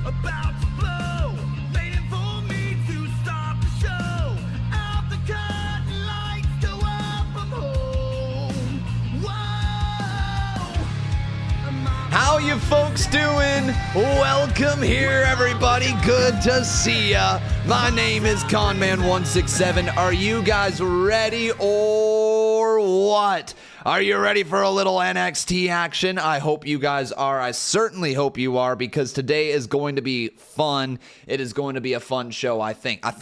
about to blow, waiting for me to start the show. Out the curtain, lights go up, I'm home. Whoa. How you folks doing? Welcome here, everybody. Good to see ya. My name is Conman167. Are you guys ready or what? Are you ready for a little NXT action? I hope you guys are. I certainly hope you are, because today is going to be fun. It is going to be a fun show, I think. I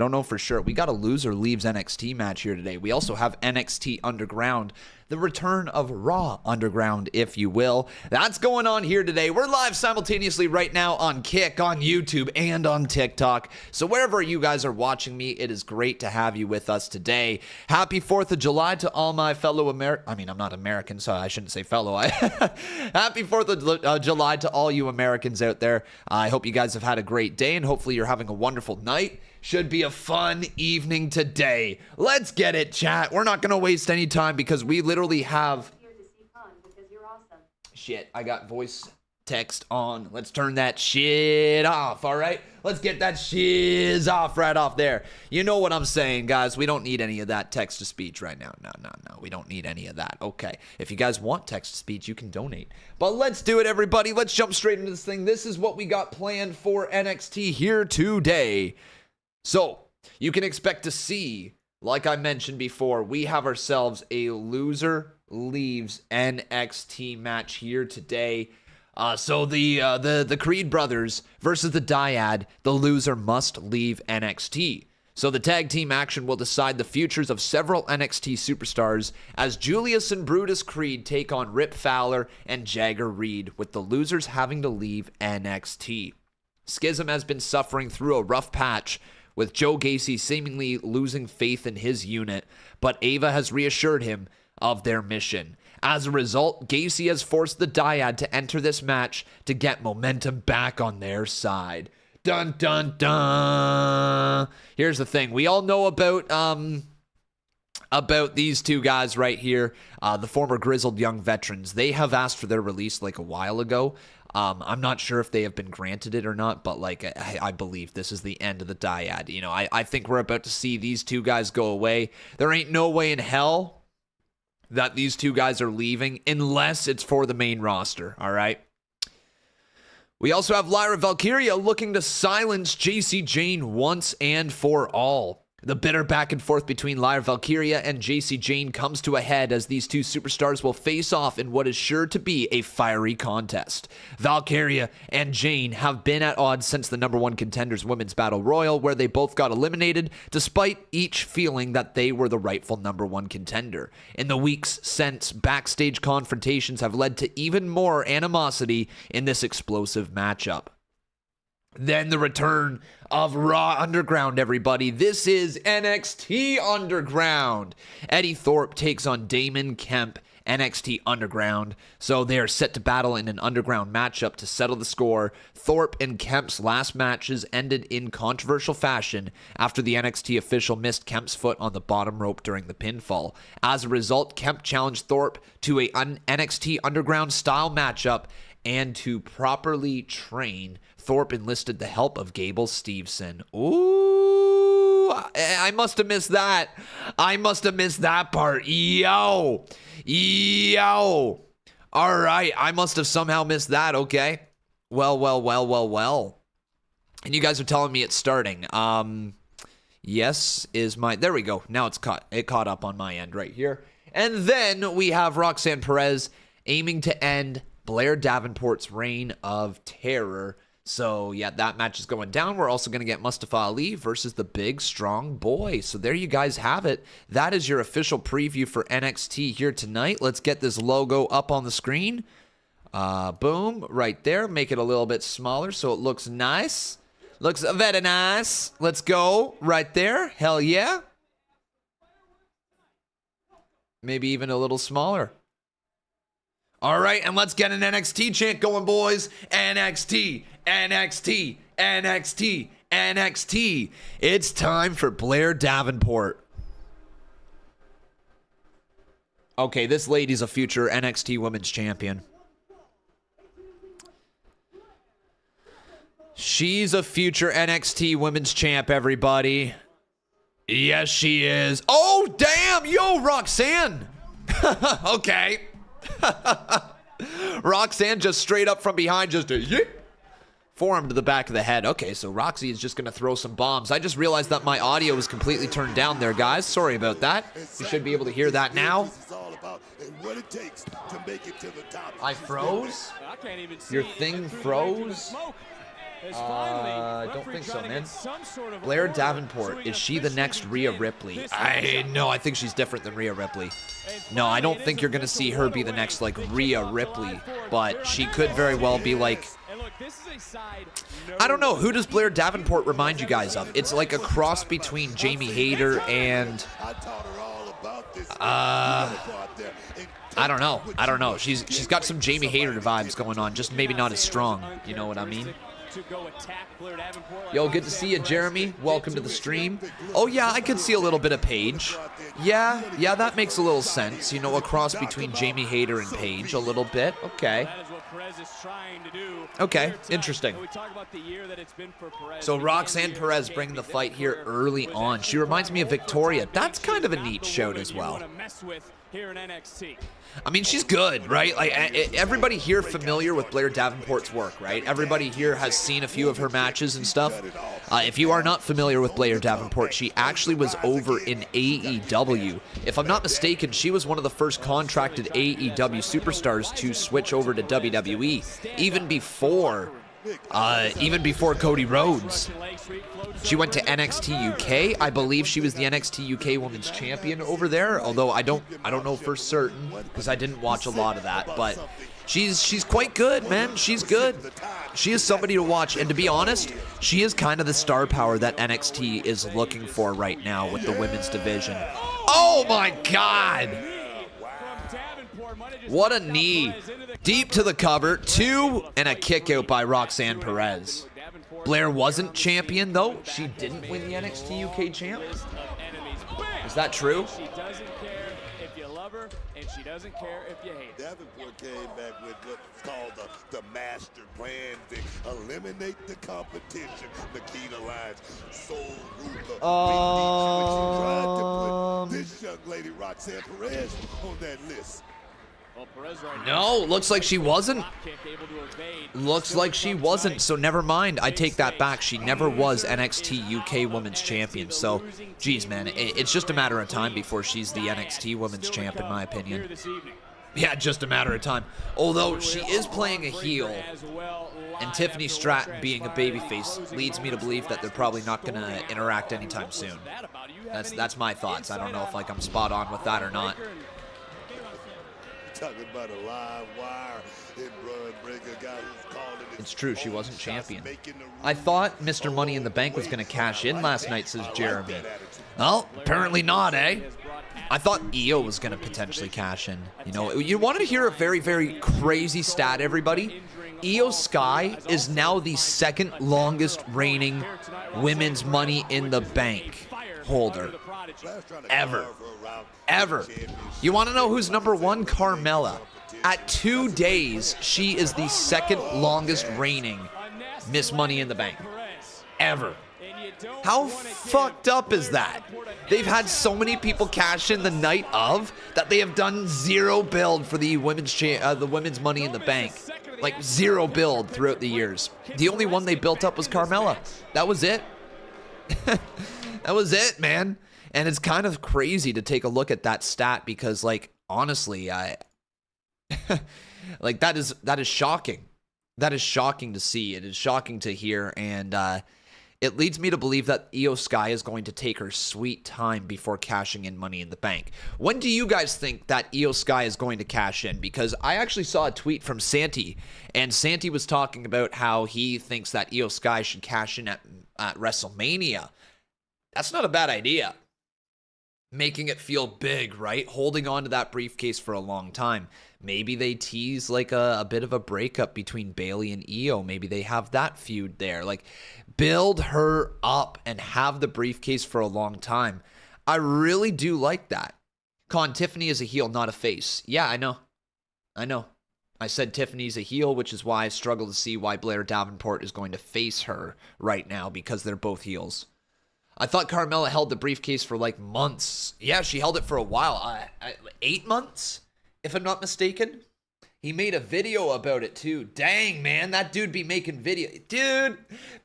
don't know for sure. We got a loser leaves NXT match here today. We also have NXT Underground, the return of Raw Underground, if you will. That's going on here today. We're live simultaneously right now on Kick, on YouTube, and on TikTok. So wherever you guys are watching me, it is great to have you with us today. Happy 4th of July to all my fellow I'm not American, so I shouldn't say fellow. Happy 4th of July to all you Americans out there. I hope you guys have had a great day, and hopefully you're having a wonderful night. Should be a fun evening today. Let's get it, chat. We're not going to waste any time because we literally have... Shit, I got voice text on. Let's turn that shit off, all right? Let's get that shiz off right off there. You know what I'm saying, guys. We don't need any of that text-to-speech right now. No. We don't need any of that. Okay. If you guys want text-to-speech, you can donate. But let's do it, everybody. Let's jump straight into this thing. This is what we got planned for NXT here today. So, you can expect to see, like I mentioned before, we have ourselves a loser leaves NXT match here today. So the Creed brothers versus the Dyad, the loser must leave NXT. So the tag team action will decide the futures of several NXT superstars as Julius and Brutus Creed take on Rip Fowler and Jagger Reed, with the losers having to leave NXT. Schism has been suffering through a rough patch, with Joe Gasey seemingly losing faith in his unit, but Ava has reassured him of their mission. As a result, Gasey has forced the Dyad to enter this match to get momentum back on their side. Dun, dun, dun. Here's the thing. We all know about these two guys right here, the former Grizzled young veterans. They have asked for their release like a while ago. I'm not sure if they have been granted it or not, but like I believe this is the end of the Dyad. You know, I think we're about to see these two guys go away. There ain't no way in hell that these two guys are leaving unless it's for the main roster, all right? We also have Lyra Valkyria looking to silence Jacy Jayne once and for all. The bitter back and forth between Lyra Valkyria and Jacy Jayne comes to a head as these two superstars will face off in what is sure to be a fiery contest. Valkyria and Jayne have been at odds since the #1 Contenders Women's Battle Royal, where they both got eliminated, despite each feeling that they were the rightful #1 contender. In the weeks since, backstage confrontations have led to even more animosity in this explosive matchup. Then the return of Raw Underground, everybody. This is NXT Underground. Eddy Thorpe takes on Damon Kemp, NXT Underground. So they are set to battle in an underground matchup to settle the score. Thorpe and Kemp's last matches ended in controversial fashion after the NXT official missed Kemp's foot on the bottom rope during the pinfall. As a result, Kemp challenged Thorpe to a NXT Underground style matchup, and to properly train, Thorpe enlisted the help of Gable Steveson. Ooh, I must have missed that. I must have missed that part. Yo. All right, I must have somehow missed that. Okay. Well. And you guys are telling me it's starting. Yes is my... There we go. Now it caught up on my end right here. And then we have Roxanne Perez aiming to end Blair Davenport's reign of terror. So, yeah, that match is going down. We're also going to get Mustafa Ali versus the big, strong boy. So there you guys have it. That is your official preview for NXT here tonight. Let's get this logo up on the screen. Boom, right there. Make it a little bit smaller so it looks nice. Looks very nice. Let's go right there. Hell yeah. Maybe even a little smaller. All right, and let's get an NXT chant going, boys. NXT, NXT, NXT, NXT. It's time for Blair Davenport. Okay, this lady's a future NXT Women's Champion. She's a future NXT Women's Champ, everybody. Yes, she is. Oh, damn. Yo, Roxanne. Okay. Roxanne just straight up from behind, just a yeet. Forearm to the back of the head. Okay, so Roxy is just going to throw some bombs. I just realized that my audio was completely turned down there, guys. Sorry about that. You should be able to hear that now. I froze? Your thing froze? I don't think so, man. Blair Davenport, is she the next Rhea Ripley? No, I think she's different than Rhea Ripley. No, I don't think you're going to see her be the next, like, Rhea Ripley, but she could very well be, like, I don't know. Who does Blair Davenport remind you guys of? It's like a cross between Jamie Hayter and, I don't know. I don't know. She's got some Jamie Hayter vibes going on, just maybe not as strong. You know what I mean? Yo, good to see you, Jeremy. Welcome to the stream. Oh, yeah, I could see a little bit of Paige. Yeah, that makes a little sense. You know, a cross between Jamie Hayter and Paige a little bit. Okay. Okay, interesting. So Roxanne Perez bringing the fight here early on. She reminds me of Victoria. That's kind of a neat shout as well. I mean, she's good, right? Like, everybody here familiar with Blair Davenport's work, right? Everybody here has seen a few of her matches and stuff. If you are not familiar with Blair Davenport, she actually was over in AEW. If I'm not mistaken, she was one of the first contracted AEW superstars to switch over to WWE, even before Cody Rhodes. She went to NXT UK. I believe she was the NXT UK Women's Champion over there, although I don't know for certain because I didn't watch a lot of that, but she's quite good, man. She's good. She is somebody to watch, and to be honest, she is kind of the star power that NXT is looking for right now with the women's division. Oh my God! What a knee. Deep to the cover, 2, and a kick out by Roxanne Perez. Blair wasn't champion, though. She didn't win the NXT UK champ. Is that true? She doesn't care if you love her, and she doesn't care if you hate her. Davenport came back with what's called the master plan to eliminate the competition. Nikita Lyons, Soul Ruler, tried to put this young lady, Roxanne Perez, on that list. No, looks like she wasn't. Looks like she wasn't, so never mind. I take that back. She never was NXT UK Women's Champion. So, geez, man, it's just a matter of time before she's the NXT Women's Champ, in my opinion. Yeah, just a matter of time. Although she is playing a heel, and Tiffany Stratton being a babyface leads me to believe that they're probably not going to interact anytime soon. That's my thoughts. I don't know if I'm spot on with that or not. Talking about a live wire and Bron Breakker, guy who's called it. It's true, she wasn't champion. I thought Mr. Money in the Bank was going to cash in last night, says Jeremy. Well, apparently not, eh? I thought Io was going to potentially cash in. You know, you wanted to hear a very, very crazy stat, everybody? Io Sky is now the second longest reigning women's Money in the Bank holder ever. You want to know who's number one? Carmella. At 2 days, she is the second longest reigning Miss Money in the Bank ever. How fucked up is that? They've had so many people cash in the night of that they have done zero build for the women's Money in the Bank. Like zero build throughout the years. The only one they built up was Carmella. That was it. That was it, man. And it's kind of crazy to take a look at that stat because, like, honestly, like that is shocking. That is shocking to see. It is shocking to hear, and it leads me to believe that Io Sky is going to take her sweet time before cashing in Money in the Bank. When do you guys think that Io Sky is going to cash in? Because I actually saw a tweet from Santi, and Santi was talking about how he thinks that Io Sky should cash in at WrestleMania. That's not a bad idea. Making it feel big, right? Holding on to that briefcase for a long time. Maybe they tease like a bit of a breakup between Bayley and Io. Maybe they have that feud there. Like, build her up and have the briefcase for a long time. I really do like that. Tiffany is a heel, not a face. Yeah, I know. I said Tiffany's a heel, which is why I struggle to see why Blair Davenport is going to face her right now, because they're both heels. I thought Carmella held the briefcase for like months. Yeah, she held it for a while. 8 months, if I'm not mistaken. He made a video about it too. Dang, man, that dude be making video. Dude,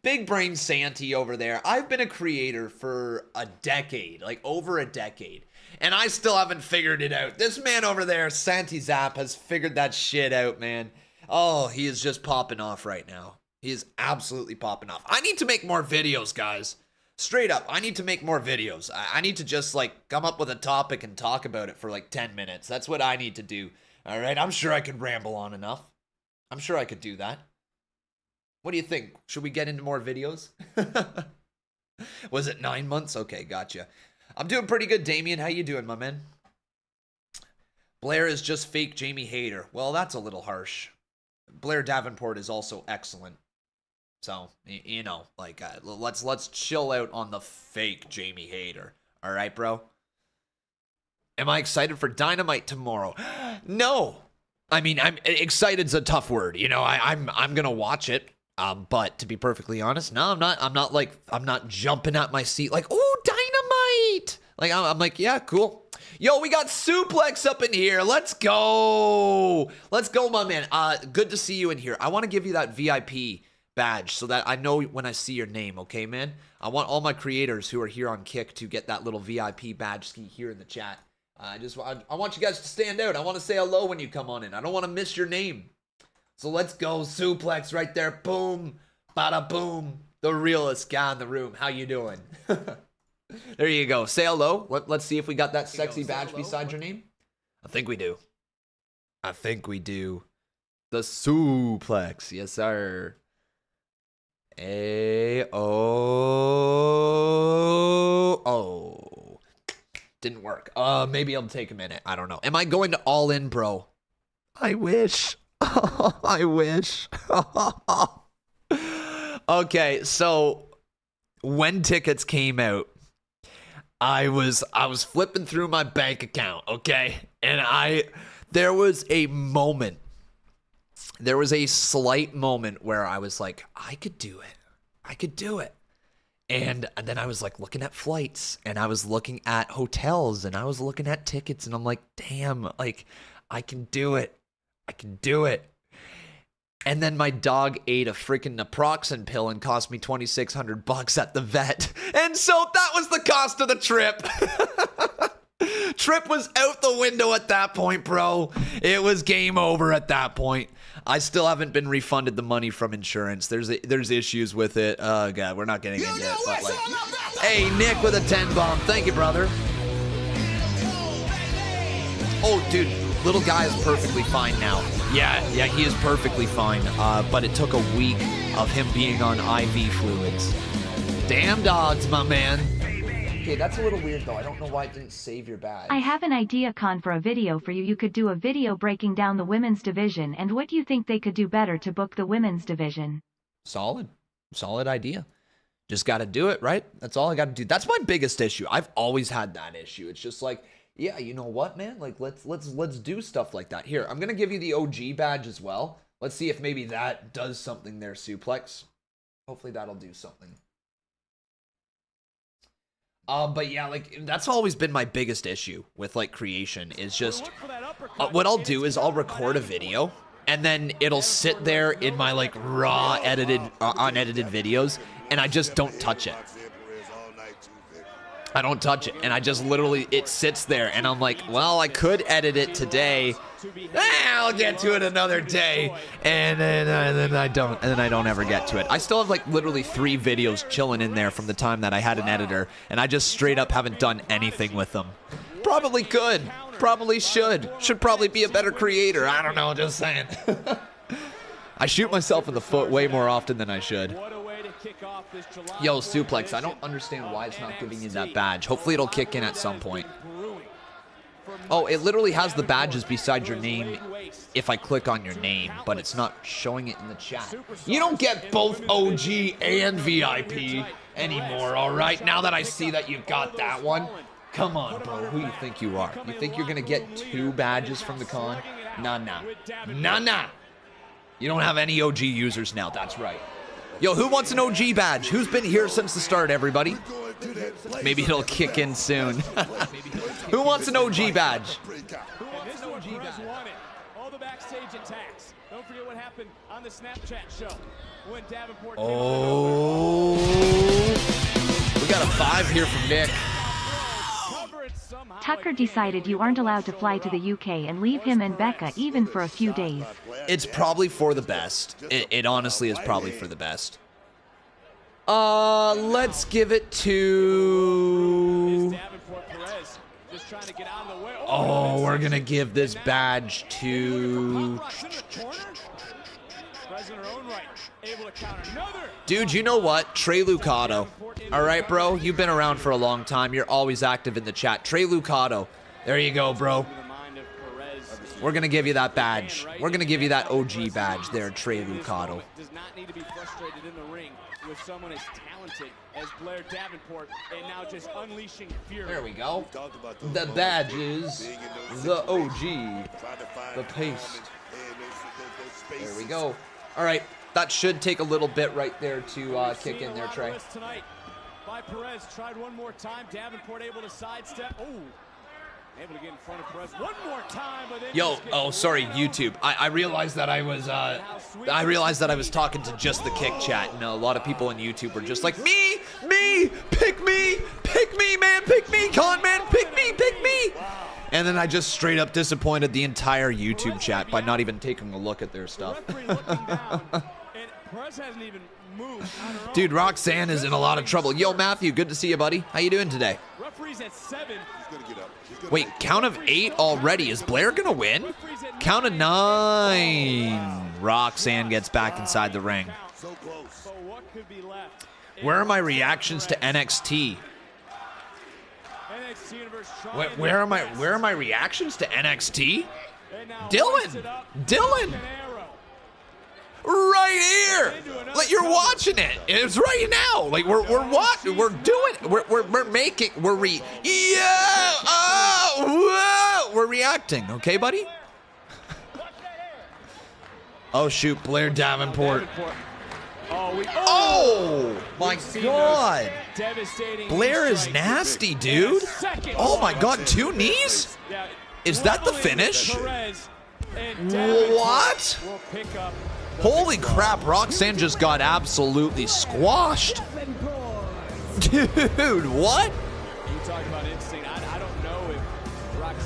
big brain Santy over there. I've been a creator for a decade, like over a decade. And I still haven't figured it out. This man over there, Santi Zap, has figured that shit out, man. Oh, he is just popping off right now. He is absolutely popping off. I need to make more videos, guys. Straight up, I need to make more videos. I need to just, like, come up with a topic and talk about it for, like, 10 minutes. That's what I need to do. All right? I'm sure I could ramble on enough. I'm sure I could do that. What do you think? Should we get into more videos? Was it 9 months? Okay, gotcha. I'm doing pretty good, Damien. How you doing, my man? Blair is just fake Jamie Hayter. Well, that's a little harsh. Blair Davenport is also excellent. So, you know, like, let's chill out on the fake Jamie Hayter. All right, bro? Am I excited for Dynamite tomorrow? No. I mean, I'm excited's a tough word. You know, I'm going to watch it. But to be perfectly honest, no, I'm not jumping at my seat like, "Oh, Dynamite!" Like, I'm like, yeah, cool. Yo, we got Suplex up in here. Let's go. Let's go, my man. Good to see you in here. I want to give you that VIP badge so that I know when I see your name, okay, man? I want all my creators who are here on Kick to get that little VIP badge here in the chat. I want you guys to stand out. I want to say hello when you come on in. I don't want to miss your name. So let's go, Suplex right there. Boom, bada boom. The realest guy in the room. How you doing? There you go. Say hello. Let's see if we got that sexy badge beside your name. I think we do. I think we do. The Suplex. Yes, sir. Oh. Didn't work. Maybe it'll take a minute. I don't know. Am I going to All In, bro? I wish. I wish. Okay, so when tickets came out, I was flipping through my bank account, okay? And there was a moment. There was a slight moment where I was like, I could do it. I could do it. And then I was like looking at flights, and I was looking at hotels, and I was looking at tickets, and I'm like, damn, like, I can do it. I can do it. And then my dog ate a freaking naproxen pill and cost me $2,600 at the vet. And so that was the cost of the trip. Trip was out the window at that point, bro. It was game over at that point. I still haven't been refunded the money from insurance. There's issues with it. Oh, God, we're not getting into it. But like, hey, Nick with a 10 bomb. Thank you, brother. Oh, dude. Little guy is perfectly fine now. Yeah, he is perfectly fine. But it took a week of him being on IV fluids. Damn dogs, my man. Okay, that's a little weird though. I don't know why it didn't save your badge. I have an idea, Con, for a video for you. You could do a video breaking down the women's division and what you think they could do better to book the women's division. Solid idea. Just got to do it, right? That's all I got to do. That's my biggest issue. I've always had that issue. It's just like, yeah, you know what, man? Like, let's do stuff like that. Here, I'm gonna give you the OG badge as well. Let's see if maybe that does something there, Suplex. Hopefully that'll do something. But yeah, like, that's always been my biggest issue with, like, creation is just, what I'll do is I'll record a video, and then it'll sit there in my, like, raw, unedited videos, and I just don't touch it. I don't touch it, and I just literally, it sits there, and I'm like, well, I could edit it today. I'll get to it another day, and then I don't, and then I don't ever get to it. I still have like literally 3 videos chilling in there from the time that I had an editor, and I just straight up haven't done anything with them. Probably could, probably should probably be a better creator. I don't know, just saying. I shoot myself in the foot way more often than I should. Yo, Suplex, I don't understand why it's not giving you that badge. Hopefully it'll kick in at some point. Oh, it literally has the badges beside your name if I click on your name, but it's not showing it in the chat. You don't get both OG and VIP anymore, all right? Now that I see that you got that one. Come on, bro. Who you think you are? You think you're going to get 2 badges from the con? Nah. You don't have any OG users now. That's right. Yo, who wants an OG badge? Who's been here since the start, everybody? Maybe it'll kick in soon. Who wants an OG badge? All the backstage attacks. Don't forget what happened on the Snapchat show when Davenport Oh. We got a 5 here from Nick. Tucker decided you aren't allowed to fly to the UK and leave him and Becca even for a few days. It's probably for the best. It honestly is probably for the best. Let's give it to... Oh, we're gonna give this badge to... Dude, you know what? Trey Lucado. All right, bro? You've been around for a long time. You're always active in the chat. Trey Lucado. There you go, bro. We're going to give you that badge. We're going to give you that OG badge there, Trey Lucado. Does not need to be frustrated in the ring with someone as talented as Blair Davenport and now just unleashing fury. There we go. The badge is the OG. The paste. There we go. All right. That should take a little bit right there to kick in there, Trey. By Perez, tried one more time. Davenport able to sidestep. Oh, able to get in front of Perez one more time. But yo, oh, sorry, YouTube. I realized that I was talking to just the kick chat, and a lot of people on YouTube were just like, me, pick me, man, pick me, con man, pick me. And then I just straight up disappointed the entire YouTube chat by not even taking a look at their stuff. Dude, Roxanne is in a lot of trouble. Yo, Matthew, good to see you, buddy. How you doing today? Wait, count of 8 already. Is Blair gonna win? Count of 9. Roxanne gets back inside the ring. Where are my reactions to NXT? Where are my reactions to NXT? Dylan! Right here! Like, you're watching it. It's right now. Like, we're reacting, okay, buddy? Oh shoot, Blair Davenport. Oh my god! Blair is nasty, dude. Oh my god, 2 knees? Is that the finish? What? Holy crap, Roxanne just got absolutely squashed. Dude, what?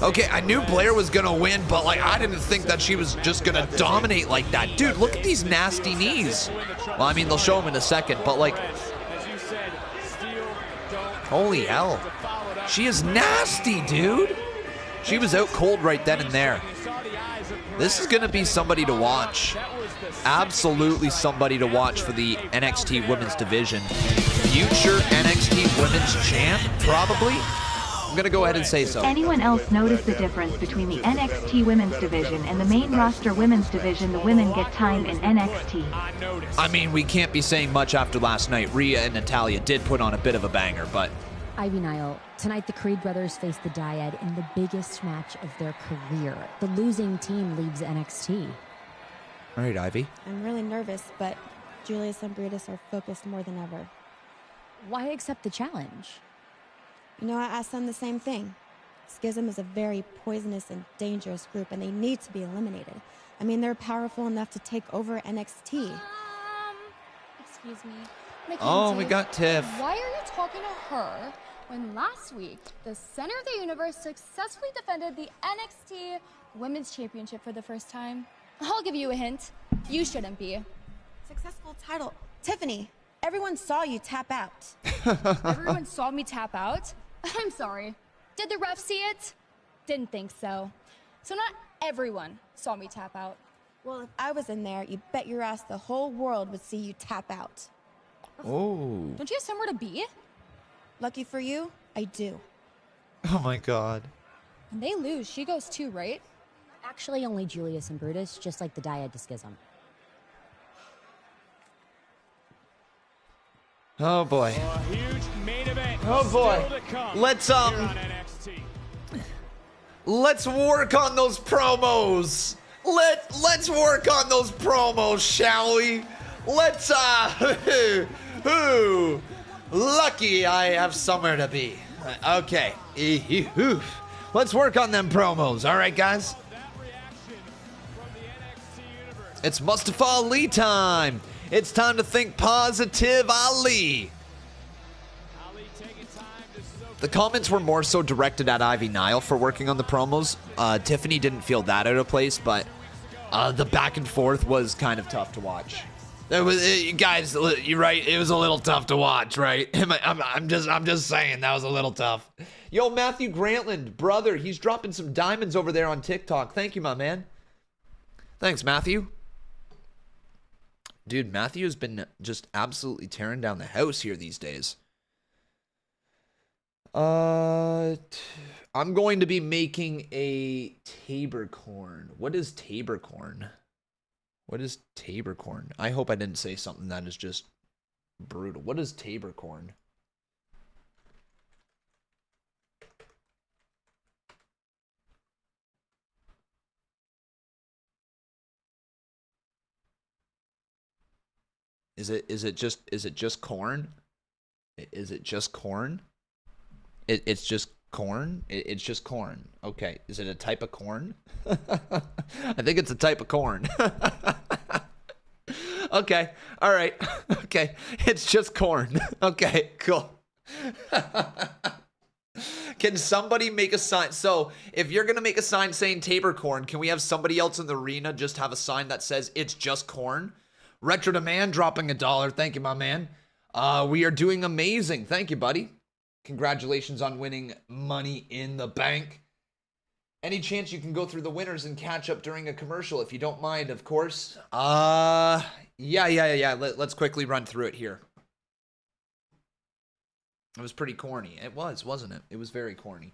Okay, I knew Blair was gonna win, but like I didn't think that she was just gonna dominate like that. Dude, look at these nasty knees. Well, I mean, they'll show them in a second, but like, holy hell. She is nasty, dude. She was out cold right then and there. This is gonna be somebody to watch. Absolutely somebody to watch for the NXT Women's Division. Future NXT Women's Champ, probably. I'm gonna go ahead and say so. Anyone else notice the difference between the NXT Women's Division and the main roster Women's Division? The women get time in NXT. I mean, we can't be saying much after last night. Rhea and Natalya did put on a bit of a banger, but... Ivy Nile, tonight the Creed brothers face the Dyad in the biggest match of their career. The losing team leaves NXT. All right, Ivy. I'm really nervous, but Julius and Brutus are focused more than ever. Why accept the challenge? You know, I asked them the same thing. Schism is a very poisonous and dangerous group, and they need to be eliminated. I mean, they're powerful enough to take over NXT. Excuse me. Oh, Mackenzie, we got Tiff. Why are you talking to her when last week the center of the universe successfully defended the NXT Women's Championship for the first time? I'll give you a hint. You shouldn't be. Successful title. Tiffany, everyone saw you tap out. Everyone saw me tap out? I'm sorry. Did the ref see it? Didn't think so. So not everyone saw me tap out. Well, if I was in there, you bet your ass the whole world would see you tap out. Oh. Don't you have somewhere to be? Lucky for you, I do. Oh my god. When they lose, she goes too, right? Actually, only Julius and Brutus, just like the Dyad to Schism. Oh boy. A huge main event. Oh boy. Still to come Let's here on NXT. let's work on those promos. Let's work on those promos, shall we? Let's lucky I have somewhere to be. Okay. Let's work on them promos. All right, guys. It's Mustafa Ali time. It's time to think positive, Ali. The comments were more so directed at Ivy Nile for working on the promos. Tiffany didn't feel that out of place, but the back and forth was kind of tough to watch. Guys, you're right. It was a little tough to watch, right? I'm just saying that was a little tough. Yo, Matthew Grantland, brother, he's dropping some diamonds over there on TikTok. Thank you, my man. Thanks, Matthew. Dude, Matthew has been just absolutely tearing down the house here these days. I'm going to be making a Tabor corn. What is Tabor corn? What is Tabor corn? I hope I didn't say something that is just brutal. What is Tabor corn? Is it just corn? Is it just corn? It's just corn? It's just corn. Okay. Is it a type of corn? I think it's a type of corn. Okay. All right. Okay. It's just corn. Okay, cool. Can somebody make a sign? So if you're going to make a sign saying Tabor corn, can we have somebody else in the arena just have a sign that says it's just corn? Retro Demand dropping $1. Thank you, my man. We are doing amazing. Thank you, buddy. Congratulations on winning Money in the Bank. Any chance you can go through the winners and catch up during a commercial, if you don't mind, of course. Yeah. Let's quickly run through it here. It was pretty corny. It was, wasn't it? It was very corny.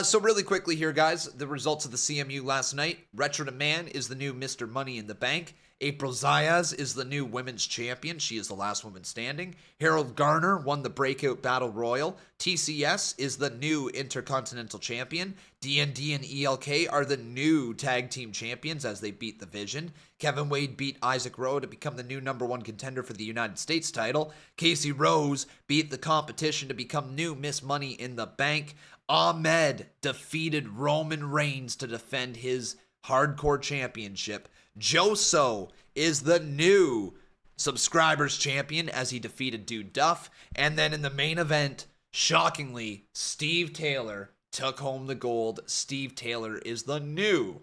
So really quickly here, guys, the results of the CMU last night. Retro Demand is the new Mr. Money in the Bank. April Zayas is the new women's champion. She is the last woman standing. Harold Garner won the Breakout Battle Royal. TCS is the new Intercontinental Champion. D&D and ELK are the new Tag Team Champions as they beat the Vision. Kevin Wade beat Isaac Rowe to become the new #1 contender for the United States title. Casey Rose beat the competition to become new Miss Money in the Bank. Ahmed defeated Roman Reigns to defend his Hardcore Championship. Joso is the new Subscribers Champion as he defeated Dude Duff. And then in the main event, shockingly, Steve Taylor took home the gold. Steve Taylor is the new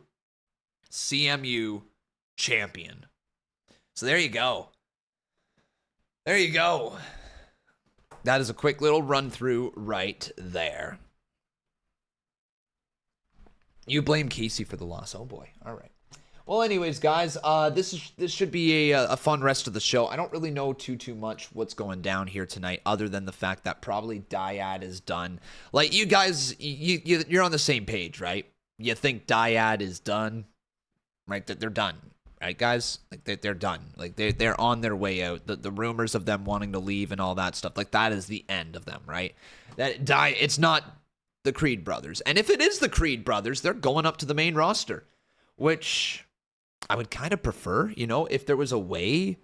CMU Champion. So there you go. There you go. That is a quick little run through right there. You blame Casey for the loss. Oh boy. All right. Well, anyways, guys, this should be a fun rest of the show. I don't really know too much what's going down here tonight, other than the fact that probably Dyad is done. Like, you guys, you're on the same page, right? You think Dyad is done, right? That they're done, right, guys? Like they're done. Like they're on their way out. The rumors of them wanting to leave and all that stuff, like that is the end of them, right? It's not the Creed brothers, and if it is the Creed brothers, they're going up to the main roster, which I would kind of prefer, if there was a way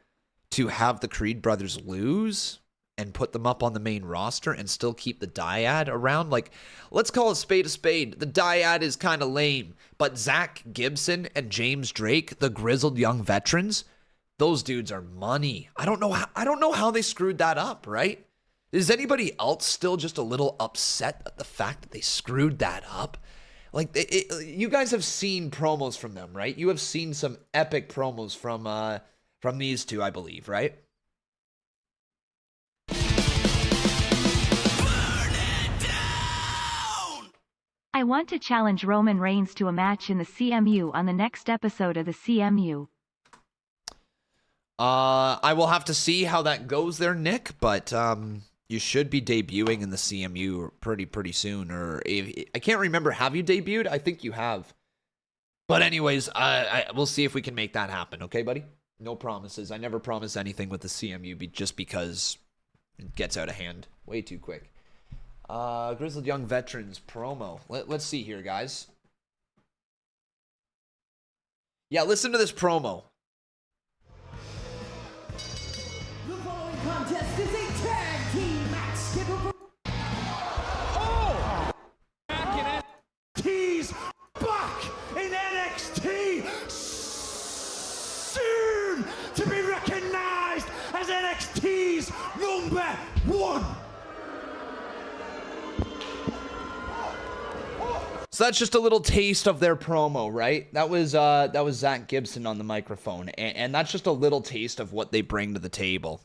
to have the Creed brothers lose and put them up on the main roster and still keep the Dyad around. Like, let's call a spade a spade. The Dyad is kind of lame, but Zach Gibson and James Drake, the grizzled young veterans, those dudes are money. I don't know how they screwed that up, right? Is anybody else still just a little upset at the fact that they screwed that up? Like, you guys have seen promos from them, right? You have seen some epic promos from these two, I believe, right? I want to challenge Roman Reigns to a match in the CMU on the next episode of the CMU. I will have to see how that goes there, Nick, but you should be debuting in the CMU pretty soon. Or I can't remember. Have you debuted? I think you have. But anyways, we'll see if we can make that happen. Okay, buddy? No promises. I never promise anything with the CMU just because it gets out of hand way too quick. Grizzled Young Veterans promo. Let's see here, guys. Yeah, listen to this promo. The following contest is a tag team match scheduled for. Oh! Back in NXT's back in NXT, soon to be recognized as NXT's #1. So that's just a little taste of their promo, right? That was Zach Gibson on the microphone, and that's just a little taste of what they bring to the table.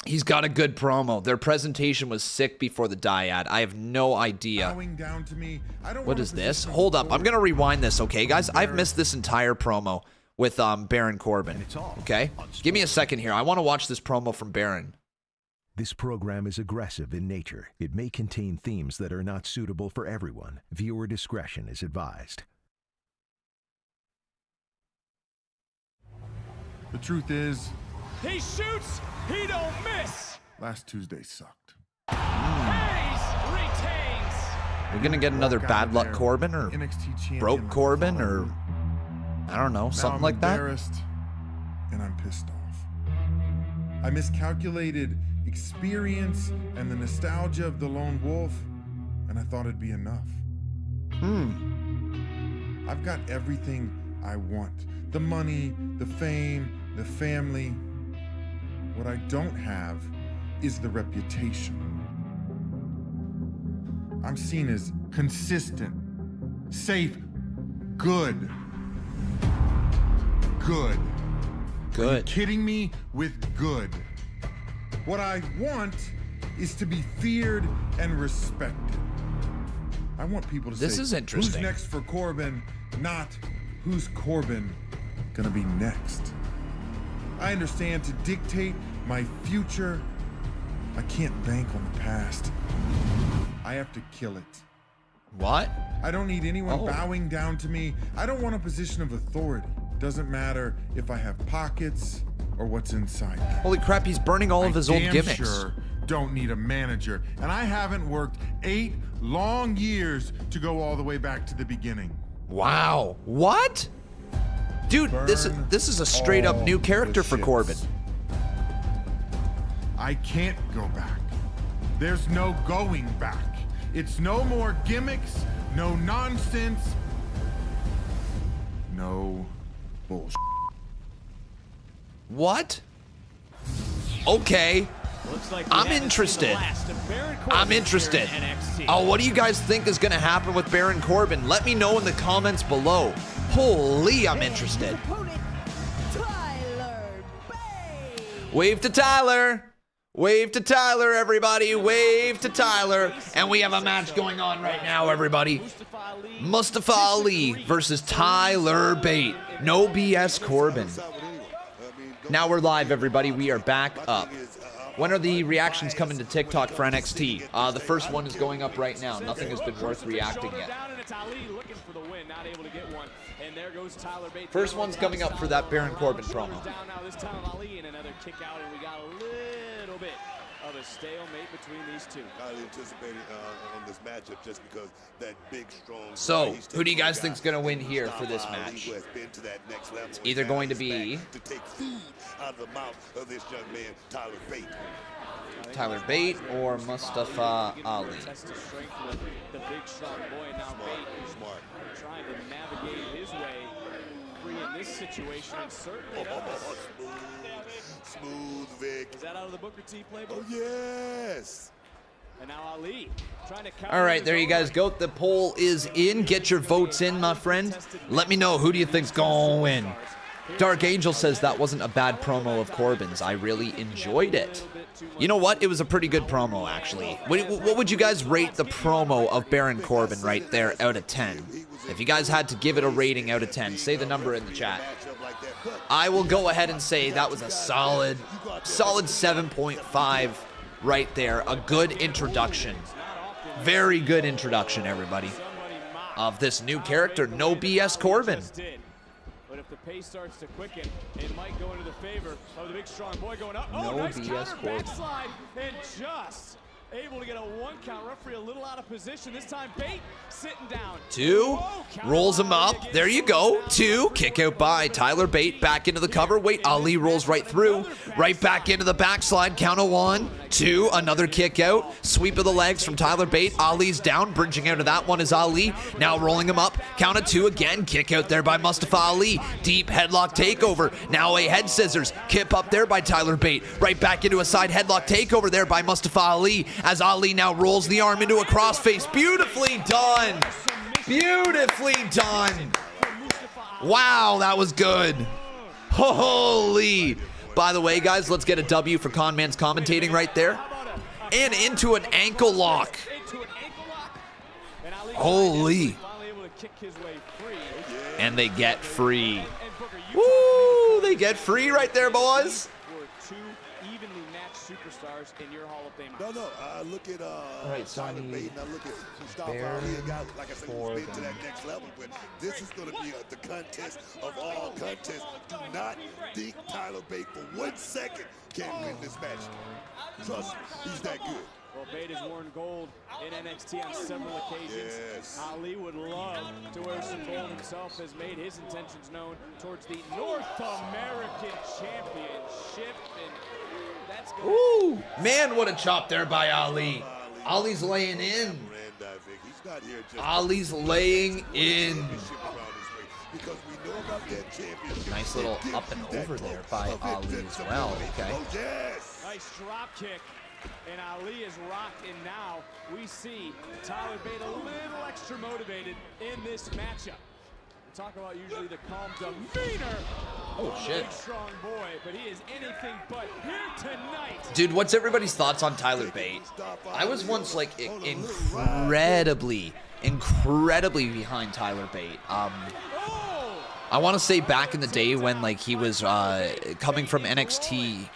He's got a good promo. Their presentation was sick before the dyad. I have no idea. What is this? Hold up. I'm going to rewind this, okay, guys? I've missed this entire promo with Baron Corbin, okay? Give me a second here. I want to watch this promo from Baron. This program is aggressive in nature. It may contain themes that are not suitable for everyone. Viewer discretion is advised. The truth is, he shoots, he don't miss. last Tuesday sucked. Hayes retains. We're going to get another bad luck Corbin or broke Corbin or I don't know, something like that. And I'm pissed off. I miscalculated experience and the nostalgia of the lone wolf, and I thought it'd be enough. I've got everything I want. The money, the fame, the family. What I don't have is the reputation. I'm seen as consistent, safe, good. Good. Good. Are you kidding me with good? What I want is to be feared and respected. I want people to say, this is interesting. Who's next for Corbin, not who's Corbin gonna be next. I understand to dictate my future, I can't bank on the past. I have to kill it. What? I don't need anyone bowing down to me. I don't want a position of authority. Doesn't matter if I have pockets or what's inside. Holy crap, he's burning all of his old gimmicks. Sure don't need a manager, and I haven't worked 8 long years to go all the way back to the beginning. Wow. What? Dude, this is a straight up new character for Corbin. I can't go back. There's no going back. It's no more gimmicks, no nonsense, no bullshit. What? Okay. I'm interested. I'm interested. Oh, what do you guys think is going to happen with Baron Corbin? Let me know in the comments below. Holy, I'm interested. Wave to Tyler. Wave to Tyler, everybody. Wave to Tyler. And we have a match going on right now, everybody. Mustafa Ali versus Tyler Bate. No BS Corbin. Now we're live, everybody. We are back up. When are the reactions coming to TikTok for NXT? The first one is going up right now. Nothing has been worth reacting yet. First one's coming up for that Baron Corbin promo. Of a stalemate between these two. I anticipated on this matchup just because that big, strong. So, who do you guys think is going to win here for this match? It's either going to be to take food out of the mouth of this young man, Tyler Bate. Tyler Bate or Mustafa Ali. Test the strength with the big, strong boy. Now Bate is trying to navigate his way free in this situation, and certainly does. Smooth Vic. Is that out of the Booker T playbook? Oh, yes. And now Ali trying to counter. All right, there you guys go. The poll is in. Get your votes in, my friend. Let me know, who do you think's going to win? Dark Angel says that wasn't a bad promo of Corbin's. I really enjoyed it. You know what? It was a pretty good promo, actually. What would you guys rate the promo of Baron Corbin right there out of 10? If you guys had to give it a rating out of 10, say the number in the chat. I will go ahead and say that was a solid 7.5 right there. A good introduction. Very good introduction, everybody, of this new character, No BS Corbin. But if the pace starts to quicken, it might go into the favor of the big strong boy going up. Oh, No nice BS counter Corbin. backslide, and just able to get a 1 count. Referee a little out of position. This time Bate sitting down. 2, rolls him up. There you go. 2, kick out by Tyler Bate, back into the cover. Wait, Ali rolls right through, right back into the backslide. Count of 1, 2, another kick out. Sweep of the legs from Tyler Bate. Ali's down, bridging out of that one is Ali. Now rolling him up. Count of 2 again. Kick out there by Mustafa Ali. Deep headlock takeover. Now a head scissors. Kip up there by Tyler Bate. Right back into a side headlock takeover there by Mustafa Ali, as Ali now rolls the arm into a crossface. Beautifully done. Beautifully done. Wow, that was good. Holy. By the way, guys, let's get a W for Conman's commentating right there. And into an ankle lock. Holy. And they get free. Woo, they get free right there, boys. Superstars in your Hall of Fame. No, look at Tyler Bate. Now look at Mustafa Ali, a guy, like I said, who's been to that next level. But this is going to be the contest of all contests. Do not think Tyler Bate for 1 second can't win this match. Trust me, he's that good. Well, Bate has worn gold in NXT on several occasions. Yes. Ali would love to wear some gold himself, has made his intentions known towards the North American Championship. And that's good. Ooh, man, what a chop there by Ali. Ali's laying in. Ali's laying in. Nice little up and over there by Ali as well. Okay. Nice drop kick. And Ali is rocked, and now we see Tyler Bate a little extra motivated in this matchup. We talk about usually the calm demeanor. Oh, shit. Big, strong boy, but he is anything but here tonight. Dude, what's everybody's thoughts on Tyler Bate? I was once like incredibly behind Tyler Bate. I want to say back in the day when like he was coming from NXT,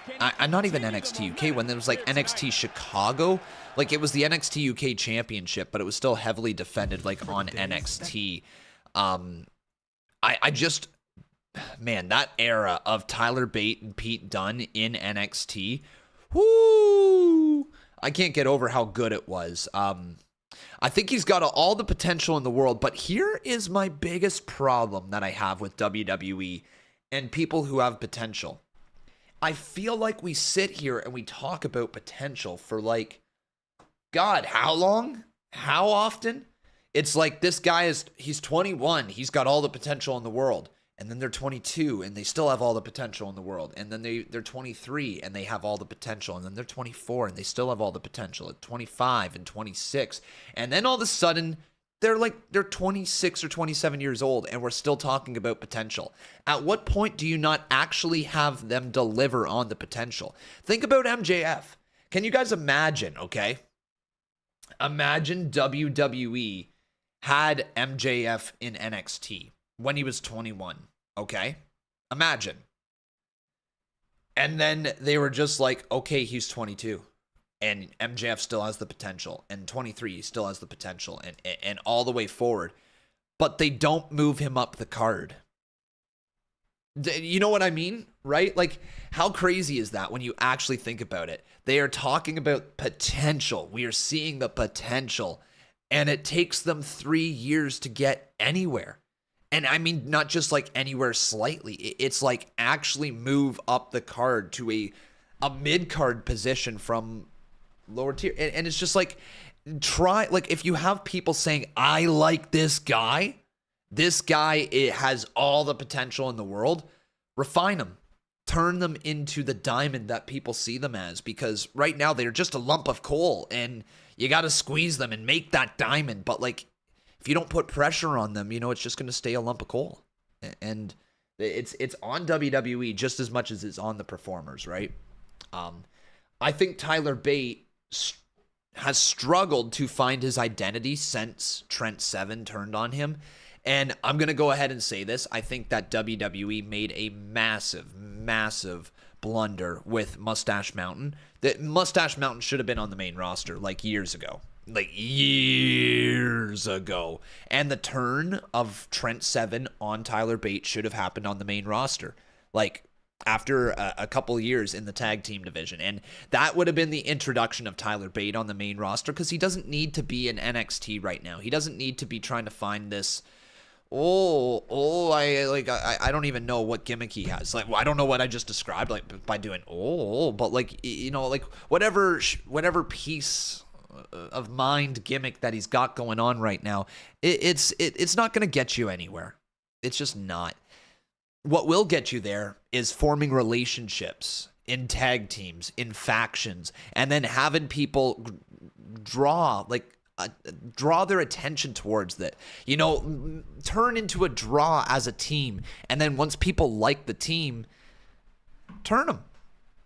not even NXT UK, when there was like NXT Chicago, like it was the NXT UK Championship, but it was still heavily defended like on NXT. I just, man, that era of Tyler Bate and Pete Dunne in NXT, whoo, I can't get over how good it was. I think he's got all the potential in the world, but here is my biggest problem that I have with WWE and people who have potential. I feel like we sit here and we talk about potential for like, God, how long? How often? It's like this guy he's 21. He's got all the potential in the world. And then they're 22 and they still have all the potential in the world. And then they're 23 and they have all the potential. And then they're 24 and they still have all the potential at 25 and 26. And then all of a sudden they're 26 or 27 years old and we're still talking about potential. At what point do you not actually have them deliver on the potential? Think about MJF. Can you guys imagine, okay? Imagine WWE had MJF in NXT when he was 21, okay? Imagine. And then they were just like, okay, he's 22. And MJF still has the potential. And 23, he still has the potential. And all the way forward. But they don't move him up the card. You know what I mean? Right? Like, how crazy is that when you actually think about it? They are talking about potential. We are seeing the potential. And it takes them 3 years to get anywhere. And I mean, not just like anywhere slightly. It's like actually move up the card to a mid-card position from lower tier. And it's just like, if you have people saying, I like this guy, it has all the potential in the world, refine them. Turn them into the diamond that people see them as. Because right now they're just a lump of coal and you got to squeeze them and make that diamond. But like, if you don't put pressure on them, you know, it's just going to stay a lump of coal. And it's on WWE just as much as it's on the performers, right? I think Tyler Bate has struggled to find his identity since Trent Seven turned on him. And I'm going to go ahead and say this. I think that WWE made a massive, massive blunder with Mustache Mountain. That Mustache Mountain should have been on the main roster like years ago. And the turn of Trent Seven on Tyler Bate should have happened on the main roster. Like, after a couple years in the tag team division. And that would have been the introduction of Tyler Bate on the main roster, because he doesn't need to be in NXT right now. He doesn't need to be trying to find this, I don't even know what gimmick he has. Like, well, I don't know what I just described, like, by doing, but like, you know, like whatever piece of mind gimmick that he's got going on right now, it's not going to get you anywhere. It's just not. What will get you there is forming relationships in tag teams, in factions, and then having people draw their attention towards that. You know, turn into a draw as a team, and then once people like the team, turn them.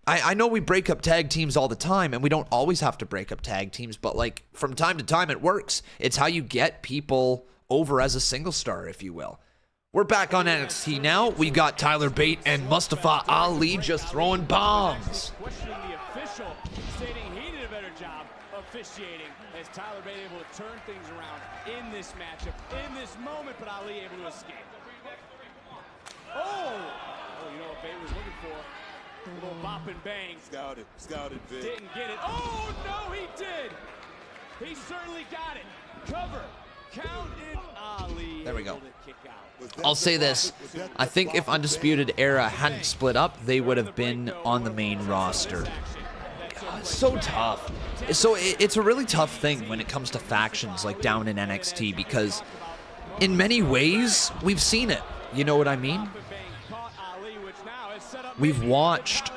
I know we break up tag teams all the time, and we don't always have to break up tag teams, but like from time to time it works. It's how you get people over as a single star, if you will. We're back on NXT now. We got Tyler Bate and Mustafa Ali just throwing bombs. Questioning the official, stating he did a better job officiating, as Tyler Bate able to turn things around in this matchup, in this moment, but Ali able to escape. Oh, you know what Bate was looking for? A little bop and bang. Scouted, Vic. Didn't get it. Oh, no, he did. He certainly got it. Cover. Count in Ali. There we go. I'll say this. I think if Undisputed Era hadn't split up, they would have been on the main roster. God, so tough. So it's a really tough thing when it comes to factions like down in NXT, because in many ways, we've seen it. You know what I mean? We've watched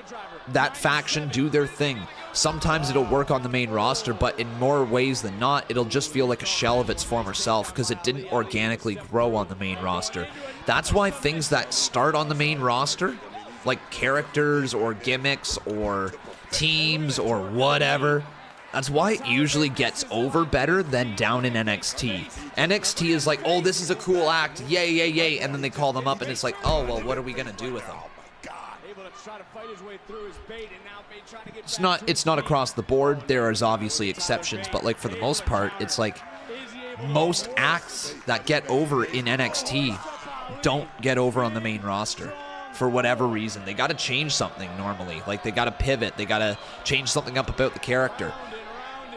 that faction do their thing. Sometimes it'll work on the main roster, but in more ways than not, it'll just feel like a shell of its former self because it didn't organically grow on the main roster. That's why things that start on the main roster, like characters or gimmicks or teams or whatever, that's why it usually gets over better than down in NXT. NXT is like, oh, this is a cool act, yay, yay, yay, and then they call them up and it's like, oh, well, what are we going to do with them? It's not across the board. There is obviously exceptions, but like for the most part, it's like most acts that get over in NXT don't get over on the main roster for whatever reason. They got to change something normally. Like they got to pivot. They got to change something up about the character.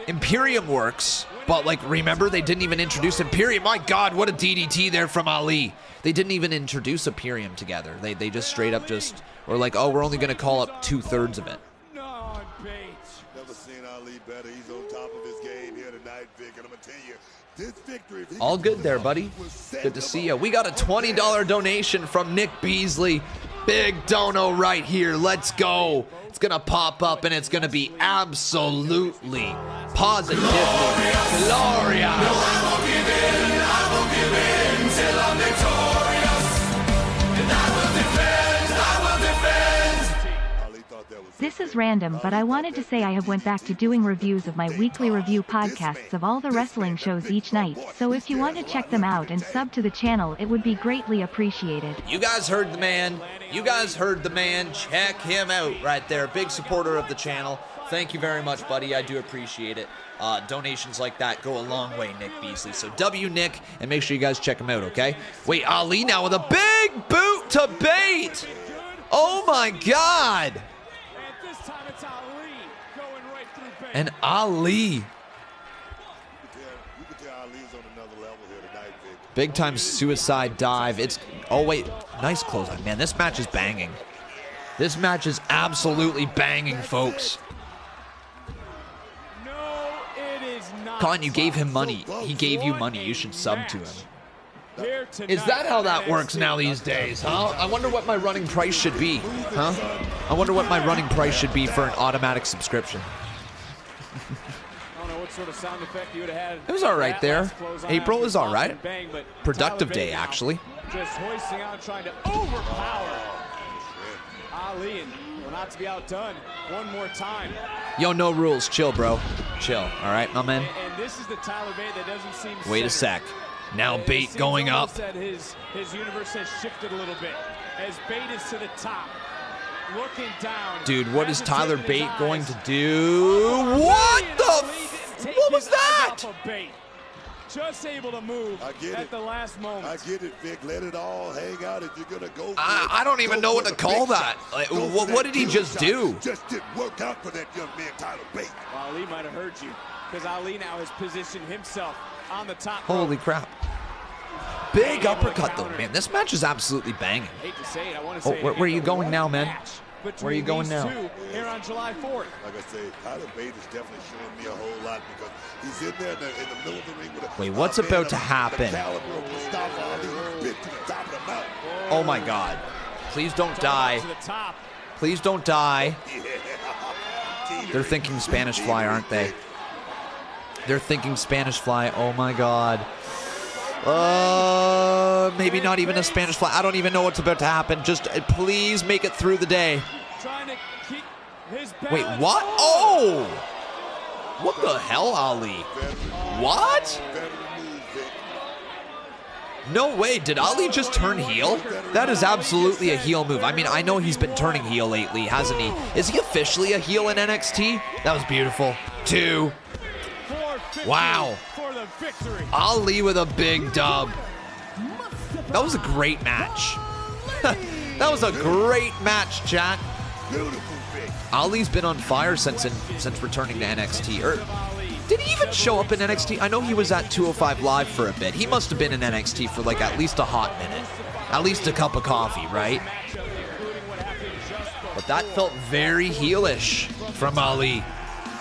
Imperium works, but like remember they didn't even introduce Imperium. My God, what a DDT there from Ali. They didn't even introduce Imperium together. They just straight up just were like, oh, we're only going to call up 2/3 of it. Never seen Ali better. He's on top of his game here tonight, Vic. And I'm going to tell you, this victory... All good there, buddy. Good to see you. We got a $20 donation from Nick Beasley. Big dono right here. Let's go. It's going to pop up, and it's going to be absolutely, positively glorious. No, I won't give in till I'm victorious. And I will defend. This is random, but I wanted to say I have went back to doing reviews of my weekly review podcasts of all the wrestling shows each night, so if you want to check them out and sub to the channel, it would be greatly appreciated. You guys heard the man. You guys heard the man. Check him out right there. Big supporter of the channel. Thank you very much, buddy. I do appreciate it. Donations like that go a long way, Nick Beasley. So W Nick, and make sure you guys check him out, okay? Wait, Ali now with a big boot to Bate. Oh my God. And Ali. Big time suicide dive. It's, oh wait, nice clothesline. Man, this match is banging. This match is absolutely banging, folks. No, it is not. Colin, you gave him money. He gave you money. You should sub to him. Is that how that works now these days, huh? I wonder what my running price should be, huh? I wonder what my running price should be for an automatic subscription. I don't know what sort of sound effect you would have had. It was all right there. April is all right. Bang, but Productive day, actually. Just hoisting out, trying to overpower Ali, and well, not to be outdone one more time. Yo, no rules. Chill, bro. Chill. All right, my man. And this is the Tyler Bate that doesn't seem. Wait a sec. Now Bate going up. That his universe has shifted a little bit as Bate is to the top, looking down. Dude, what is Tyler Bate going to do? What the? What was that? just able to move at the last moment. I get it, Vic. Let it all hang out if you're gonna go. I don't even know what to call that. Like, what did he just do? Just didn't work out for that young man, Tyler Bate. Well, Ali might have heard you, because Ali now has positioned himself on the top. Holy crap. Big uppercut, though, man. This match is absolutely banging. I hate to say it, I want to Oh, say where are you going now, man? Where are you going now? Here on July 4th. Like I say, Tyler Bate is definitely showing me a whole lot because he's in there in the middle of the ring with a Wait, what's about to happen? Mustafa Ali, bit to the top of the mountain. Oh my God. Please don't die. Please don't die. They're thinking Spanish Fly, aren't they? They're thinking Spanish Fly. Oh my God. Maybe not even a Spanish Fly. I don't even know what's about to happen. Just please make it through the day. Wait, what? Oh! What the hell, Ali? What? No way. Did Ali just turn heel? That is absolutely a heel move. I mean, I know he's been turning heel lately, hasn't he? Is he officially a heel in NXT? That was beautiful. 2. Wow. Ali with a big dub. That was a great match. That was a great match, chat. Ali's been on fire since returning to NXT. Or did he even show up in NXT? I know he was at 205 Live for a bit. He must have been in NXT for like at least a hot minute. At least a cup of coffee, right? But that felt very heelish from Ali.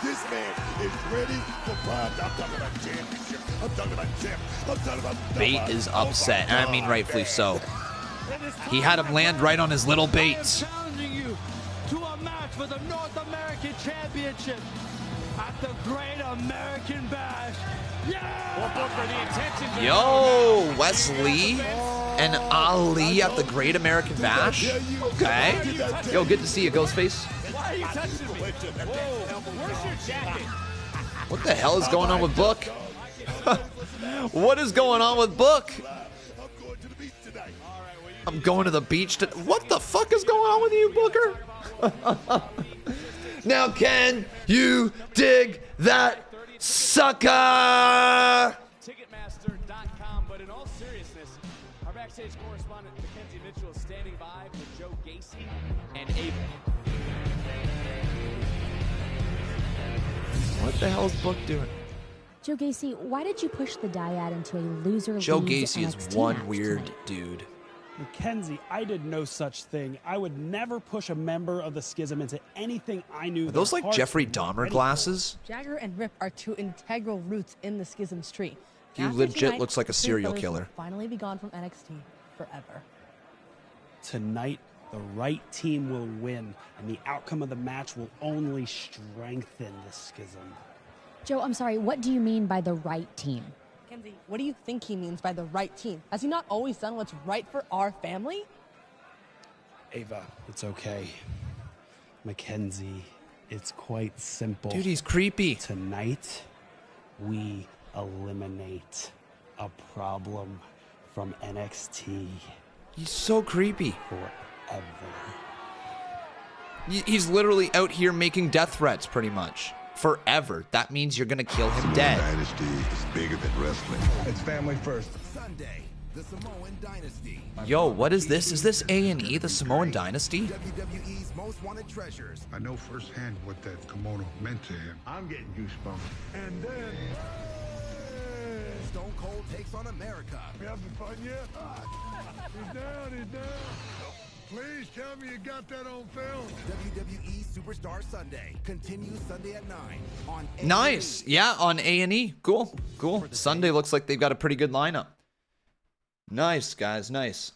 This man is ready for prime. I'm talking about championship. I'm talking about champ. I'm talking about Bate is upset, and I mean rightfully so. He had him land right on his little baits. Challenging you to a match for the North American Championship at the Great American Bash. Yeah! Yo, Wesley and Ali at the Great American Bash. Okay. Yo, good to see you, Ghostface. Why are you touching me? Whoa, where's your jacket? What the hell is going on with Book? What is going on with Book? I'm going to the beach to... What the fuck is going on with you, Booker? Now can you dig that sucker? Ticketmaster.com, but in all seriousness, our backstage correspondent Mackenzie Mitchell is standing by for Joe Gasey and Abel. What the hell is Book doing? Joe Gasey, why did you push the Dyad into a loser? Joe leaves Gasey NXT is one match weird tonight? dude. Mackenzie, I did no such thing. I would never push a member of the Schism into anything I knew. Are those like Jeffrey Dahmer glasses? Jagger and Rip are two integral roots in the Schism's tree. He After legit tonight, looks like a the three serial brothers killer. will finally be gone from NXT forever. Tonight, the right team will win, and the outcome of the match will only strengthen the Schism. Joe, I'm sorry, what do you mean by the right team? Kenzie, what do you think he means by the right team? Has he not always done what's right for our family? Ava, it's okay. Mackenzie, it's quite simple. Dude, he's creepy. Tonight, we eliminate a problem from NXT He's so creepy. forever. He's literally out here making death threats, pretty much. Forever. That means you're gonna kill him dead. Dynasty is bigger than wrestling. It's family first. Sunday, the Samoan Dynasty. Yo, what is this? Is this A&E, the Samoan Dynasty? WWE's most wanted treasures. I know firsthand what that kimono meant to him. I'm getting goosebumps. And then Stone Cold takes on America. we having fun yet? He's down, he's down. Please tell me you got that on film. WWE Superstar Sunday continues Sunday at 9 on A&E. Nice. Yeah, on A&E. Cool. Cool. Sunday looks like they've got a pretty good lineup. Nice, guys. Nice.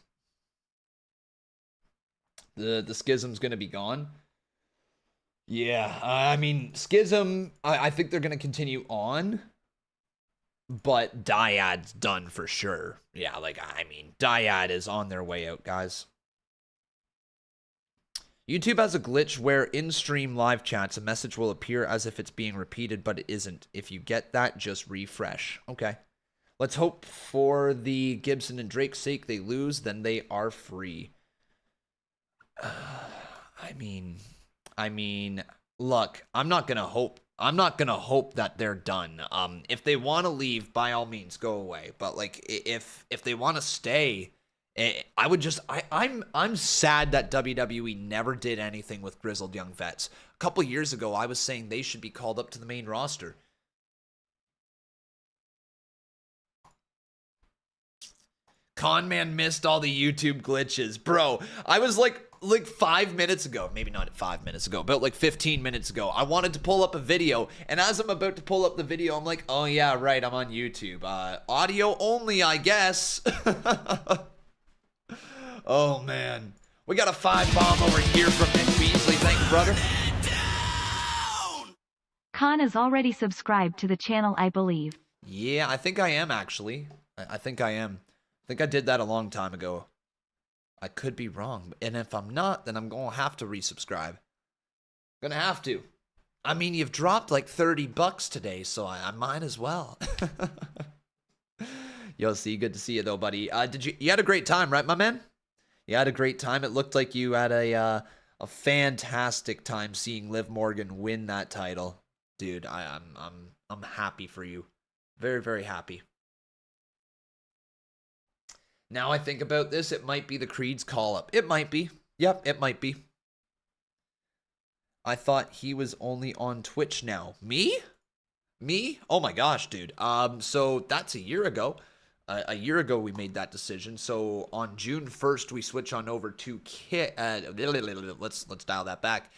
The Schism's going to be gone. Yeah, I mean, Schism, I think they're going to continue on. But Dyad's done for sure. Yeah, like, I mean, Dyad is on their way out, guys. YouTube has a glitch where in-stream live chats, a message will appear as if it's being repeated, but it isn't. If you get that, just refresh. Okay. Let's hope for the Gibson and Drake's sake they lose, then they are free. I mean, look, I'm not going to hope. I'm not gonna hope that they're done. If they want to leave, by all means, go away. But like, if they want to stay, I would just. I'm sad that WWE never did anything with grizzled young vets. A couple years ago, I was saying they should be called up to the main roster. Conman missed all the YouTube glitches. Bro, I was like 5 minutes ago, maybe not 5 minutes ago, but like 15 minutes ago, I wanted to pull up a video, and as I'm about to pull up the video, I'm like, oh yeah, right, I'm on YouTube. Audio only, I guess. Oh man. We got a 5-bomb over here from Nick Beasley. Thank you, brother. Khan is already subscribed to the channel, I believe. Yeah, I think I am, actually. I think I am. I think I did that a long time ago. I could be wrong. And if I'm not, then I'm going to have to resubscribe. Gonna have to. I mean, you've dropped like $30 today, so I might as well. Yo, see, good to see you though, buddy. You had a great time, right, my man? You had a great time. It looked like you had a fantastic time seeing Liv Morgan win that title. Dude, I'm happy for you. Very, very happy. Now I think about this, it might be the Creed's call-up. It might be. Yep, it might be. I thought he was only on Twitch now. Me? Me? Oh my gosh, dude. So that's a year ago. A year ago we made that decision. So on June 1st we switch on over to let's dial that back.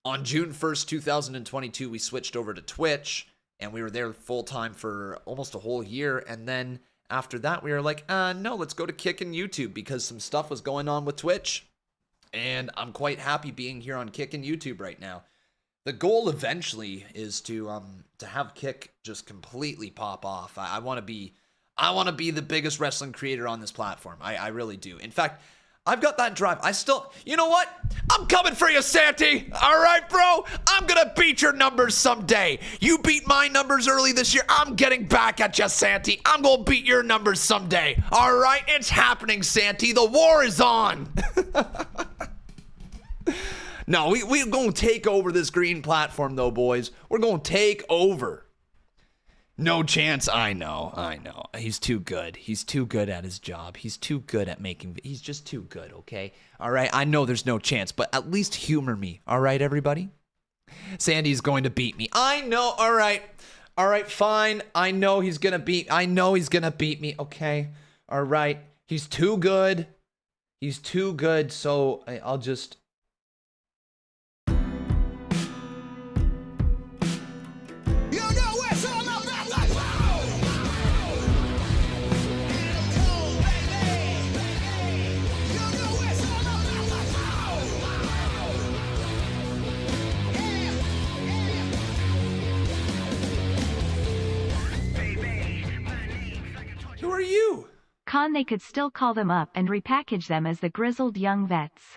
On June 1st, 2022 we switched over to Twitch, and we were there full time for almost a whole year, and then after that we were like, no, let's go to Kick and YouTube because some stuff was going on with Twitch. And I'm quite happy being here on Kick and YouTube right now. The goal eventually is to have Kick just completely pop off. I want to be the biggest wrestling creator on this platform. I really do. In fact, I've got that drive. You know what? I'm coming for you, Santy. All right, bro? I'm going to beat your numbers someday. You beat my numbers early this year. I'm getting back at you, Santy. I'm going to beat your numbers someday. All right? It's happening, Santy. The war is on. No, we're going to take over this green platform, though, boys. We're going to take over. No chance. I know. He's too good. He's too good at his job. He's too good at he's just too good, okay? All right, I know there's no chance, but at least humor me. All right, everybody? Sandy's going to beat me. I know. All right, fine. I know he's going to beat me, okay? All right. He's too good. So I'll just... Who are you? Khan, they could still call them up and repackage them as the grizzled young vets.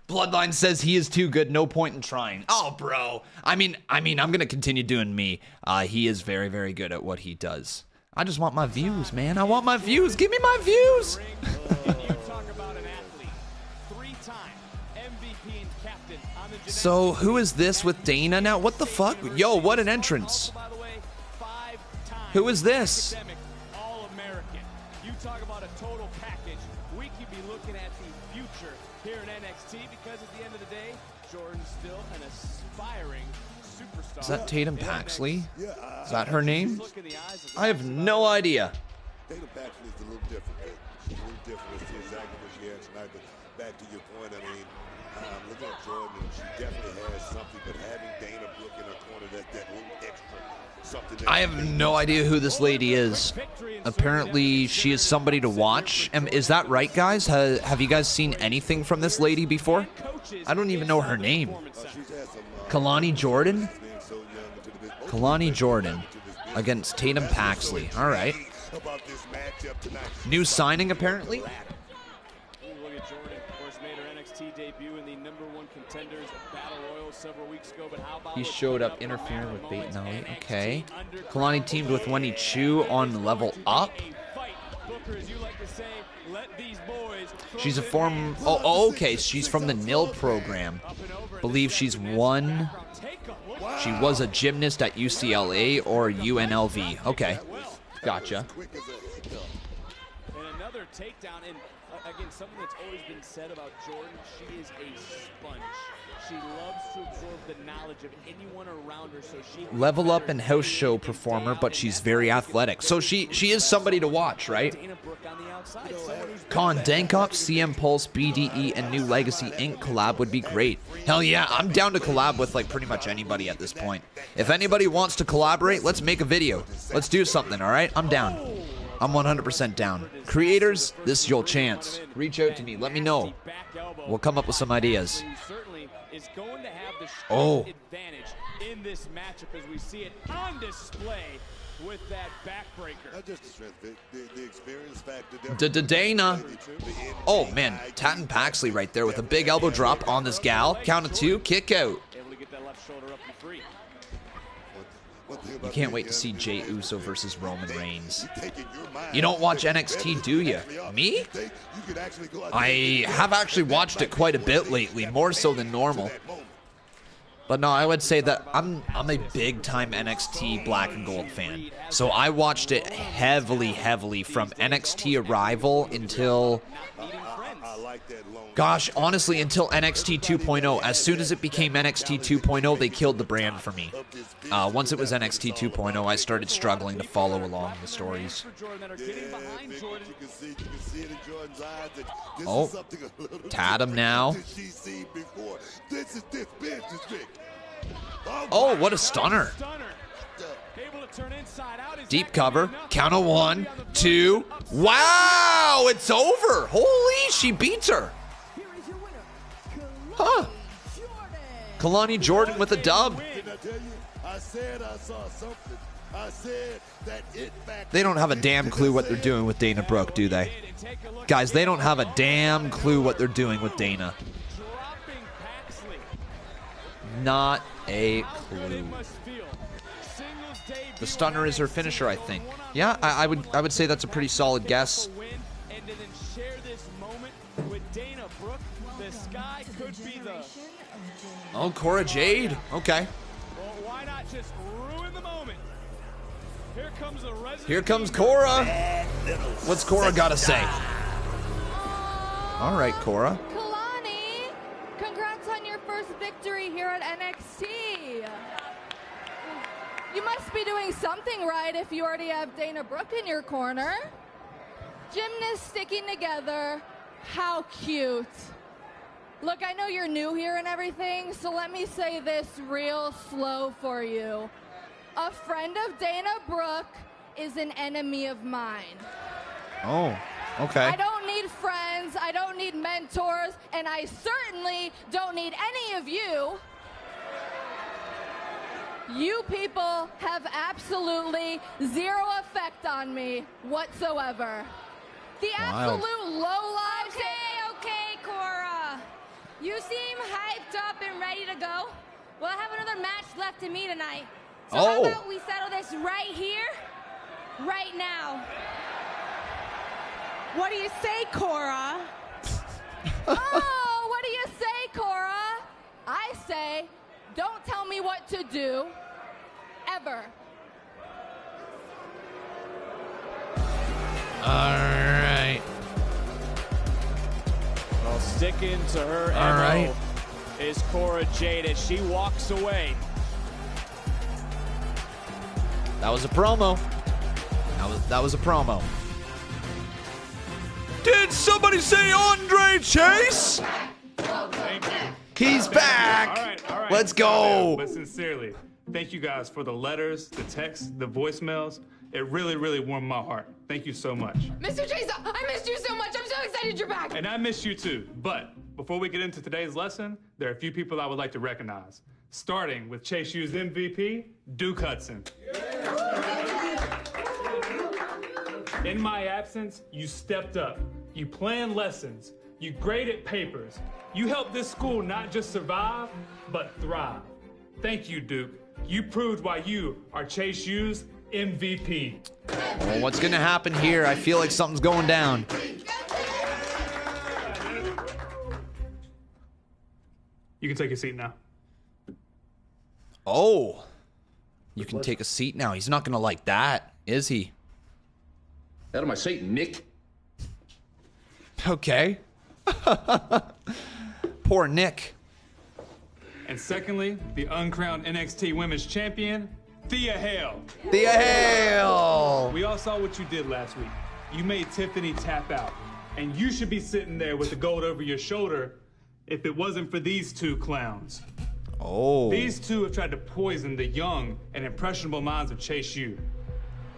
Bloodline says he is too good, no point in trying. Oh, bro. I mean, I'm going to continue doing me. He is very, very good at what he does. I just want my views, man. I want my views. Give me my views. So, who is this with Dana now? What the fuck? Yo, what an entrance. Who is this? You talk about a total package. We could be looking at the future here in NXT because at the end of the day, Jordan's still an aspiring superstar. Is that Tatum Paxley? Is that her name? I have no idea. Tatum Paxley is a little different. She's a little different. It's exactly what she had tonight. But back to your point, I mean, looking at Jordan, she definitely has something, but having Dana Brooke in her corner, that little extra something. I have no idea who this lady is. Apparently, she is somebody to watch. Is that right, guys? Have you guys seen anything from this lady before? I don't even know her name. Kalani Jordan? Kalani Jordan against Tatum Paxley. All right. New signing, apparently. Look at Jordan, of course, made her NXT debut in the #1 Contenders Battle Royal several weeks ago. But how about he showed up interfering with Bate and Ali. Okay. Kalani teamed with Wendy Chu on Level Up. She's a form. Oh, okay. She's from the NIL program. Believe she's won She was a gymnast at UCLA or UNLV. Okay, gotcha. And another takedown, and again, something that's always been said about Jordan, she is a sponge. She loves to absorb the knowledge of anyone around her, so she... Level up and house show performer, but she's very athletic. So she is somebody to watch, right? Con Dankop, CM Pulse, BDE, and New Legacy Inc. collab would be great. Hell yeah, I'm down to collab with like pretty much anybody at this point. If anybody wants to collaborate, let's make a video. Let's do something, all right? I'm down. I'm 100% down. Creators, this is your chance. Reach out to me. Let me know. We'll come up with some ideas. Is going to have the Oh. advantage in this matchup as we see it on display with that backbreaker. Not just the strength, the experience factor. Dana. Oh man, Tatum Paxley right there with a big elbow drop on this gal. Count of 2, kick out. Able to get that left shoulder up and free. You can't wait to see Jey Uso versus Roman Reigns. You don't watch NXT, do you? Me? I have actually watched it quite a bit lately, more so than normal. But no, I would say that I'm a big time NXT Black and Gold fan. So I watched it heavily from NXT Arrival until, gosh, honestly, until NXT 2.0. As soon as it became NXT 2.0, they killed the brand for me. Once it was NXT 2.0, I started struggling to follow along the stories. Oh, Tatum now. Oh, what a stunner. Deep cover. Count of 1, 2. Wow, it's over. Holy, she beats her. Huh. Kalani Jordan with a dub. They don't have a damn clue what they're doing with Dana Brooke, do they? Guys, they don't have a damn clue what they're doing with Dana. Not a clue. The stunner is her finisher, I think. Yeah, I would say that's a pretty solid guess. Oh, Cora Jade. Okay. Well, why not just ruin the moment? Here comes Cora. What's Cora got to say? All right, Cora. Kalani, congrats on your first victory here at NXT. You must be doing something right if you already have Dana Brooke in your corner. Gymnasts sticking together. How cute. Look, I know you're new here and everything, so let me say this real slow for you. A friend of Dana Brooke is an enemy of mine. Oh, okay. I don't need friends, I don't need mentors, and I certainly don't need any of you. You people have absolutely zero effect on me whatsoever. The Wild. absolute lowlives. Okay, Cora. You seem hyped up and ready to go. Well, I have another match left to me tonight. So how about we settle this right here, right now? What do you say, Cora? Oh, what do you say, Cora? I say, don't tell me what to do, ever. All right. Well, sticking to her All MO right. is Cora Jade as she walks away. That was a promo. That was a promo. Did somebody say Andre Chase? Thank you. He's back. All right. Let's go. But sincerely, thank you guys for the letters, the texts, the voicemails. It really, really warmed my heart. Thank you so much. Mr. Chase, I missed you so much. I'm so excited you're back. And I miss you too. But before we get into today's lesson, there are a few people I would like to recognize. Starting with Chase U's MVP, Duke Hudson. In my absence, you stepped up. You planned lessons. You graded papers. You helped this school not just survive, but thrive. Thank you, Duke. You proved why you are Chase U's MVP. Well, what's going to happen here? I feel like something's going down. You can take your seat now. Oh. You can take a seat now. He's not going to like that, is he? Out of my seat, Nick. Okay. Poor Nick. And secondly, the uncrowned NXT Women's Champion, Thea Hale. Thea Hale! We all saw what you did last week. You made Tiffany tap out. And you should be sitting there with the gold over your shoulder if it wasn't for these two clowns. Oh. These two have tried to poison the young and impressionable minds of Chase U.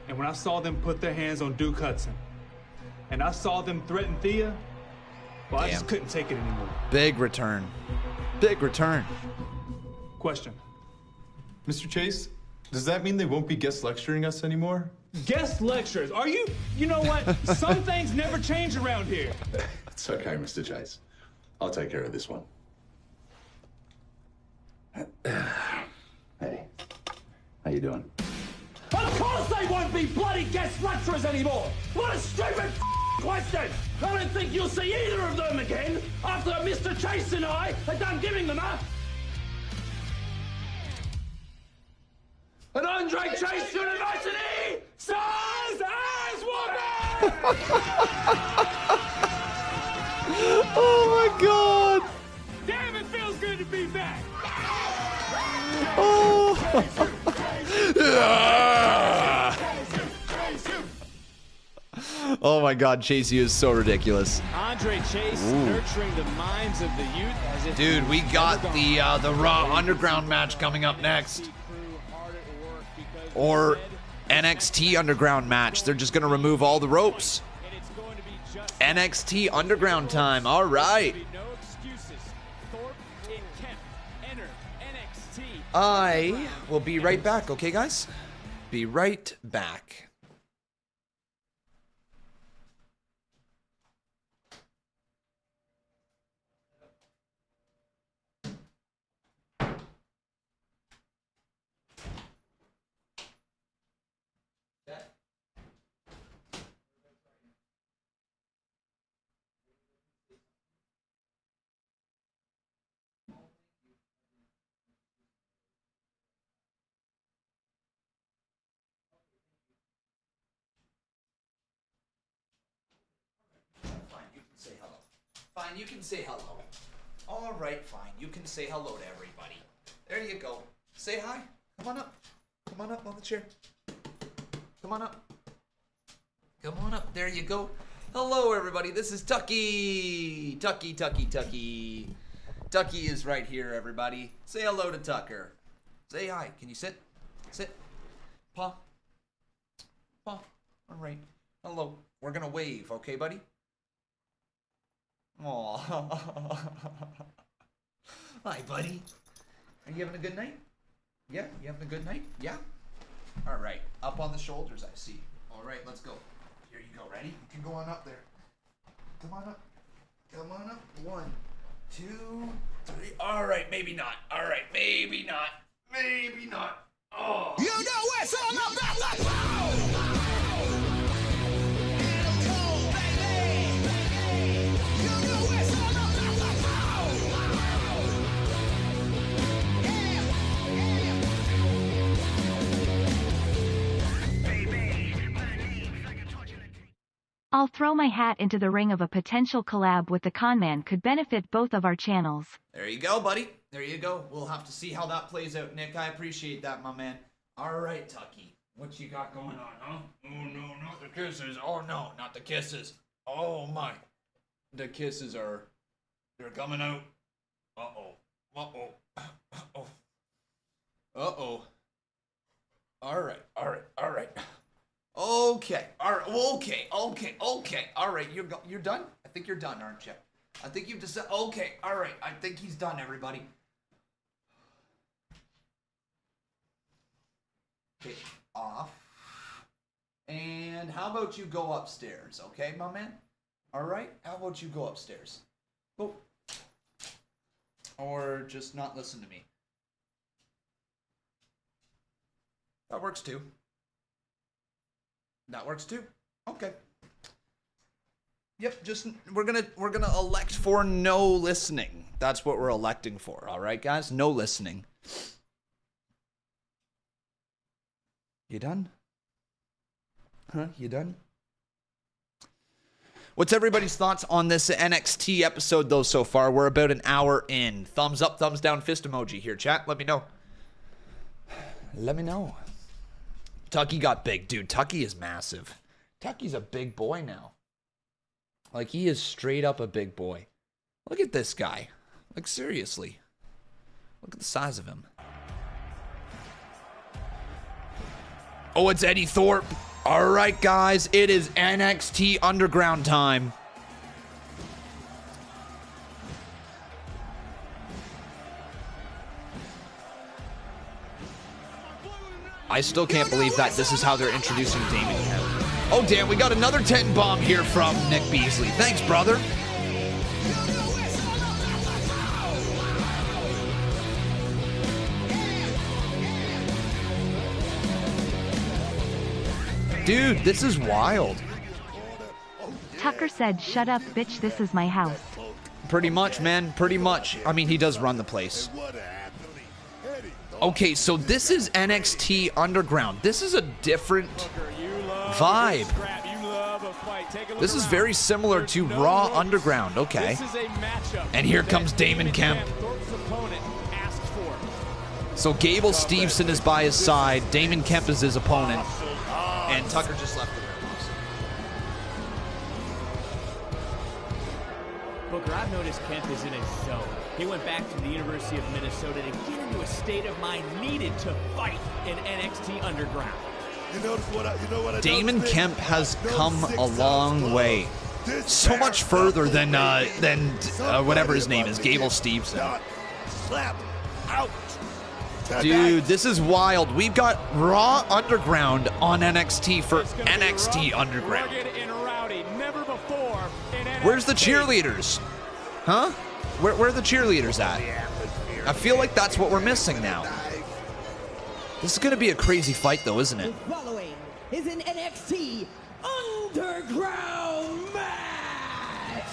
And when I saw them put their hands on Duke Hudson, and I saw them threaten Thea, well, I just couldn't take it anymore. Big return. Big return. Question. Mr. Chase, does that mean they won't be guest lecturing us anymore? Guest lectures? Are you know what? Some things never change around here. It's okay, Mr. Chase. I'll take care of this one. Hey, how you doing? Of course they won't be bloody guest lecturers anymore! What a stupid question! I don't think you'll see either of them again after Mr. Chase and I are done giving them an Andre Chase University size as woman! Oh my God! Damn, it feels good to be back! Oh! Oh my God, Chase U is so ridiculous. Andre Chase nurturing the minds of the youth as if Dude, we got the Raw Underground match coming up next. Or NXT Underground match. They're just going to remove all the ropes. NXT Underground time. All right. I will be right back, okay, guys? Be right back. Fine, you can say hello. All right, fine. You can say hello to everybody. There you go. Say hi. Come on up. Come on up on the chair. Come on up. Come on up. There you go. Hello, everybody. This is Tucky. Tucky. Tucky is right here, everybody. Say hello to Tucker. Say hi. Can you sit? Sit. Paw. Paw. All right. Hello. We're going to wave, okay, buddy? Aw. Hi, buddy. Are you having a good night? Yeah? You having a good night? Yeah? All right. Up on the shoulders, I see. All right, let's go. Here you go. Ready? You can go on up there. Come on up. Come on up. 1, 2, 3. All right, maybe not. All right, maybe not. Maybe not. Oh. You know it's all about the power! I'll throw my hat into the ring of a potential collab with the Conman could benefit both of our channels. There you go, buddy. There you go. We'll have to see how that plays out, Nick. I appreciate that, my man. All right, Tucky. What you got going on, huh? Oh, no, not the kisses. Oh, no, not the kisses. Oh, my. The kisses are... They're coming out. Uh-oh. Uh-oh. Uh-oh. Uh-oh. All right. All right. All right. Okay. All right. Okay. Okay. Okay. All right. You're done? I think you're done, aren't you? I think you've decided. Okay. All right. I think he's done, everybody. Okay. Off. And how about you go upstairs, okay, my man? All right? How about you go upstairs? Oh. Or just not listen to me. That works too. That works too. Okay. Yep, just we're gonna elect for no listening. That's what we're electing for, all right, guys? No listening. You done? Huh? You done? What's everybody's thoughts on this NXT episode, though, so far? We're about an hour in. Thumbs up, thumbs down, fist emoji here, chat. Let me know. Let me know. Tucky got big. Dude, Tucky is massive. Tucky's a big boy now. Like, he is straight up a big boy. Look at this guy. Like, seriously. Look at the size of him. Oh, it's Eddy Thorpe. All right, guys. It is NXT Underground time. I still can't believe that this is how they're introducing Damon Kemp. Oh, damn. We got another 10 bomb here from Nick Beasley. Thanks, brother. Dude, this is wild. Tucker said, shut up, bitch, this is my house. Pretty much, man. Pretty much. I mean, he does run the place. Okay, so this is NXT Underground. This is a different vibe. This is very similar to Raw Underground. Okay. And here comes Damon Kemp. So Gable Steveson is by his side. Damon Kemp is his opponent. And Tucker just left the ring. Booker, I've noticed Kemp is in a zone. He went back to the University of Minnesota to get into a state of mind needed to fight in NXT Underground. Damon Kemp has come a long way. So much further than whatever his name is, Gable Steveson. Dude, this is wild. We've got Raw Underground on NXT for NXT Underground. Where's the cheerleaders? Huh? Where are the cheerleaders at? I feel like that's what we're missing now. This is going to be a crazy fight, though, isn't it? The following is an NXT Underground match.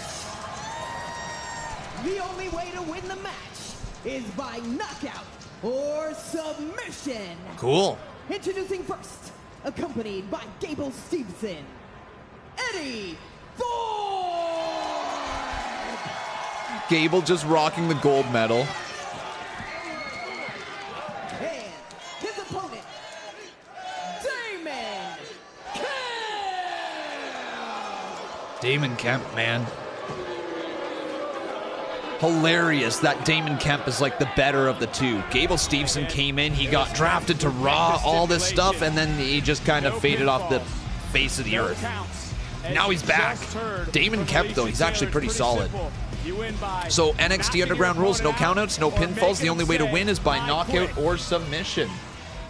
The only way to win the match is by knockout or submission. Cool. Introducing first, accompanied by Gable Steveson, Eddy Thorpe. Gable just rocking the gold medal. And his opponent, Damon Kemp. Damon Kemp, man. Hilarious that Damon Kemp is like the better of the two. Gable Steveson came in, he got drafted to Raw, all this stuff, and then he just kind of faded off the face of the earth. Now he's back. Damon Kemp, though, he's actually pretty solid. So NXT Underground rules, no countouts, no pinfalls. The only way to win is by knockout or submission.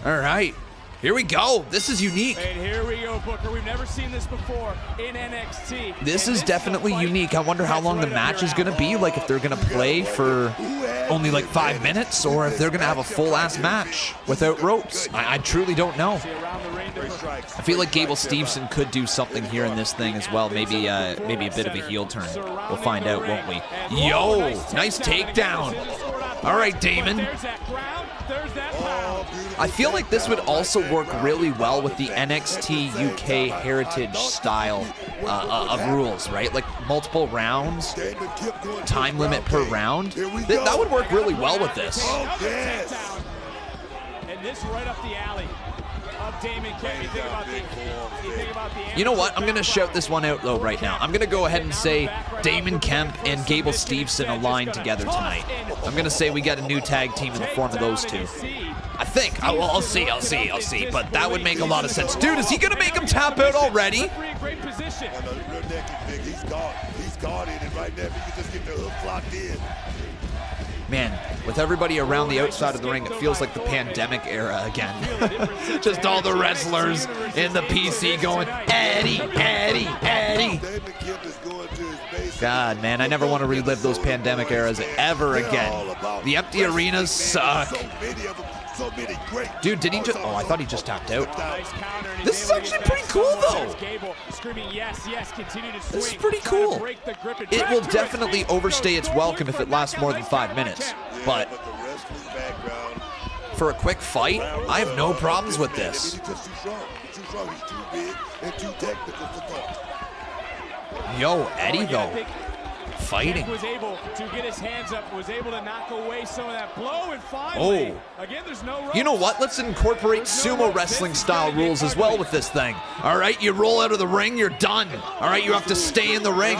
All right. Here we go. This is unique. And here we go, Booker. We've never seen this before in NXT. This is definitely unique. I wonder how long the match is going to be. Like, if they're going to play for only like 5 minutes, or if they're going to have a full-ass match without ropes. I truly don't know. I feel like Gable Steveson could do something here in this thing as well. Maybe a bit of a heel turn. We'll find out, won't we? Yo, nice takedown. All right, Damon. I feel like this would also work really well with the NXT UK heritage style of rules, right? Like multiple rounds, time limit per round. That would work really well with this. And this right up the alley of Damon Kemp. You know what? I'm going to shout this one out, though, right now. I'm going to go ahead and say Damon Kemp and Gable Steveson align together tonight. I'm going to say we got a new tag team in the form of those two. I think. I'll see. But that would make a lot of sense. Dude, is he going to make him tap out already? Great position. He's guarded it right there. If you can just get the hook locked in. Man, with everybody around the outside of the ring, it feels like the pandemic era again. Just all the wrestlers in the PC going, Eddy, Eddy, Eddy. God, man, I never want to relive those pandemic eras ever again. The empty arenas suck. Dude, did he just... Oh, I thought he just tapped out. This is actually pretty cool, though. This is pretty cool. It will definitely overstay its welcome if it lasts more than 5 minutes. But for a quick fight, I have no problems with this. He's just too strong. He's too strong. He's too big and too technical for thought. Yo, Eddy though, fighting. Kemp was able to get his hands up, was able to knock away some of that blow, and finally, again, there's no ropes. You know what? Let's incorporate sumo wrestling style rules as well with this thing. All right, you roll out of the ring, you're done. All right, you have to stay in the ring.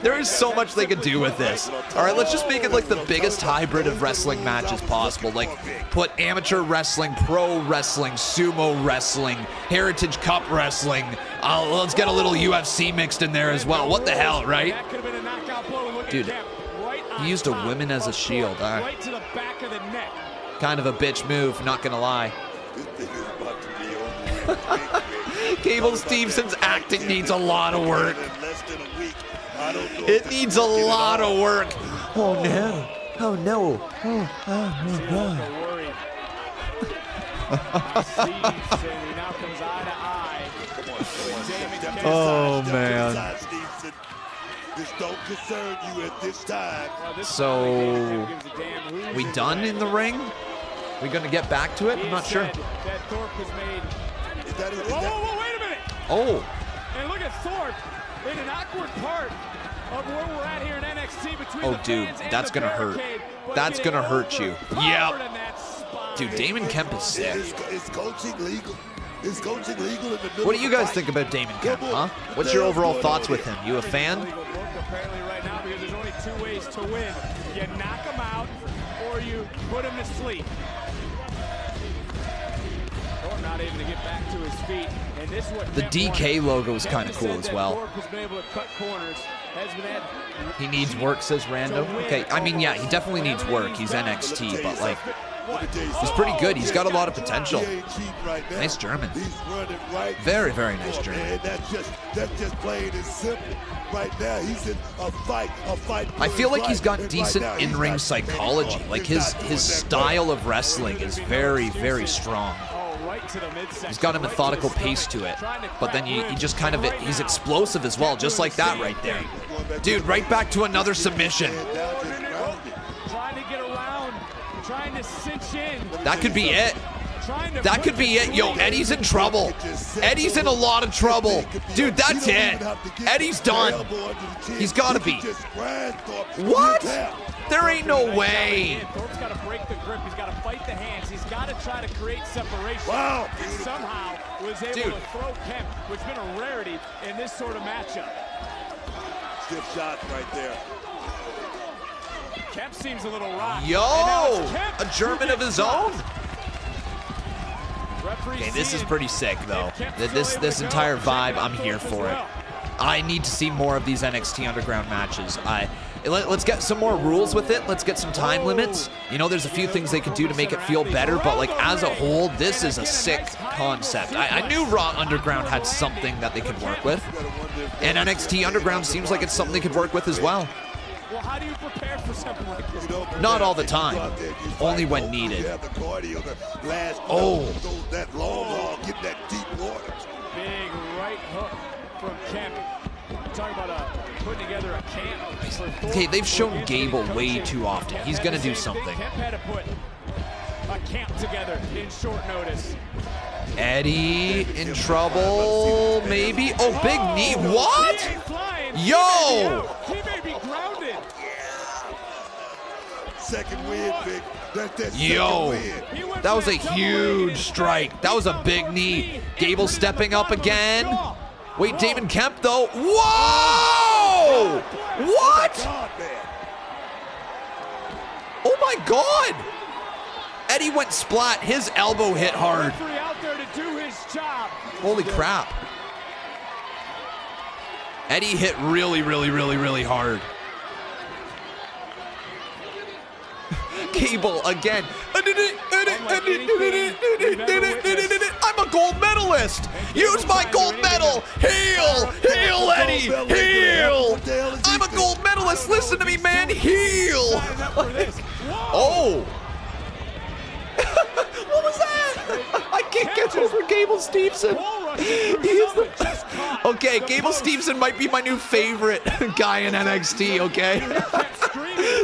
There is so much they could do with this. All right, let's just make it like the biggest hybrid of wrestling matches possible. Like put amateur wrestling, pro wrestling, sumo wrestling, Heritage Cup wrestling. Let's get a little UFC mixed in there as well. What the hell, right? Dude, he used a woman as a shield. Right to the back of the neck. Kind of a bitch move, not gonna lie. Gable Steveson's acting needs a lot of work. It needs a lot of work. Oh no. Oh no. Oh my God. Oh man. This don't concern you at this time. So, we done in the ring? We gonna get back to it? I'm not sure. That Thorpe has made. Whoa, wait a minute. Oh. And look at Thorpe in an awkward part of where we're at here in NXT between the dude, fans and that's the gonna hurt. barricade, but That's getting gonna hurt you. overpowered Yep. in that spot. Dude, Damon Kemp is sick. Is coaching legal? Is coaching legal in the middle? What do you guys think about Damon Kemp, huh? What's your overall thoughts with him? You a fan? Apparently right now, because there's only two ways to win. You knock him out or you put him to sleep. Or not able to get back to his feet. And this is what The Kemp DK wanted. logo is Kemp kind of cool said as that well. Thorpe has been able to cut corners, has been at He needs work, says Random. Okay, I mean, yeah, he definitely needs work. He's NXT, but like, he's pretty good. He's got a lot of potential. Nice German. Very, very nice German. And that's just plain and simple. Right now, he's in a fight. I feel like he's got decent in-ring psychology. Like his style of wrestling is very, very strong. He's got a methodical pace to it, but then he just kind of, he's explosive as well, just like that right there. Dude, right back to another submission. trying to get around, trying to cinch in. That could be it. That could be it. Yo, Eddy's in trouble. Eddy's in a lot of trouble. Dude, that's it. Eddy's done. He's got to be. What? There ain't no way. Thorpe's got to break the grip. He's got to fight the hands. He's got to try to create separation. Wow. And somehow was able to throw Kemp, which has been a rarity in this sort of matchup. Stiff shot right there. Kemp seems a little rocked. Yo, a a German of his own. Okay, this is pretty sick though. This entire vibe, I'm here for it. I need to see more of these NXT Underground matches. Let's get some more rules with it. Let's get some time limits. You know, there's a few things they could do to make it feel better, but like as a whole, this is a sick concept. I knew Raw Underground had something that they could work with, and NXT Underground seems like it's something they could work with as well. Well, how do you prepare for something like this? Not all the time, only when needed. Oh. That long, getting that deep water. Big right hook from Kemp. Talking about putting together a camp. Okay, they've shown Gable way too often. He's gonna do something. Kemp had to put a camp together in short notice. Eddy in trouble, maybe. Oh, big knee. What? Yo! He may be grounded. Second win, Vic. Yo, that was a huge strike. That was a big knee. Gable stepping up again. Wait, Damon Kemp though. Whoa! What? Oh my God! Eddie went splat. His elbow hit hard. Holy crap. Eddie hit really, really, really, really hard. Gable again. I'm a gold medalist. Use my gold medal. Heel. Heel, Eddie. Heel. I'm a gold medalist. Listen to me, man. Heel. Oh. What was that? I can't get over Gable Steveson. Okay, Gable Steveson might be my new favorite guy in NXT, okay?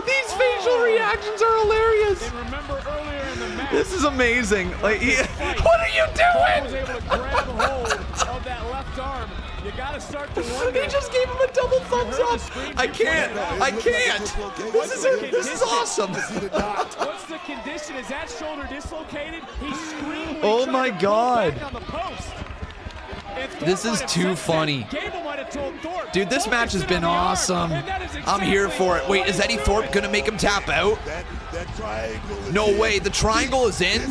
These facial reactions are hilarious. hilarious. And remember earlier in the match, This is amazing. Like, what are you Cole was doing? able to grab hold of that left arm. You gotta start to wonder. He just gave him a double thumbs up. I can't. I can't. This is awesome. What's the condition? Is that shoulder dislocated? He screamed. Oh my God. On the post. This is too funny. Dude, this match has been awesome. I'm here for it. Wait, is Eddy Thorpe going to make him tap out? No way. The triangle is in?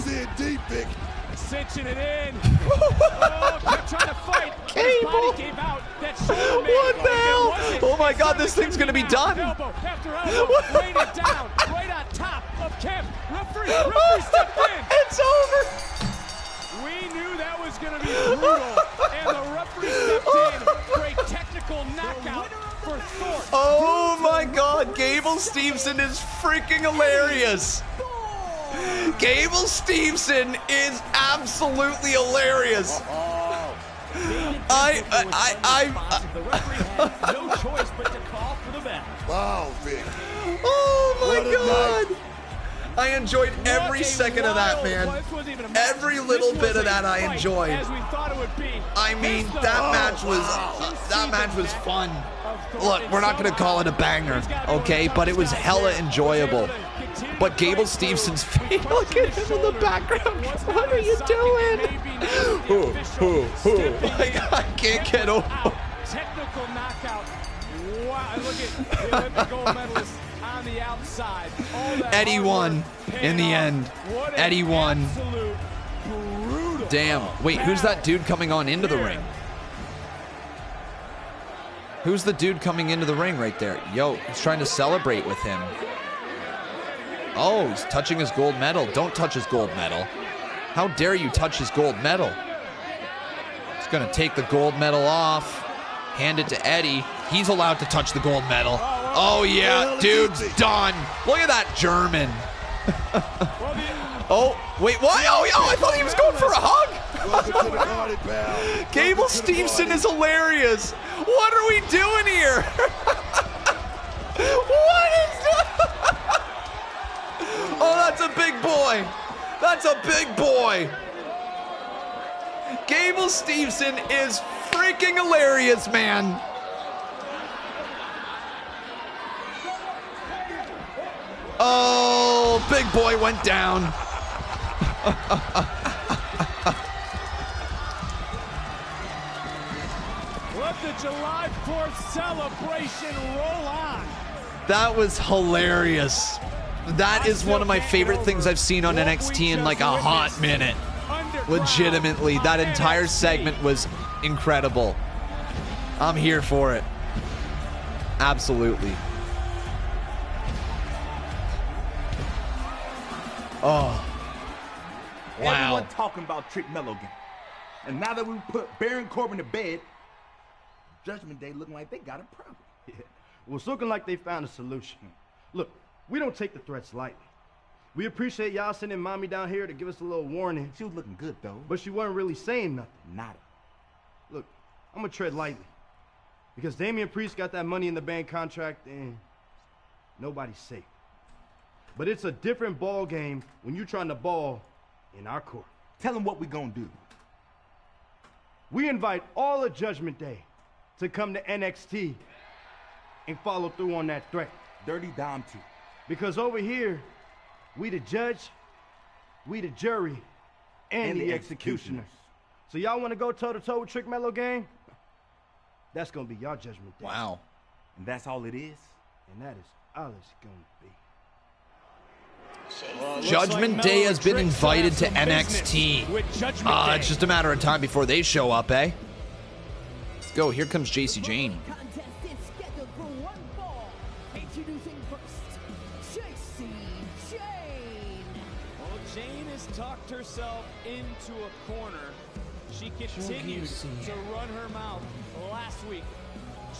Cinching it in. Oh, kept trying to fight. His body gave out. That shoulder What the hell? Oh my God, this thing's going to be done. Elbow after elbow. Laid it down. Right on top of Kemp. Referee stepped in. It's over. We knew that was going to be brutal, and the referee stepped in for a technical knockout for Thorpe. Oh my God, Gable Steveson is freaking hilarious. Gable Steveson is absolutely hilarious. The referee had no choice but to call for the match. Wow, Vic. Oh my What a God. I enjoyed every second of that, man. Every little bit of that I enjoyed. I mean, that match was fun. Look, we're not gonna call it a banger, okay? But it was hella enjoyable. But Gable Stevenson's face, look at him in the background. What are you doing? I can't get over. Technical knockout. Wow, look at the Olympic gold medalist on the outside. Eddy won in the end. Eddy won. Damn. Wait, who's that dude coming on into the ring? Who's the dude coming into the ring right there? Yo, he's trying to celebrate with him. Oh, he's touching his gold medal. Don't touch his gold medal. How dare you touch his gold medal? He's going to take the gold medal off, hand it to Eddy. He's allowed to touch the gold medal. Oh, yeah, dude's done. Look at that German. Oh, wait, what? Oh, I thought he was going for a hug. Gable Steveson is hilarious. What are we doing here? What is that? Oh, that's a big boy. That's a big boy. Gable Steveson is freaking hilarious, man. Oh, big boy went down. Let the July 4th celebration roll on. That was hilarious. That is one of my favorite things I've seen on NXT in like a hot minute. Legitimately, that entire segment was incredible. I'm here for it. Absolutely. Oh. Wow. Everyone talking about Trick Mello again. And now that we put Baron Corbin to bed, Judgment Day looking like they got a problem. Yeah. Well, it's looking like they found a solution. Look, we don't take the threats lightly. We appreciate y'all sending Mommy down here to give us a little warning. She was looking good, though. But she wasn't really saying nothing. Nada. Look, I'm gonna tread lightly. Because Damian Priest got that Money in the Bank contract and nobody's safe. But it's a different ball game when you're trying to ball in our court. Tell them what we gonna do. We invite all of Judgment Day to come to NXT and follow through on that threat. Dirty Dom too. Because over here, we the judge, we the jury, and the executioners. So y'all want to go toe-to-toe with Trick Mello gang? That's going to be y'all Judgment Day. Wow. And that's all it is? And that is all it's going to be. Judgment Day has been invited to NXT. It's just a matter of time before they show up, eh? Let's go. Here comes Jacy Jayne. Introducing first, Jacy Jayne. Well, Jayne has talked herself into a corner. She continues to run her mouth. Last week,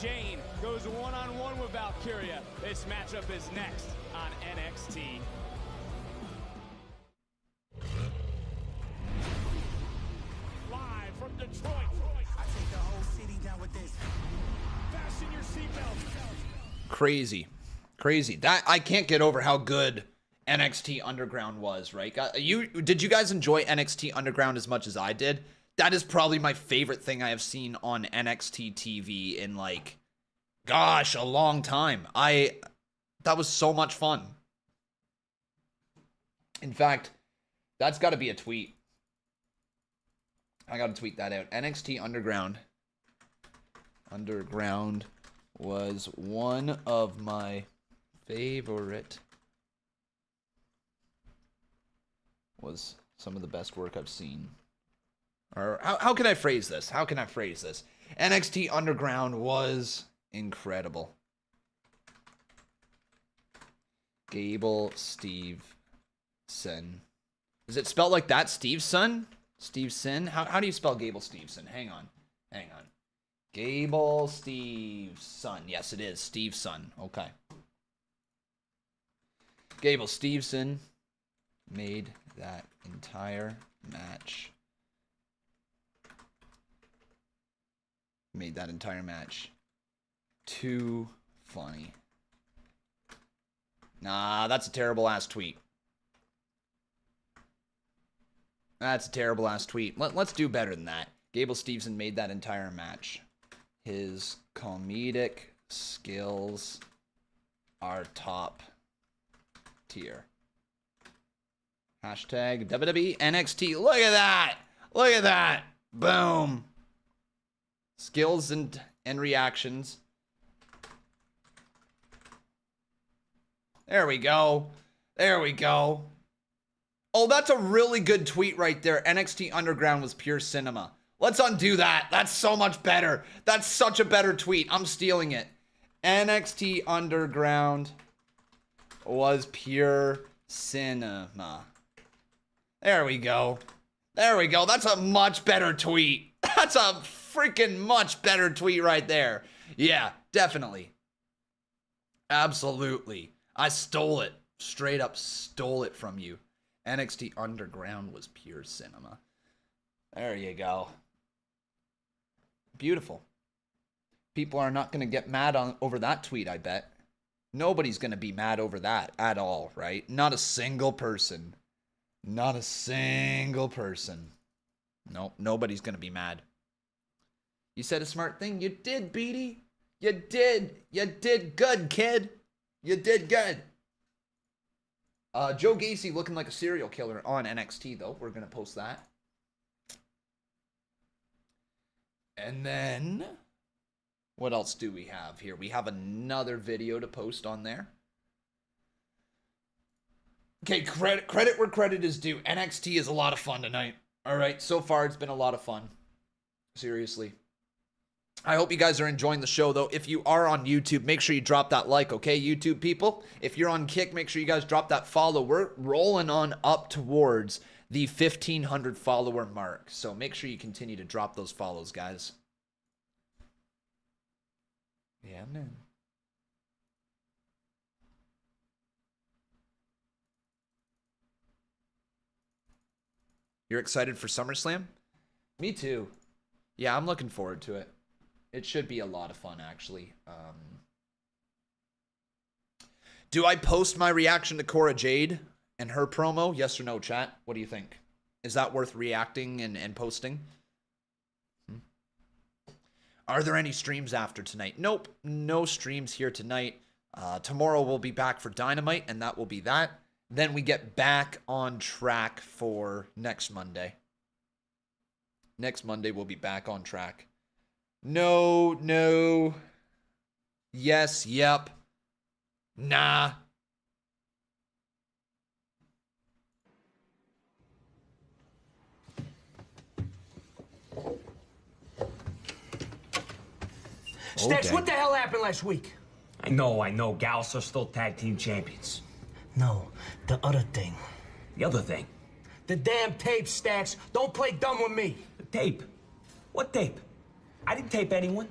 Jayne goes one-on-one with Valkyria. This matchup is next on NXT. Live from Detroit. I take the whole city down with this. Fasten your seatbelts. Crazy. That I can't get over how good NXT Underground was, right? Did you guys enjoy NXT Underground as much as I did? That is probably my favorite thing I have seen on NXT TV in, like, gosh, a long time. That was so much fun. In fact, that's got to be a tweet. I got to tweet that out. NXT Underground was one of my favorite. Was some of the best work I've seen. Or how can I phrase this? NXT Underground was incredible. Gable Steveson. Is it spelled like that? Steveson? Steveson? How do you spell Gable Steveson? Hang on. Gable Steveson. Yes, it is. Steveson. Okay. Gable Steveson made that entire match. Too funny. Nah, that's a terrible ass tweet. Let's do better than that. Gable Steveson made that entire match. His comedic skills are top tier. Hashtag WWE NXT. Look at that. Boom. Skills and reactions. There we go. Oh, that's a really good tweet right there. NXT Underground was pure cinema. Let's undo that. That's so much better. That's such a better tweet. I'm stealing it. NXT Underground was pure cinema. There we go. That's a much better tweet. That's a freaking much better tweet right there. Yeah, definitely. Absolutely. I stole it. Straight up stole it from you. NXT Underground was pure cinema. There you go. Beautiful. People are not going to get mad over that tweet, I bet. Nobody's going to be mad over that at all, right? Not a single person. Nope, nobody's going to be mad. You said a smart thing. You did, Beatty. You did good, kid. You did good. Joe Gasey looking like a serial killer on NXT, though. We're going to post that. And then, what else do we have here? We have another video to post on there. Okay, credit where credit is due. NXT is a lot of fun tonight. All right, so far it's been a lot of fun. Seriously. I hope you guys are enjoying the show, though. If you are on YouTube, make sure you drop that like, okay, YouTube people? If you're on Kick, make sure you guys drop that follow. We're rolling on up towards the 1,500 follower mark. So make sure you continue to drop those follows, guys. Yeah, man. You're excited for SummerSlam? Me too. Yeah, I'm looking forward to it. It should be a lot of fun, actually. Do I post my reaction to Cora Jade and her promo? Yes or no, chat? What do you think? Is that worth reacting and posting? Are there any streams after tonight? Nope, no streams here tonight. Tomorrow we'll be back for Dynamite, and that will be that. Then we get back on track for next Monday. Next Monday we'll be back on track. No. Yes, yep. Nah. Stex, what the hell happened last week? I know. Gals are still tag team champions. No, the other thing. The other thing? The damn tape, Stax. Don't play dumb with me. The tape? What tape? I didn't tape anyone.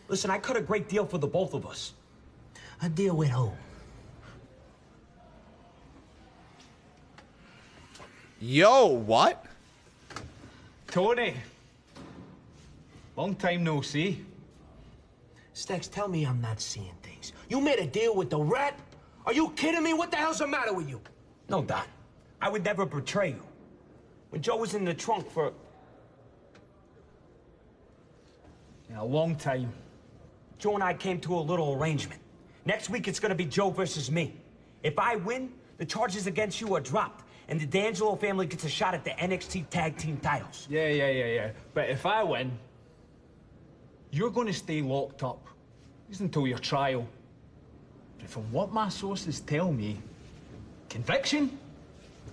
Listen, I cut a great deal for the both of us. A deal with who? Yo, what? Tony. Long time no see. Stax, tell me I'm not seeing things. You made a deal with the rat? Are you kidding me? What the hell's the matter with you? No, Don. I would never betray you. When Joe was in the trunk for... a long time. Joe and I came to a little arrangement. Next week, it's gonna be Joe versus me. If I win, the charges against you are dropped, and the D'Angelo family gets a shot at the NXT Tag Team titles. Yeah. But if I win, you're gonna stay locked up. Just until your trial. But from what my sources tell me, conviction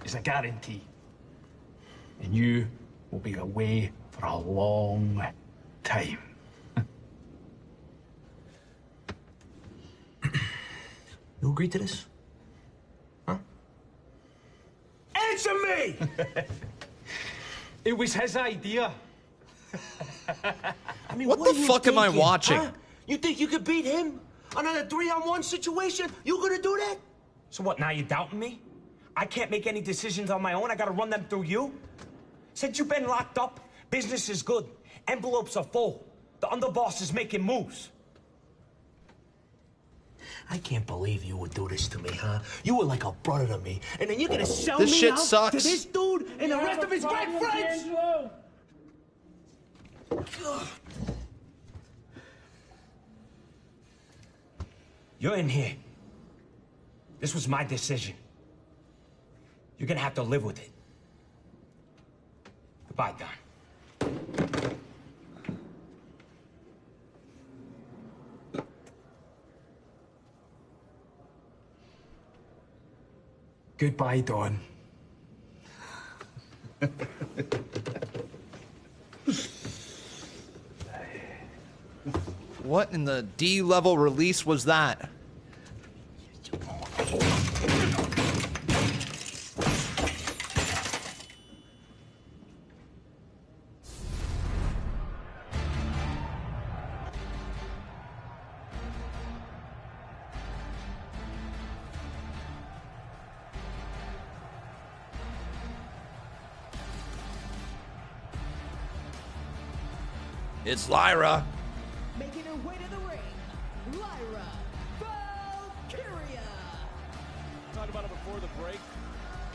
is a guarantee. And you will be away for a long time. You agree to this? Huh? Answer me! It was his idea. I mean, What are the you fuck am I thinking, watching? huh? You think you could beat him? Another 3-on-1 situation? You gonna do that? So what, now you doubting me? I can't make any decisions on my own, I gotta run them through you? Since you've been locked up, business is good. Envelopes are full. The underboss is making moves. I can't believe you would do this to me, huh? You were like a brother to me, and then you're gonna sell This me shit out sucks. to this dude and the rest of his great friends? You're in here. This was my decision. You're gonna have to live with it. Goodbye, Don. Goodbye, Don. What in the D-level release was that? It's Lyra. Making her way to the ring, Lyra Valkyria. Talked about it before the break.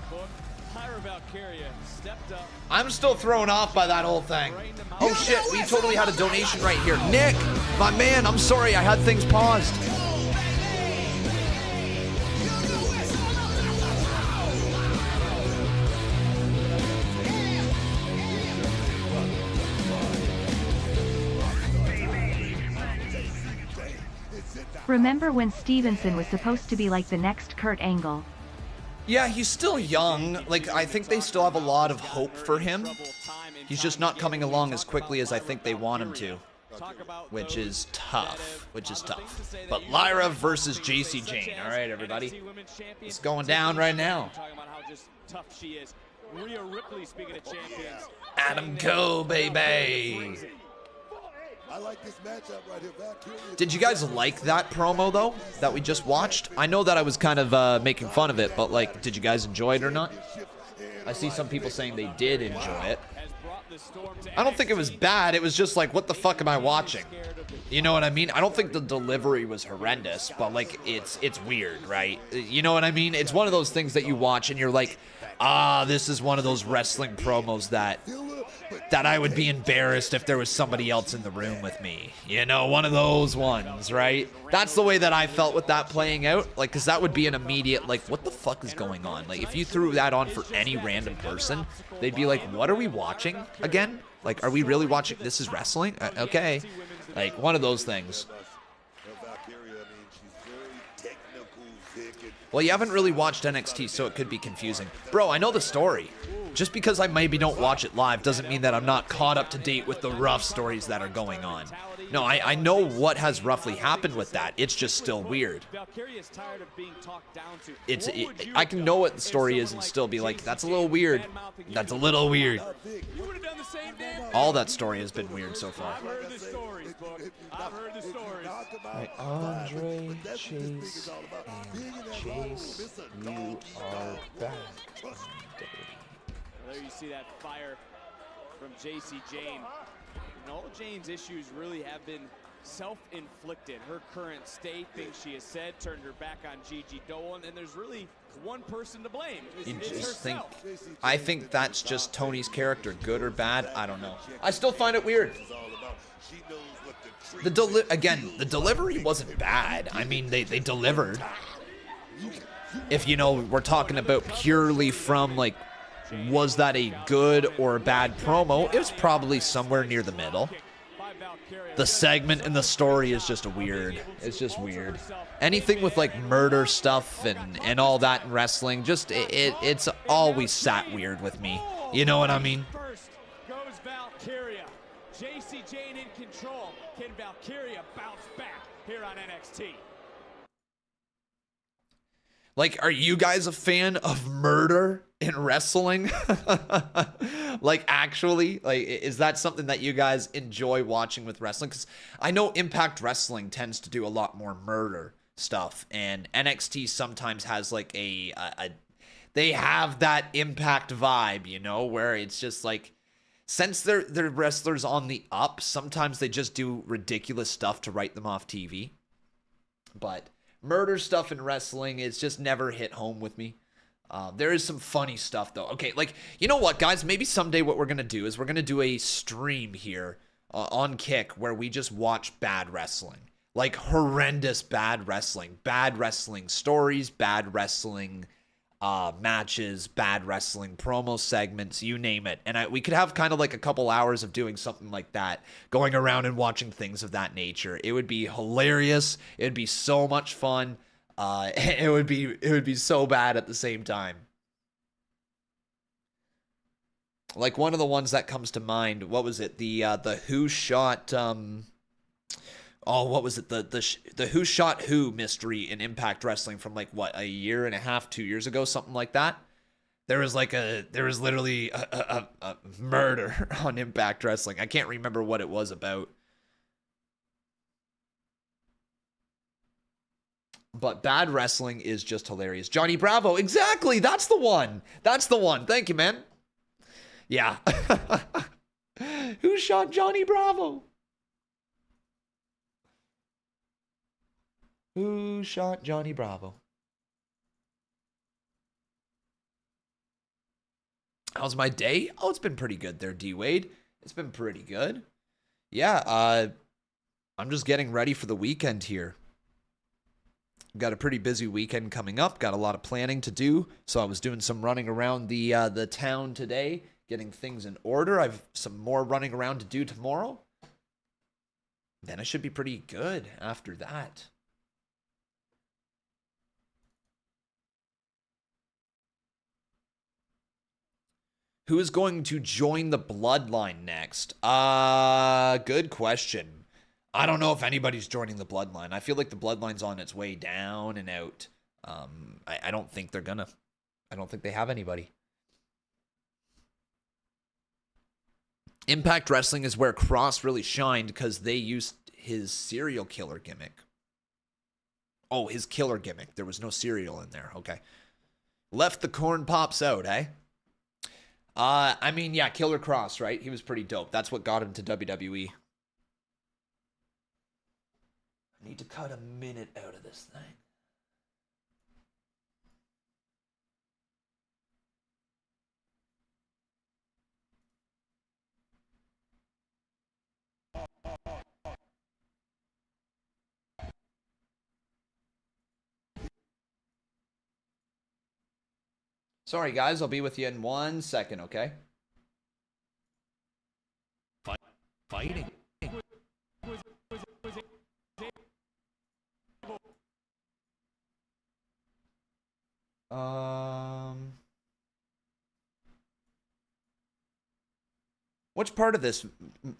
Book, Lyra Valkyria stepped up. I'm still thrown off by that whole thing. Oh shit, we totally had a donation right here. Nick, my man, I'm sorry, I had things paused. Remember when Stevenson was supposed to be like the next Kurt Angle? Yeah, he's still young. Like, I think they still have a lot of hope for him. He's just not coming along as quickly as I think they want him to. Which is tough. But Lyra versus Jacy Jayne. All right, everybody. It's going down right now. Talking about how just tough she is. Rhea Ripley, speaking of champions. Adam Cole, baby. I like this matchup right here. Valkyria. Did you guys like that promo, though, that we just watched? I know that I was kind of making fun of it, but, like, did you guys enjoy it or not? I see some people saying they did enjoy it. I don't think it was bad. It was just like, what the fuck am I watching? You know what I mean? I don't think the delivery was horrendous, but, like, it's weird, right? You know what I mean? It's one of those things that you watch and you're like, ah, this is one of those wrestling promos that I would be embarrassed if there was somebody else in the room with me. You know, one of those ones, right? That's the way that I felt with that playing out. Like, because that would be an immediate, like, what the fuck is going on? Like, if you threw that on for any random person, they'd be like, what are we watching again? Like, are we really watching? This is wrestling? Okay. Like, one of those things. Well, you haven't really watched NXT, so it could be confusing. Bro, I know the story. Just because I maybe don't watch it live doesn't mean that I'm not caught up to date with the rough stories that are going on. No, I know what has roughly happened with that. It's just still weird. I can know what the story is and still be like, that's a little weird. That's a little weird. All that story has been weird so far. I've heard the stories, Book. I've heard the stories. Right, Andre, Chase, and Chase, you are back. There you see that fire from Jacy Jayne. And all Jayne's issues really have been self-inflicted. Her current state, things she has said, turned her back on Gigi Dolin, and there's really one person to blame. You It's just think, herself. I think that's just Tony's character, good or bad, I don't know. I still find it weird. The delivery wasn't bad. I mean, they delivered. If, you know, we're talking about purely from, like, was that a good or a bad promo, it was probably somewhere near the middle. The segment and the story is just weird. It's just weird. Anything with, like, murder stuff and all that in wrestling, just, it's always sat weird with me. You know what I mean? First goes Valkyria. Jacy Jayne in control. Can Valkyria bounce back here on NXT? Like, are you guys a fan of murder in wrestling? Like, actually, like, is that something that you guys enjoy watching with wrestling? Because I know Impact Wrestling tends to do a lot more murder stuff, and NXT sometimes has like they have that Impact vibe, you know, where it's just like, since they're wrestlers on the up, sometimes they just do ridiculous stuff to write them off TV. But murder stuff in wrestling is just never hit home with me. There is some funny stuff, though. Okay, like, you know what, guys? Maybe someday what we're going to do is we're going to do a stream here on Kick where we just watch bad wrestling. Like, horrendous bad wrestling stories, bad wrestling matches, bad wrestling promo segments, you name it. And we could have kind of like a couple hours of doing something like that, going around and watching things of that nature. It would be hilarious. It would be so much fun. It would be so bad at the same time. Like, one of the ones that comes to mind, what was it? The Who Shot what was it? The Who Shot Who mystery in Impact Wrestling from, like, what, a year and a half, 2 years ago, something like that. There was literally a murder on Impact Wrestling. I can't remember what it was about. But bad wrestling is just hilarious. Johnny Bravo, exactly. That's the one. Thank you, man. Yeah. Who shot Johnny Bravo? Who shot Johnny Bravo? How's my day? Oh, it's been pretty good there, D-Wade. It's been pretty good. Yeah, I'm just getting ready for the weekend here. Got a pretty busy weekend coming up. Got a lot of planning to do. So I was doing some running around the town today, getting things in order. I've some more running around to do tomorrow. Then I should be pretty good after that. Who is going to join the Bloodline next? Good question. I don't know if anybody's joining the Bloodline. I feel like the Bloodline's on its way down and out. I don't think they're gonna. I don't think they have anybody. Impact Wrestling is where Cross really shined because they used his serial killer gimmick. Oh, his killer gimmick. There was no cereal in there. Okay. Left the corn pops out, eh? I mean, yeah, Killer Cross, right? He was pretty dope. That's what got him to WWE. I need to cut a minute out of this thing. Sorry, guys. I'll be with you in 1 second, okay? Fighting. Which part of this?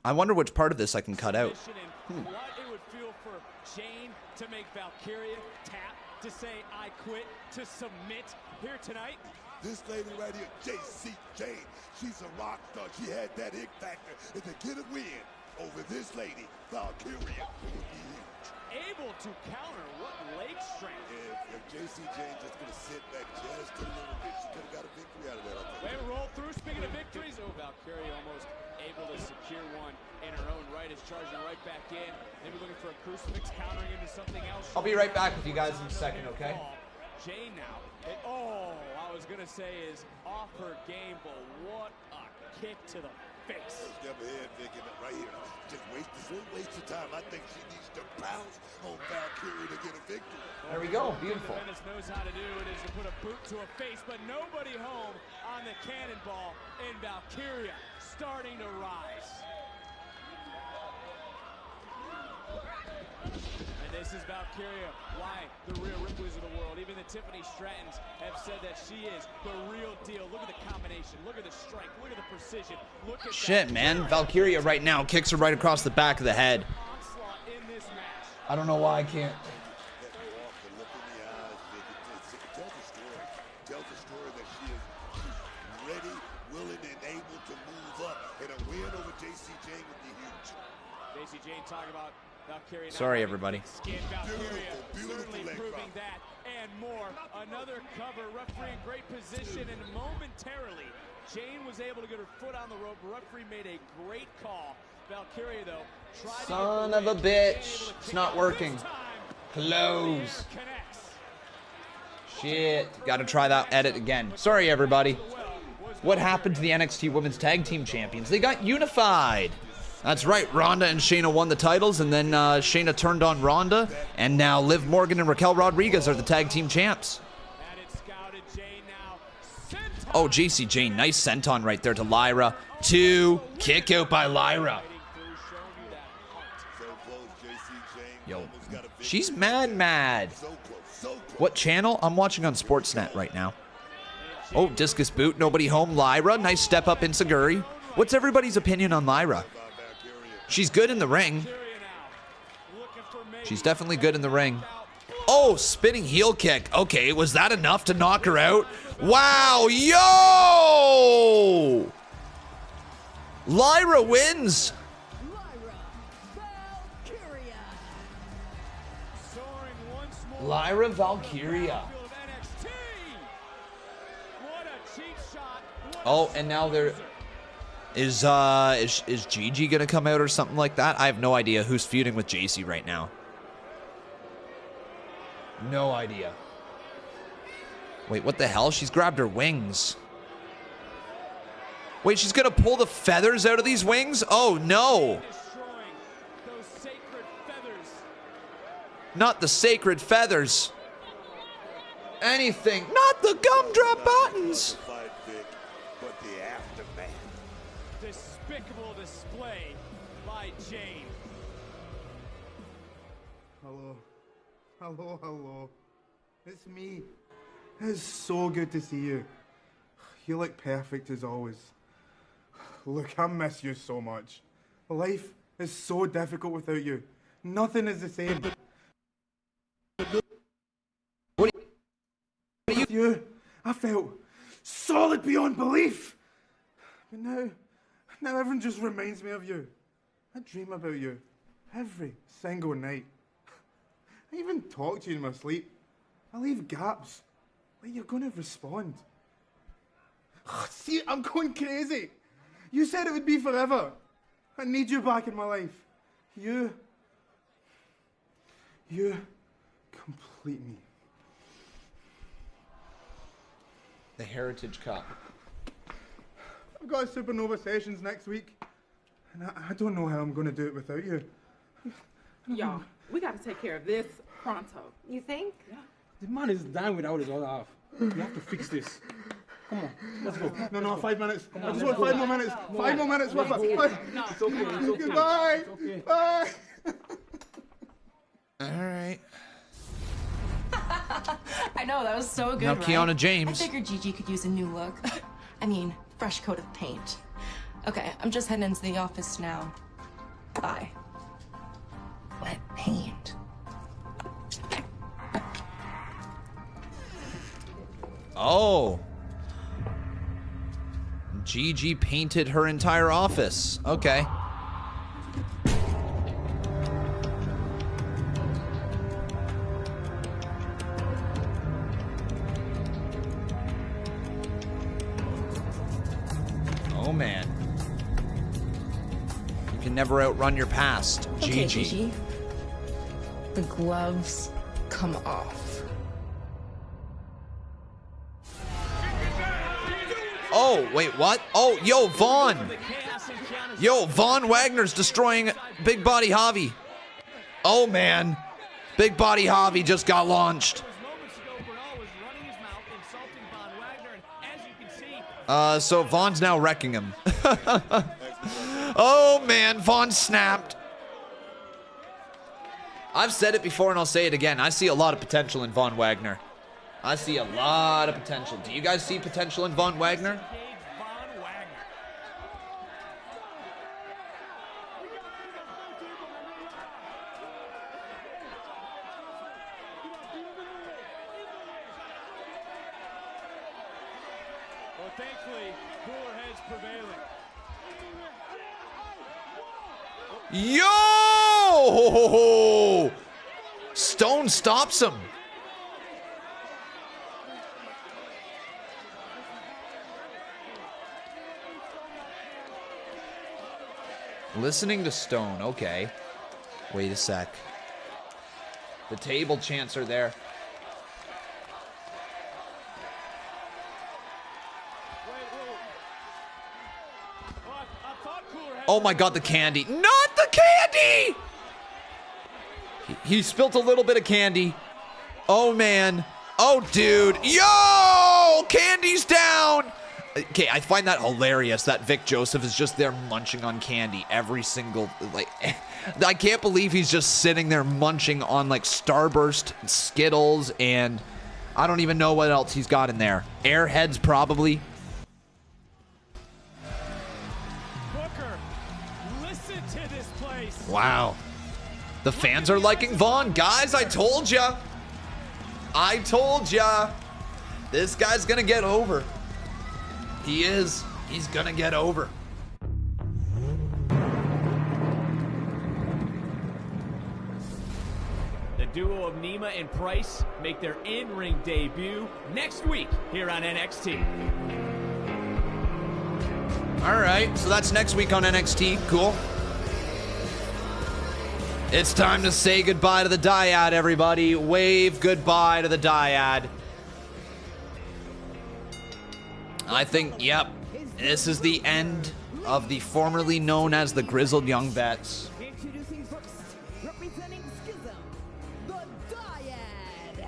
I wonder which part of this I can cut out. What it would feel for Jayne to make Valkyria tap, to say I quit, to submit here tonight. This lady right here, Jacy Jayne, she's a rock star. She had that it factor. And to get a win over this lady, Valkyria, it would be huge. Able to counter, what leg strength. If Jacy Jayne just gonna sit back just a little bit, she could have got a victory out of that. They roll through, speaking of victories, oh, Valkyria almost able to secure one in her own right, is charging right back in. Maybe looking for a crucifix, countering into something else. I'll be right back with you guys in a second, okay? Jayne now. Oh, I was going to say is off her game, but what a kick to the face. Step ahead, Vic, and right here. Just won't waste your time. I think she needs to pounce on Valkyria to get a victory. There we go. Beautiful. Venice knows how to do it is to put a boot to a face, but nobody home on the cannonball, and Valkyria starting to rise. And this is Valkyria. Why? The Rhea Ripleys of the world. Even the Tiffany Strattons have said that she is the real deal. Look at the combination. Look at the strength. Look at the precision. Look at Shit, man. Valkyria right now kicks her right across the back of the head. I don't know why I can't. Tells the story that she's ready, willing, and able to move up. And a win over Jacy Jayne would be huge. Jacy Jayne talking about Valkyria. Sorry, everybody. Valkyria certainly proving that and more. Another cover, referee in great position, and momentarily Jayne was able to get her foot on the rope. Referee made a great call. Valkyria, though, tried Son of a bitch. It's not working. Close. Shit. Gotta try that edit again. Sorry, everybody. What happened to the NXT Women's Tag Team Champions? They got unified. That's right. Ronda and Shayna won the titles, and then Shayna turned on Ronda, and now Liv Morgan and Raquel Rodriguez are the tag team champs. Oh, Jacy Jayne. Nice senton right there to Lyra. 2. Kick out by Lyra. Yo, she's mad. What channel? I'm watching on Sportsnet right now. Oh, discus boot. Nobody home. Lyra. Nice step up in Saguri. What's everybody's opinion on Lyra? She's good in the ring. She's definitely good in the ring. Oh, spinning heel kick. Okay, was that enough to knock her out? Wow, yo! Lyra wins. Lyra Valkyria. Oh, and now there is Gigi gonna come out or something like that? I have no idea who's feuding with Jacy right now. No idea. Wait, what the hell? She's grabbed her wings. Wait, she's gonna pull the feathers out of these wings? Oh no! Not the sacred feathers. Anything. Not the gumdrop buttons. But the aftermath. Despicable display by Jayne. Hello. It's me. It's so good to see you. You look perfect as always. Look, I miss you so much. Life is so difficult without you. Nothing is the same. With you, I felt solid beyond belief. But now everyone just reminds me of you. I dream about you every single night. I even talk to you in my sleep. I leave gaps. Like you're gonna respond. See, I'm going crazy. You said it would be forever. I need you back in my life. You complete me. The Heritage Cup. I've got a Supernova Sessions next week. And I don't know how I'm going to do it without you. Y'all, we got to take care of this pronto. You think? Yeah. The man is dying without his other half. We have to fix this. Come on, let's go. No, 5 minutes. I just want 5 more minutes. 5 more minutes. No, it's okay. It's okay. Goodbye. It's okay. Bye. All right. I know, that was so good, Now right? Kiana James. I figured Gigi could use a new look. I mean, fresh coat of paint. Okay, I'm just heading into the office now. Bye. Wet paint. Oh. Gigi painted her entire office. Okay. Oh man. You can never outrun your past, Gigi. Okay, Gigi. The gloves come off. Oh, wait, what? Oh, yo, Vaughn. Yo, Von Wagner's destroying Big Body Javi. Oh, man. Big Body Javi just got launched. So Vaughn's now wrecking him. Oh, man, Vaughn snapped. I've said it before and I'll say it again. I see a lot of potential in Von Wagner. I see a lot of potential. Do you guys see potential in Von Wagner? Well, thankfully, cooler heads prevailing. Yo! Stone stops him. Listening to Stone, okay. Wait a sec. The table chants are there. Oh my god, the candy. Not the candy! He spilt a little bit of candy. Oh man. Oh dude. Yo! Candy's down! Okay, I find that hilarious that Vic Joseph is just there munching on candy every single, like, I can't believe he's just sitting there munching on, like, Starburst, Skittles, and I don't even know what else he's got in there. Airheads, probably. Booker, listen to this place. Wow. The fans are liking Vaughn. Guys, I told ya. I told ya. This guy's gonna get over. He is. He's gonna get over. The duo of Nima and Price make their in-ring debut next week here on NXT. All right, so that's next week on NXT. Cool. It's time to say goodbye to the Dyad, everybody. Wave goodbye to the Dyad. I think, yep, this is the end of the formerly known as the Grizzled Young Vets. Introducing first, representing Schism, the Dyad.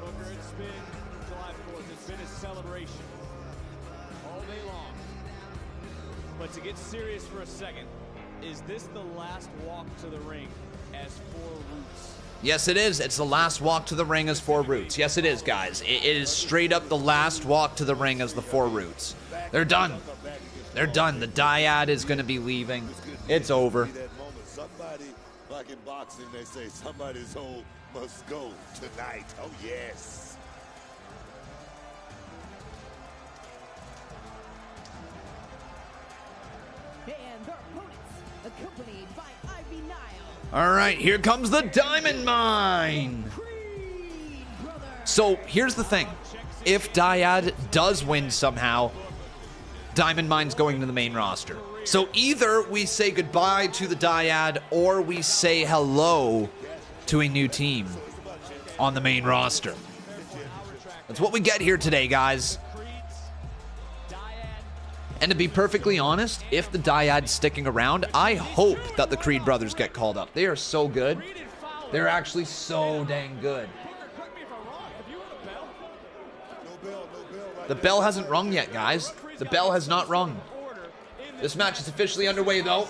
Booker, it's been July 4th. It's been a celebration all day long. But to get serious for a second, is this the last walk to the ring as Four Roots? Yes, it is. It's the last walk to the ring as Four Roots. Yes, it is, guys. It is straight up the last walk to the ring as the Four Roots. They're done. They're done. The Dyad is going to be leaving. It's over. Somebody, like in boxing, they say somebody's soul must go tonight. Oh, yes. And their opponents, accompanied by Ivy Nile. All right, here comes the Diamond Mine. So here's the thing. If Dyad does win somehow, Diamond Mine's going to the main roster. So either we say goodbye to the Dyad or we say hello to a new team on the main roster. That's what we get here today, guys. And to be perfectly honest, if the Dyad's sticking around, I hope that the Creed brothers get called up. They are so good. They're actually so dang good. The bell hasn't rung yet, guys. The bell has not rung. This match is officially underway, though.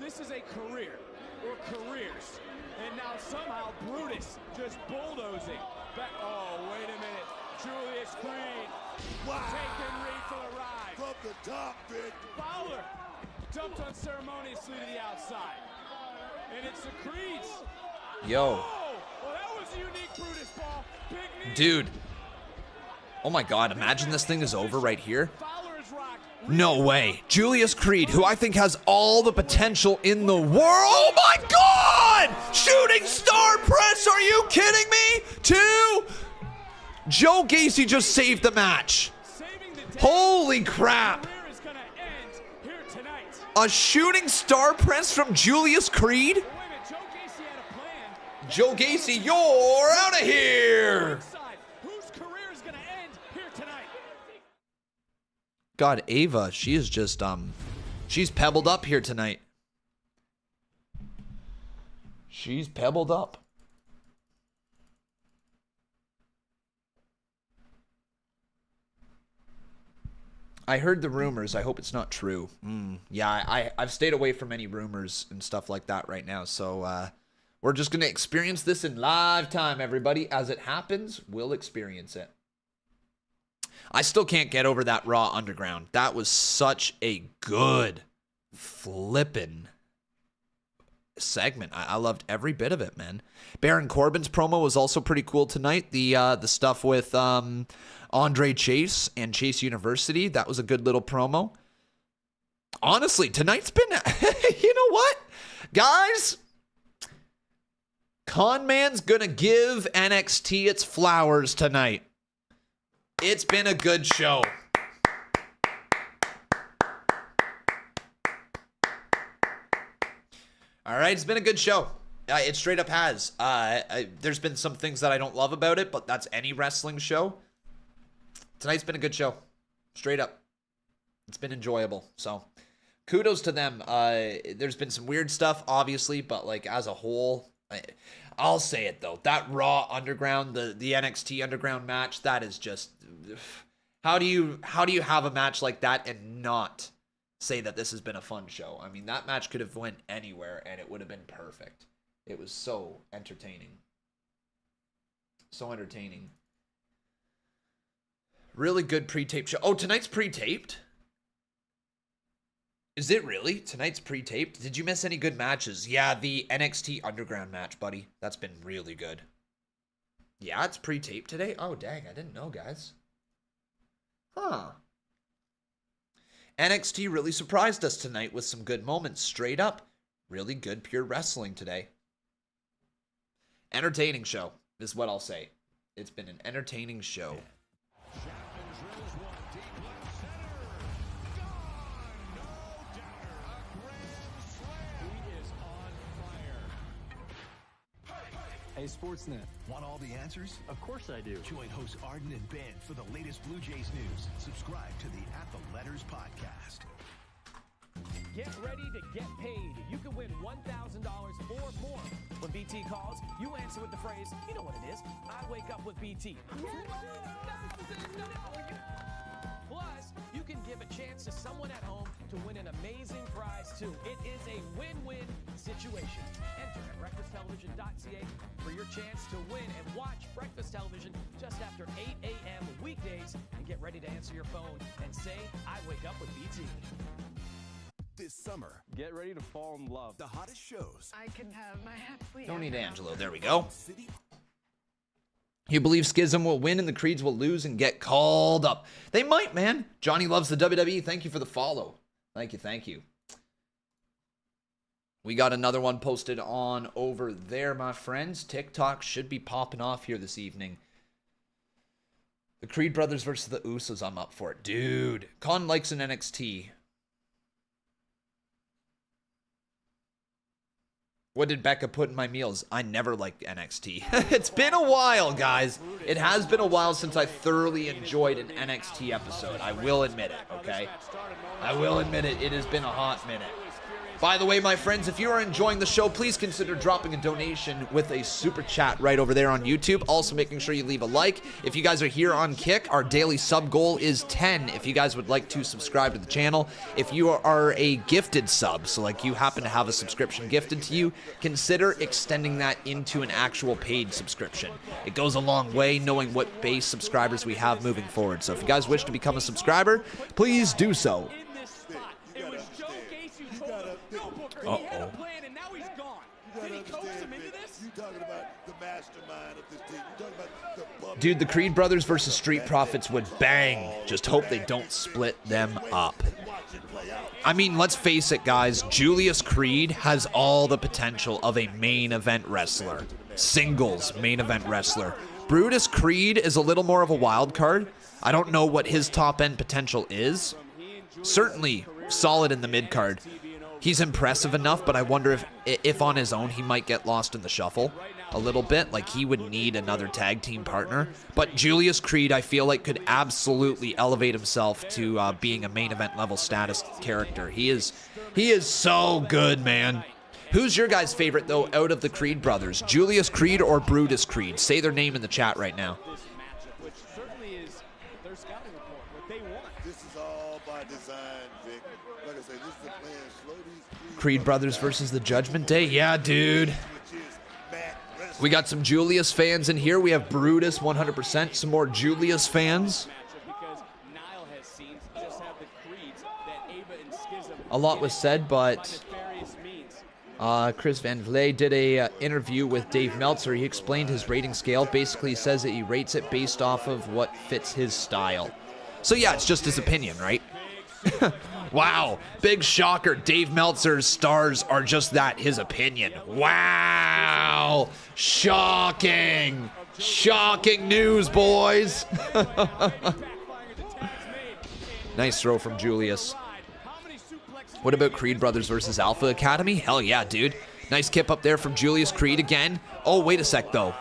This is a career, or careers, and now somehow Brutus just bulldozing. Oh, wait a minute. Julius Creed. Wow. Taking Reed for the ride. From the top, Vic. Fowler dumped unceremoniously to the outside. And it's the Creeds. Yo. Oh, well, that was a unique Brutus ball. Big knee. Dude. Oh my god, imagine this thing is over right here. No way. Julius Creed, who I think has all the potential in the world. Oh my god! Shooting star press, are you kidding me? 2. Joe Gasey just saved the match. Holy crap. A shooting star press from Julius Creed? Joe Gasey, you're out of here. God, Ava, she is just, she's pebbled up here tonight. She's pebbled up. I heard the rumors. I hope it's not true. Yeah, I've stayed away from any rumors and stuff like that right now. So we're just going to experience this in live time, everybody. As it happens, we'll experience it. I still can't get over that Raw Underground. That was such a good flippin' segment. I loved every bit of it, man. Baron Corbin's promo was also pretty cool tonight. The stuff with Andre Chase and Chase University, that was a good little promo. Honestly, tonight's been, you know what? Guys, Conman's gonna give NXT its flowers tonight. It's been a good show. All right, it's been a good show. It straight up has. There's been some things that I don't love about it, but that's any wrestling show. Tonight's been a good show. Straight up. It's been enjoyable. So, kudos to them. There's been some weird stuff, obviously, but like as a whole, I'll say it though. That Raw Underground, the NXT Underground match, that is just, how do you have a match like that and not say that this has been a fun show? I mean, that match could have went anywhere and it would have been perfect. It was so entertaining. So entertaining. Really good pre-taped show. Oh, tonight's pre-taped? Is it really? Tonight's pre-taped? Did you miss any good matches? Yeah, the NXT Underground match, buddy. That's been really good. Yeah, it's pre-taped today? Oh, dang. I didn't know, guys. Huh. NXT really surprised us tonight with some good moments. Straight up. Really good pure wrestling today. Entertaining show is what I'll say. It's been an entertaining show. Hey, Sportsnet. Want all the answers? Of course I do. Join hosts Arden and Ben for the latest Blue Jays news. Subscribe to the At the Letters podcast. Get ready to get paid. You can win $1,000 or more. When BT calls, you answer with the phrase, you know what it is, I wake up with BT. Plus, you can give a chance to someone at home to win an amazing prize, too. It is a win-win situation. Enter at breakfasttelevision.ca for your chance to win and watch Breakfast Television just after 8 a.m. weekdays and get ready to answer your phone and say, I wake up with BT. This summer, Get ready to fall in love. the hottest shows. I can have my happily Don't need Angelo. There we go. You believe Schism will win and the Creeds will lose and get called up. They might, man. Johnny loves the WWE. Thank you for the follow. Thank you, thank you. We got another one posted on over there, my friends. TikTok should be popping off here this evening. The Creed brothers versus the Usos. I'm up for it. Dude, Con likes an NXT. What did Becca put in my meals? I never liked NXT. It's been a while, guys. It has been a while since I thoroughly enjoyed an NXT episode. I will admit it, okay? I will admit it. It has been a hot minute. By the way, my friends, if you are enjoying the show, please consider dropping a donation with a super chat right over there on YouTube. Also, making sure you leave a like. If you guys are here on Kick, our daily sub goal is 10. If you guys would like to subscribe to the channel, if you are a gifted sub, so like you happen to have a subscription gifted to you, consider extending that into an actual paid subscription. It goes a long way knowing what base subscribers we have moving forward. So if you guys wish to become a subscriber, please do so. Uh-oh. And now he's gone. Did he coax him into this? You talking about the mastermind of this team. You talking about the Dude, the Creed brothers versus Street Profits would bang. Just hope they don't split them up. I mean, let's face it, guys. Julius Creed has all the potential of a main event wrestler. Singles main event wrestler. Brutus Creed is a little more of a wild card. I don't know what his top end potential is. Certainly solid in the mid card. he's impressive enough, but I wonder if on his own he might get lost in the shuffle a little bit. Like, he would need another tag team partner. But Julius Creed, I feel like, could absolutely elevate himself to being a main event level status character. He is so good, man. Who's your guys' favorite, though, out of the Creed brothers? Julius Creed or Brutus Creed? Say their name in the chat right now. Creed brothers versus the Judgment Day? Yeah, dude. We got some Julius fans in here. We have Brutus 100%. Some more Julius fans. A lot was said, but Chris Van Vliet did a interview with Dave Meltzer. He explained his rating scale. Basically, he says that he rates it based off of what fits his style. So yeah, it's just his opinion, right? Wow, big shocker. Dave Meltzer's stars are just that, his opinion. Wow, shocking. Shocking news, boys. Nice throw from Julius. What about Creed Brothers versus Alpha Academy? Hell yeah, dude. Nice kip up there from Julius Creed again. Oh, wait a sec, though.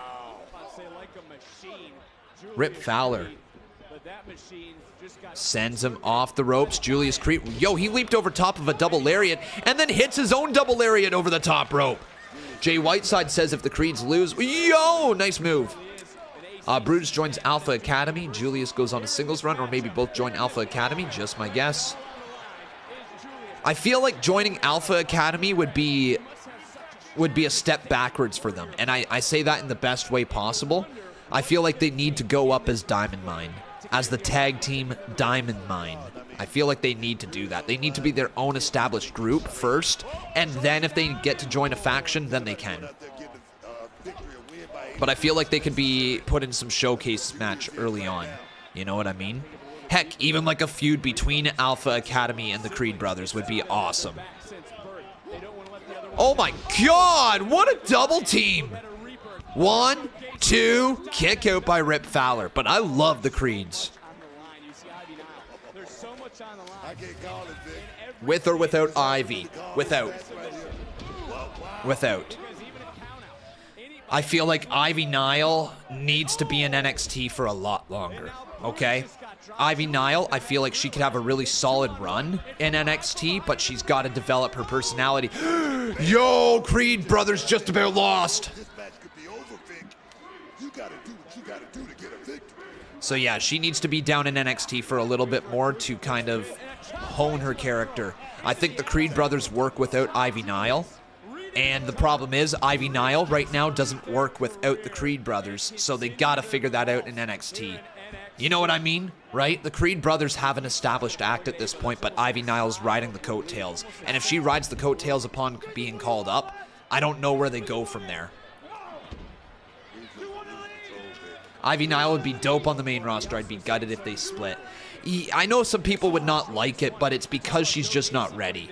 Rip Fowler sends him off the ropes. Julius Creed. Yo, he leaped over top of a double lariat and then hits his own double lariat over the top rope. Jay Whiteside says if the Creeds lose. Yo, nice move. Brutus joins Alpha Academy. Julius goes on a singles run, or maybe both join Alpha Academy. Just my guess. I feel like joining Alpha Academy would be a step backwards for them. And I say that in the best way possible. I feel like they need to go up as Diamond Mine. As the tag team Diamond Mine. I feel like they need to do that. They need to be their own established group first, and then if they get to join a faction, then they can. But I feel like they could be put in some showcase match early on. You know what I mean? Heck, even like a feud between Alpha Academy and the Creed brothers would be awesome. Oh my god, what a double team! 1, 2, kick out by Rip Fowler. But I love the Creeds. With or without Ivy? Without. Without. I feel like Ivy Nile needs to be in NXT for a lot longer, okay? Ivy Nile, I feel like she could have a really solid run in NXT, but she's got to develop her personality. Yo, Creed brothers just about lost. So yeah, she needs to be down in NXT for a little bit more to kind of hone her character. I think the Creed brothers work without Ivy Nile. And the problem is, Ivy Nile right now doesn't work without the Creed brothers. So they gotta figure that out in NXT. You know what I mean, right? The Creed brothers have an established act at this point, but Ivy Nile's riding the coattails. And if she rides the coattails upon being called up, I don't know where they go from there. Ivy Nile would be dope on the main roster. I'd be gutted if they split. I know some people would not like it, but it's because she's just not ready.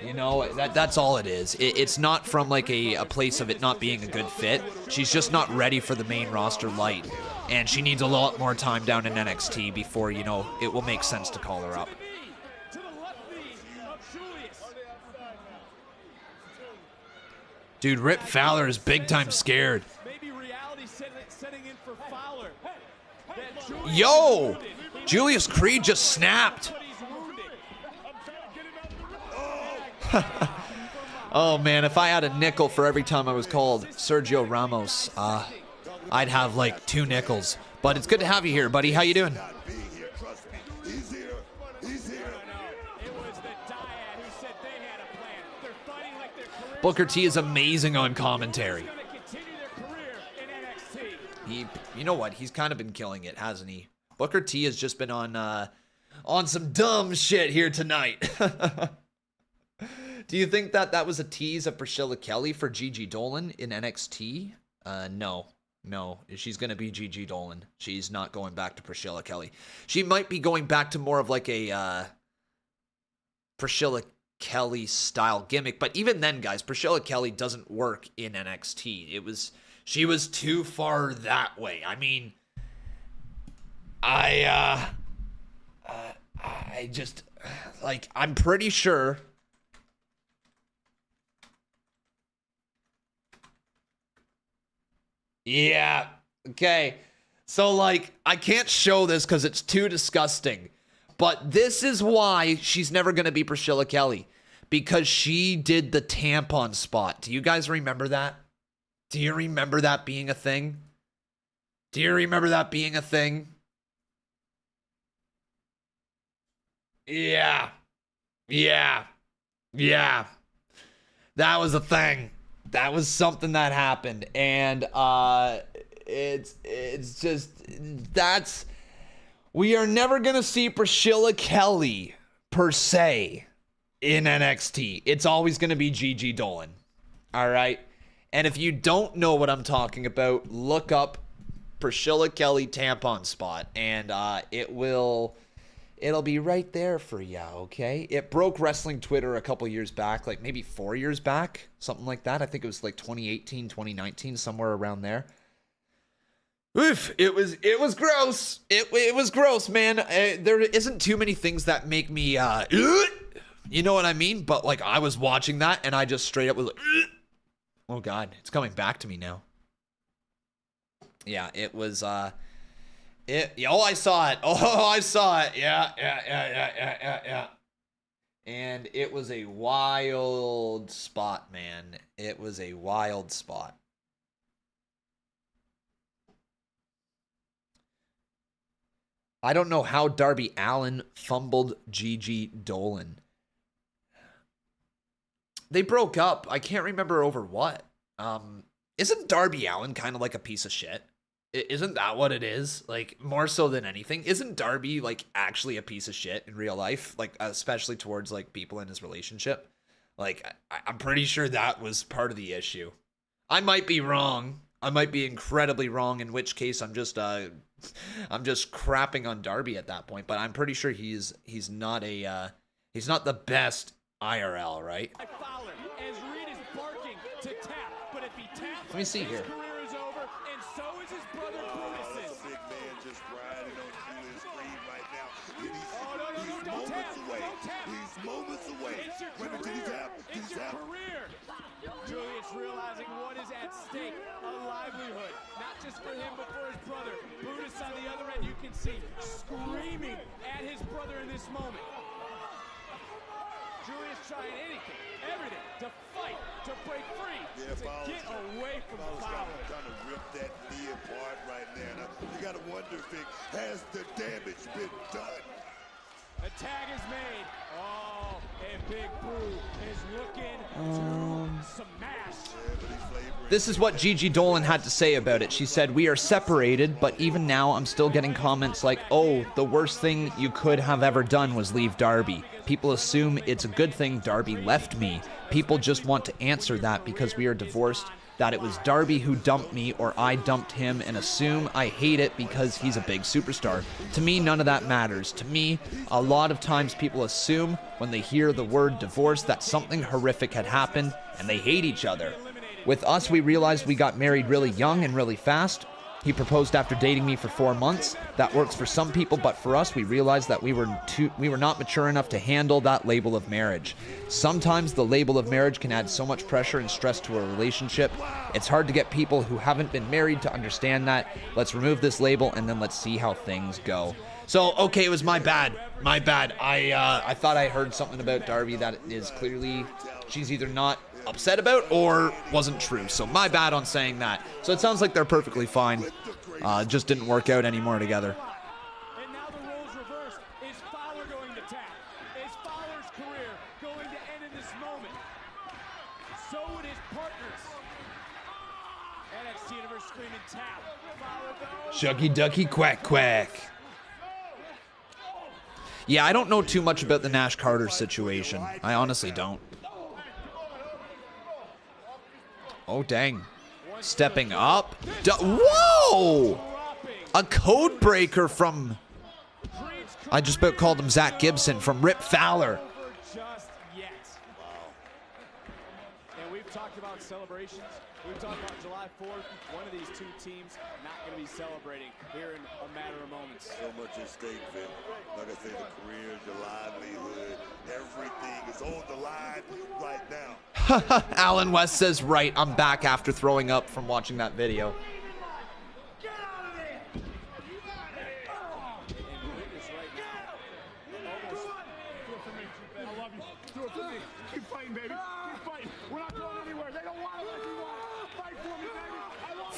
You know, that's all it is. It's not from like a place of it not being a good fit. She's just not ready for the main roster light. And she needs a lot more time down in NXT before, you know, it will make sense to call her up. Dude, Rip Fowler is big time scared. Yo! Julius Creed just snapped. Oh man, if I had a nickel for every time I was called Sergio Ramos, I'd have like 2 nickels. But it's good to have you here, buddy. How you doing? Booker T is amazing on commentary. You know what? He's kind of been killing it, hasn't he? Booker T has just been on some dumb shit here tonight. Do you think that was a tease of Priscilla Kelly for Gigi Dolin in NXT? No. She's going to be Gigi Dolin. She's not going back to Priscilla Kelly. She might be going back to more of like a Priscilla Kelly style gimmick. But even then, guys, Priscilla Kelly doesn't work in NXT. She was too far that way. I mean, I just, like, I'm pretty sure Yeah. Okay. So, like, I can't show this because it's too disgusting. But this is why she's never going to be Priscilla Kelly. Because she did the tampon spot. Do you guys remember that? Do you remember that being a thing? Do you remember that being a thing? Yeah. Yeah. Yeah. That was a thing. That was something that happened. And it's just, that's, we are never going to see Priscilla Kelly per se in NXT. It's always going to be Gigi Dolin. All right. And if you don't know what I'm talking about, look up Priscilla Kelly tampon spot, and it'll be right there for you, okay? It broke wrestling Twitter a couple years back, like maybe 4 years back, something like that. I think it was like 2018, 2019, somewhere around there. Oof, it was gross. It was gross, man. There isn't too many things that make me, you know what I mean? But like, I was watching that, and I just straight up was like, oh God, it's coming back to me now. Yeah, it was, oh, I saw it. Oh, I saw it. Yeah. And it was a wild spot, man. It was a wild spot. I don't know how Darby Allin fumbled Gigi Dolin. They broke up. I can't remember over what. Isn't Darby Allin kind of like a piece of shit? Isn't that what it is? Like, more so than anything. Isn't Darby, like, actually a piece of shit in real life? Like, especially towards, like, people in his relationship? Like, I'm pretty sure that was part of the issue. I might be wrong. I might be incredibly wrong, in which case I'm just crapping on Darby at that point. But I'm pretty sure he's not he's not the best IRL, right? Let me see here. Julius realizing what is at stake, a livelihood, not just for him, but for his brother. Brutus on the other end, you can see, screaming at his brother in this moment. Julius trying anything, everything, to fight, to break free, to get away from Fowler. Trying to rip that knee apart right there. Now, you got to wonder, Vic, has the damage been done? The tag is made. Oh, and Big Boo is looking to smash. This is what Gigi Dolin had to say about it. She said, "We are separated, but even now I'm still getting comments like, oh, the worst thing you could have ever done was leave Darby. People assume it's a good thing Darby left me. People just want to answer that because we are divorced, that it was Darby who dumped me or I dumped him, and assume I hate it because he's a big superstar. To me, none of that matters. To me, a lot of times people assume when they hear the word divorce that something horrific had happened and they hate each other. With us, we realized we got married really young and really fast. He proposed after dating me for 4 months. That works for some people, but for us, we realized that we were not mature enough to handle that label of marriage. Sometimes the label of marriage can add so much pressure and stress to a relationship. It's hard to get people who haven't been married to understand that. Let's remove this label and then let's see how things go." So, okay, it was my bad. My bad. I thought I heard something about Darby that is clearly she's either not upset about or wasn't true. So my bad on saying that. So it sounds like they're perfectly fine. Just didn't work out anymore together. And now the roles reversed. Is Fowler going to tap? Is Fowler's career going to end in this moment? So would his partners. NXT Universe screaming tap. Fowler goes. Shucky ducky quack quack. Yeah, I don't know too much about the Nash Carter situation. I honestly don't. Oh, dang. Stepping up. Whoa! A code breaker from... I just about called him Zach Gibson from Rip Fowler. Just yet. And we've talked about celebrations. We've talked about July 4th. One of these two teams not going to be celebrating here in a matter of moments. So much at stake, Vic. Like I say, the career, the livelihood, everything is on the line right now. Alan West says, right, I'm back after throwing up from watching that video.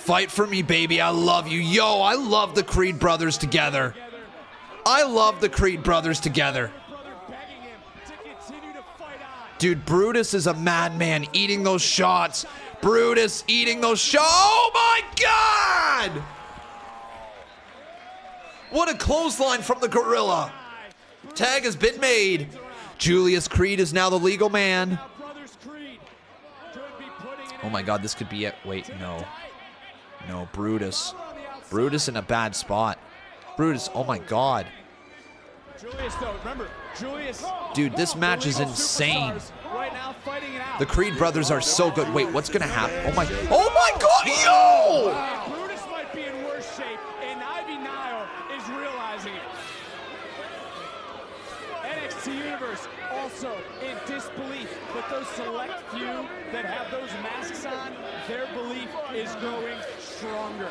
Fight for me, baby. I love you. Yo, I love the Creed brothers together. I love the Creed brothers together. Dude, Brutus is a madman eating those shots. Brutus eating those shots. Oh my God! What a clothesline from the gorilla. Tag has been made. Julius Creed is now the legal man. Oh my God, this could be it. Wait, no. No, Brutus. Brutus in a bad spot. Brutus, oh my God. Dude, this match is insane. The Creed brothers are so good. Wait, what's gonna happen? Oh my God, yo! Brutus might be in worse shape, and Ivy Nile is realizing it. NXT Universe also in disbelief, but those select few that have those masks on, their belief is growing stronger.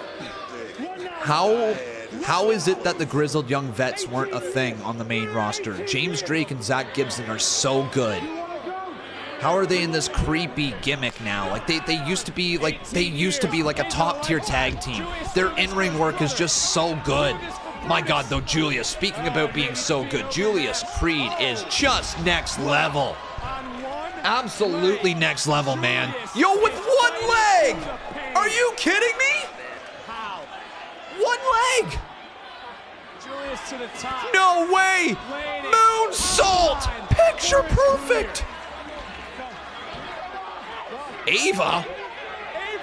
How is it that the grizzled young vets weren't a thing on the main roster? James Drake and Zach Gibson are so good. How are they in this creepy gimmick now? Like they used to be like a top tier tag team. Their in-ring work is just so good. My God, though, Julius, speaking about being so good, Julius Creed is just next level. Absolutely next level, man. Yo, with one leg! Are you kidding me? One leg! No way! Moonsault! Picture perfect! Ava?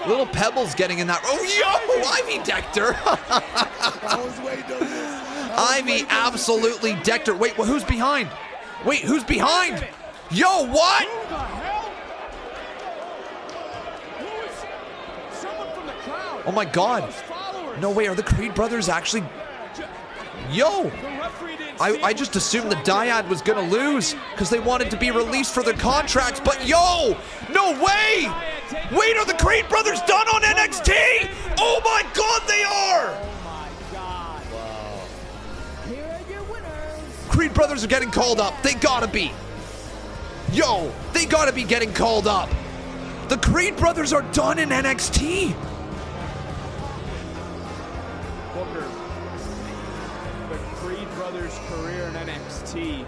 Little Pebbles getting in that. Oh, yo! Ivy decked her. Ivy absolutely decked her. Wait, who's behind? Wait, who's behind? Yo, what? Oh my God. No way, are the Creed brothers actually... Yo! I just assumed the Dyad was gonna lose because they wanted to be released for their contracts, but yo! No way! Wait, are the Creed brothers done on NXT? Oh my God, they are! Creed brothers are getting called up. They gotta be. Yo, they gotta be getting called up. The Creed brothers are done in NXT. Booker, the Creed brothers' career in NXT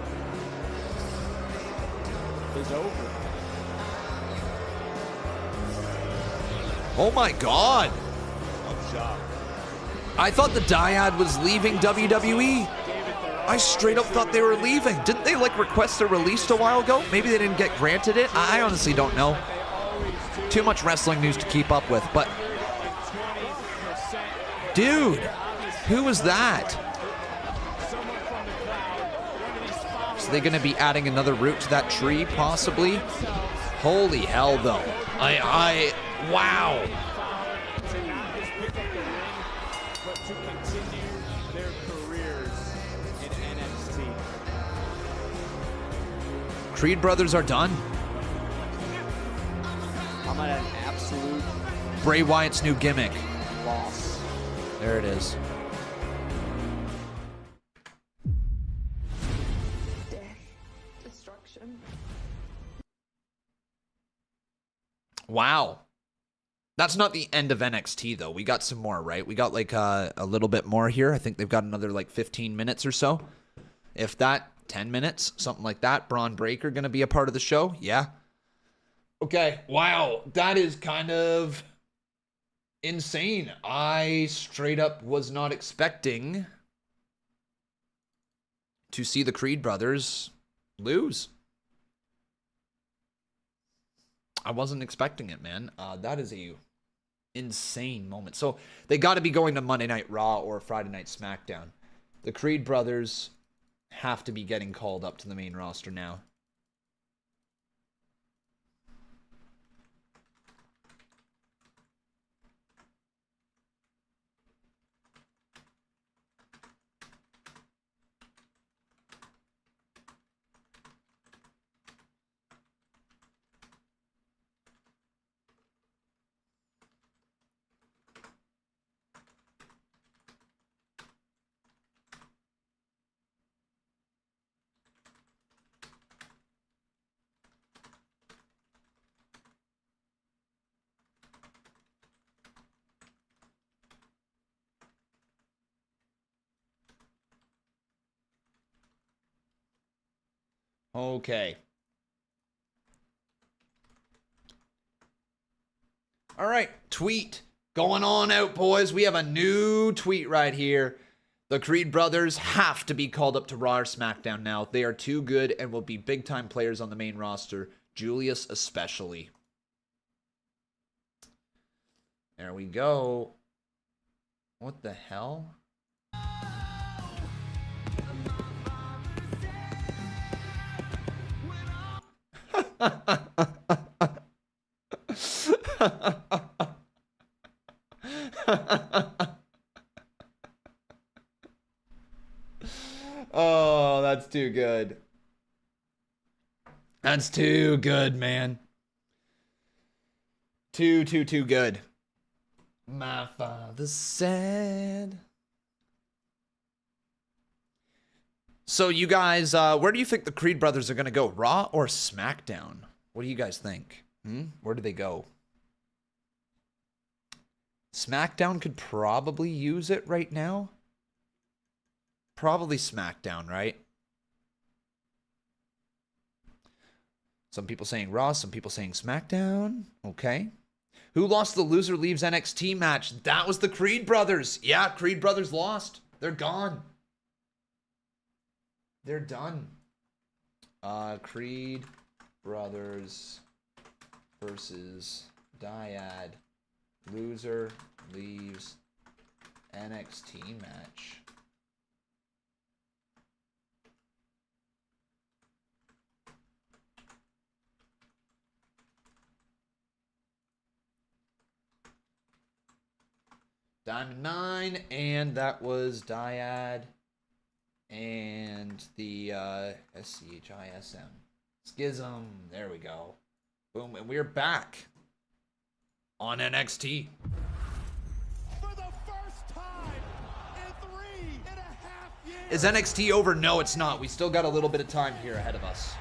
is over. Oh my God. I'm shocked. I thought the Dyad was leaving WWE. I straight up thought they were leaving. Didn't they like request their release a while ago? Maybe they didn't get granted it. I honestly don't know. Too much wrestling news to keep up with, but dude, who was that? So they're gonna be adding another root to that tree, possibly? Holy hell, though. Wow. But to continue their careers in NXT. Creed brothers are done. I'm at an absolute Bray Wyatt's new gimmick. loss. There it is. Destruction. Wow. That's not the end of NXT, though. We got some more, right? We got like a little bit more here. I think they've got another like 15 minutes or so. If that, 10 minutes, something like that. Bron Breakker going to be a part of the show? Yeah. Okay. Wow. That is kind of insane. I straight up was not expecting to see the Creed brothers lose. I wasn't expecting it, man. That is a insane moment. So they got to be going to Monday Night Raw or Friday Night SmackDown. The Creed brothers have to be getting called up to the main roster now. Okay. All right, tweet going on out, boys. We have a new tweet right here. The Creed brothers have to be called up to Raw or SmackDown now. They are too good and will be big-time players on the main roster. Julius especially. There we go. What the hell? Oh, that's too good. That's too good, man. Too good. My father said. So you guys, where do you think the Creed brothers are going to go? Raw or SmackDown? What do you guys think? Where do they go? SmackDown could probably use it right now. Probably SmackDown, right? Some people saying Raw, some people saying SmackDown. Okay. Who lost the loser leaves NXT match? That was the Creed brothers. Yeah, Creed brothers lost. They're gone. They're done. Creed brothers versus Dyad. Loser leaves NXT match. Diamond 9, and that was Dyad and the SCHISM. Schism. There we go. Boom, and we're back on NXT. For the first time in 3.5 years. Is NXT over? No, it's not. We still got a little bit of time here ahead of us.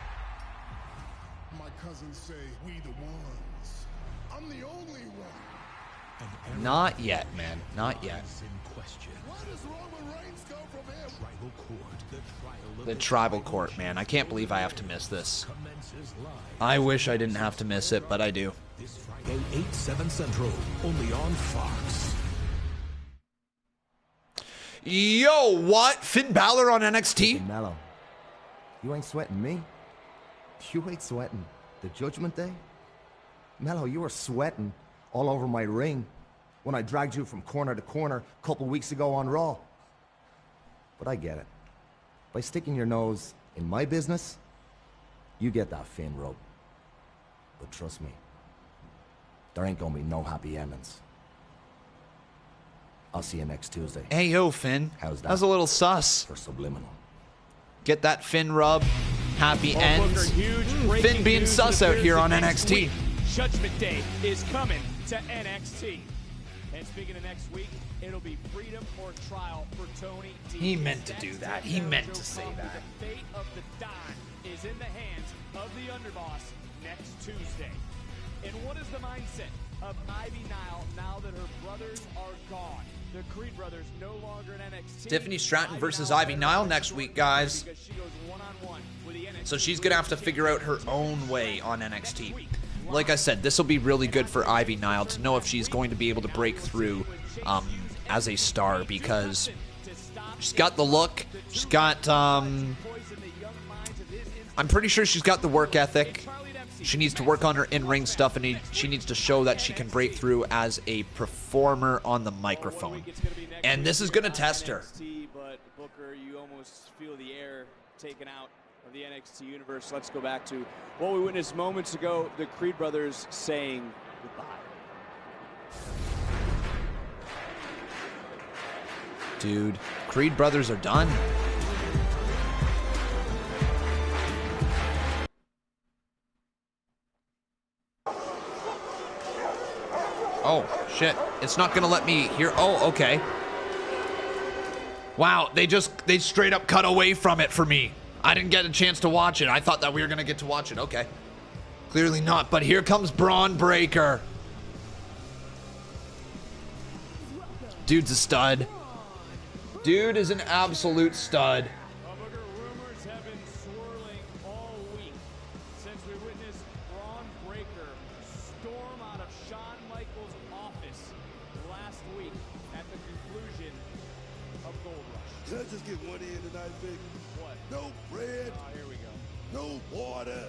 My cousins say we the ones. I'm the only one. Not yet, man. Not yet. The tribal court, man. I can't believe I have to miss this. I wish I didn't have to miss it, but I do. This Friday, 8, 7 Central, only on Fox. Yo, what? Finn Balor on NXT? Mello, you ain't sweating me. You ain't sweating the Judgment Day. Mello, you were sweating all over my ring when I dragged you from corner to corner a couple weeks ago on Raw. But I get it. By sticking your nose in my business, you get that Finn rub. But trust me, there ain't gonna be no happy endings. I'll see you next Tuesday. Hey, yo, Finn. How's that? That's a little sus. For subliminal. Get that Finn rub. Happy ends. Finn being sus out here on NXT. Judgment Day is coming to NXT. And speaking of next week, it'll be freedom or trial for Tony D. He meant to do that. He meant to say that. The fate of the Don is in the hands of the underboss next Tuesday. And what is the mindset of Ivy Nile now that her brothers are gone? The Creed brothers no longer in NXT. Tiffany Stratton versus Ivy Nile next week, guys. So she's going to have to figure out her own way on NXT. Like I said, this will be really good for Ivy Nile to know if she's going to be able to break through as a star, because she's got the look. She's got, I'm pretty sure she's got the work ethic. She needs to work on her in-ring stuff, and she needs to show that she can break through as a performer on the microphone. And this is going to test her. But Booker, you almost feel the air taken out of the NXT universe. Let's go back to what we witnessed moments ago, the Creed brothers saying goodbye. Dude, Creed brothers are done. Oh, shit. It's not going to let me hear. Oh, okay. Wow, they straight up cut away from it for me. I didn't get a chance to watch it. I thought that we were going to get to watch it. Okay. Clearly not, but here comes Bron Breakker. Dude's a stud. Dude is an absolute stud. Rumors have been swirling all just get one in tonight, Vic? What? No bread. Oh, here we go. No water.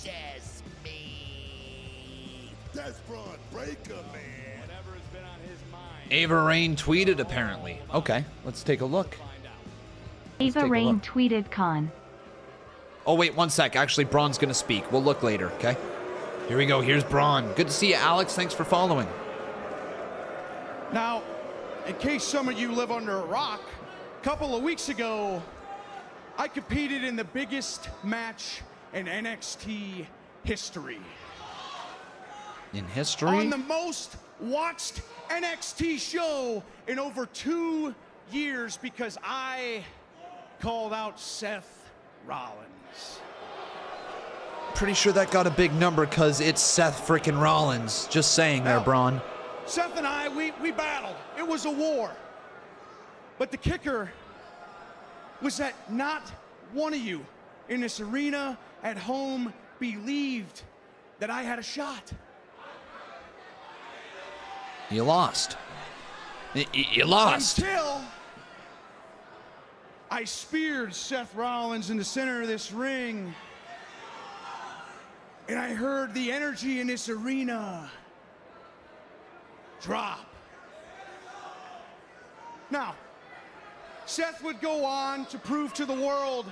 Just me. That's Bron Breakker, man. Whatever has been on his mind. Ava Rain tweeted, apparently. Okay, let's take a look. Ava Rain tweeted Con. Oh, wait, one sec. Actually, Braun's going to speak. We'll look later, okay? Here we go. Here's Braun. Good to see you, Alex. Thanks for following. Now, in case some of you live under a rock, a couple of weeks ago, I competed in the biggest match in NXT history. In history? On the most watched NXT show in over 2 years because I called out Seth Rollins. Pretty sure that got a big number because it's Seth frickin' Rollins. Just saying there, Braun. Seth and I, we battled. It was a war. But the kicker was that not one of you in this arena at home believed that I had a shot. You lost. You lost. Until I speared Seth Rollins in the center of this ring. And I heard the energy in this arena drop. Now, Seth would go on to prove to the world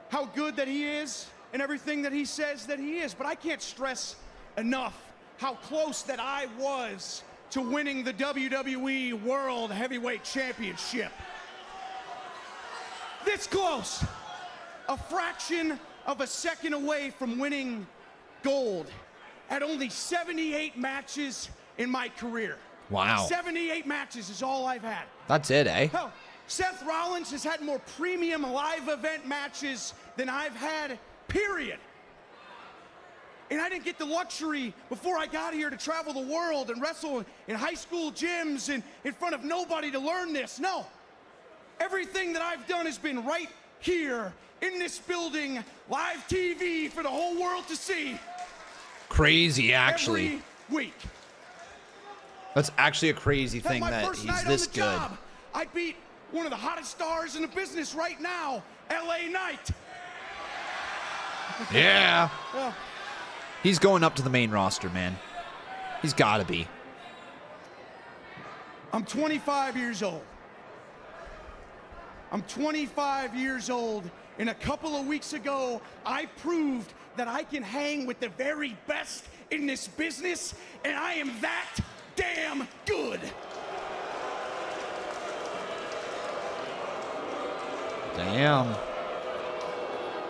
how good that he is and everything that he says that he is. But I can't stress enough how close that I was to winning the WWE World Heavyweight Championship. This close. A fraction of a second away from winning gold at only 78 matches in my career. Wow. 78 matches is all I've had. That's it, eh? Hell, Seth Rollins has had more premium live event matches than I've had, period. And I didn't get the luxury before I got here to travel the world and wrestle in high school gyms and in front of nobody to learn this. No. Everything that I've done has been right here in this building, live TV for the whole world to see. Crazy, actually. Every week. That's actually a crazy thing that he's this good. Job, I beat one of the hottest stars in the business right now, LA Knight. Yeah. Well, He's going up to the main roster, man. He's got to be. I'm 25 years old. I'm 25 years old, and a couple of weeks ago, I proved that I can hang with the very best in this business, and I am that damn good. Damn.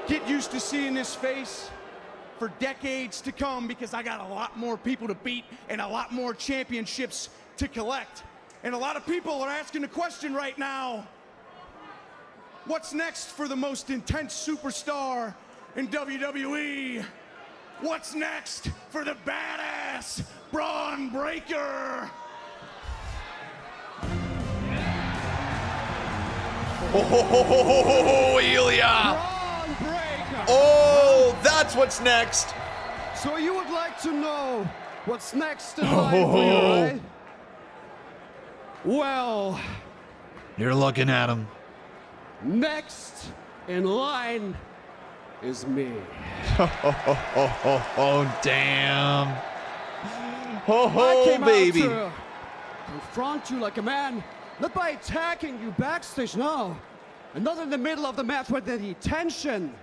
Get used to seeing this face for decades to come because I got a lot more people to beat and a lot more championships to collect. And a lot of people are asking the question right now, what's next for the most intense superstar in WWE? What's next for the badass Bron Breakker? Oh, Ilya! Oh, that's what's next. So you would like to know what's next in line for you, right? Well, you're looking at him. Next in line is me. Oh, damn. I came baby. out to confront you like a man, not by attacking you backstage, no. And not in the middle of the match where the tension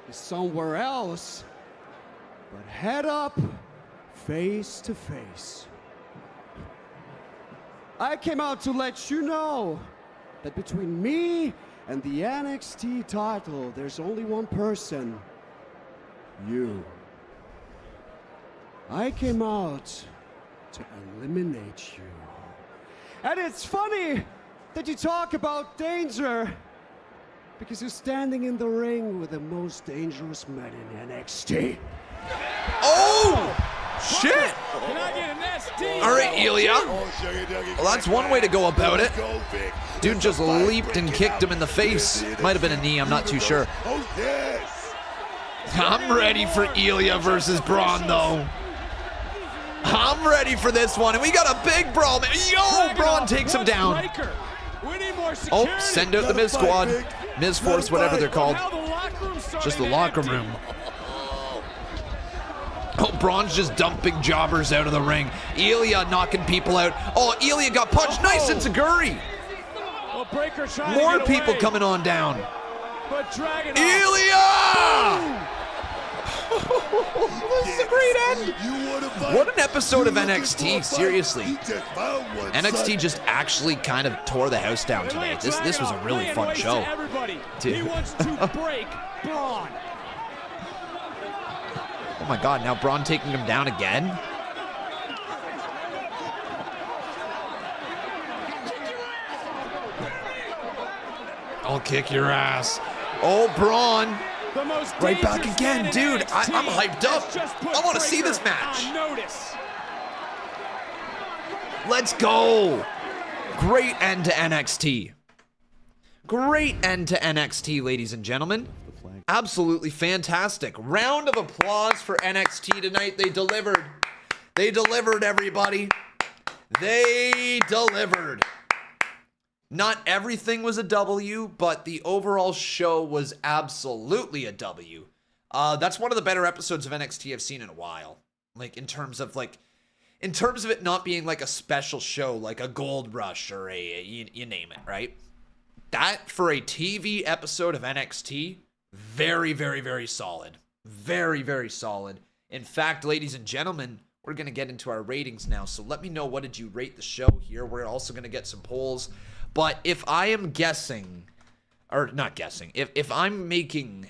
is somewhere else. But head up, face to face. I came out to let you know that between me and the NXT title, there's only one person. You. I came out to eliminate you. And it's funny that you talk about danger because you're standing in the ring with the most dangerous man in NXT. Oh! Shit! Can I get an SD? All right, Ilya. Well, that's one way to go about it. Dude just leaped and kicked him in the face. Might have been a knee, I'm not too sure. I'm ready for Ilya versus Bron, though. I'm ready for this one, and we got a big brawl, man. Yo, Bron takes him down. We need more security. Oh, send out the Miz Squad. Miz Force, whatever they're called. Just the locker room. Oh, Braun's just dumping jobbers out of the ring. Ilya knocking people out. Oh, Ilya got punched. Nice Enziguri. Well, Breakker trying More to get people away, coming on down. but Dragon Ilya! This is a great end. What an episode of NXT, seriously. NXT just actually kind of tore the house down today. This was a really fun show. Dude. He wants to break Bron. Oh my God, now Bron taking him down again? I'll kick your ass. Oh, Bron. Right back again, dude. I'm hyped up. I want to see this match. Let's go. Great end to NXT. Great end to NXT, ladies and gentlemen. Absolutely fantastic. Round of applause for NXT tonight. They delivered. They delivered, everybody. They delivered. Not everything was a W, but the overall show was absolutely a W. That's one of the better episodes of NXT I've seen in a while. Like, in terms of it not being like a special show, like a Gold Rush or you name it, right? That, for a TV episode of NXT, very, very, very solid. Very, very solid. In fact, ladies and gentlemen, we're going to get into our ratings now. So let me know, what did you rate the show here? We're also going to get some polls. But if I am guessing, or not guessing, if I'm making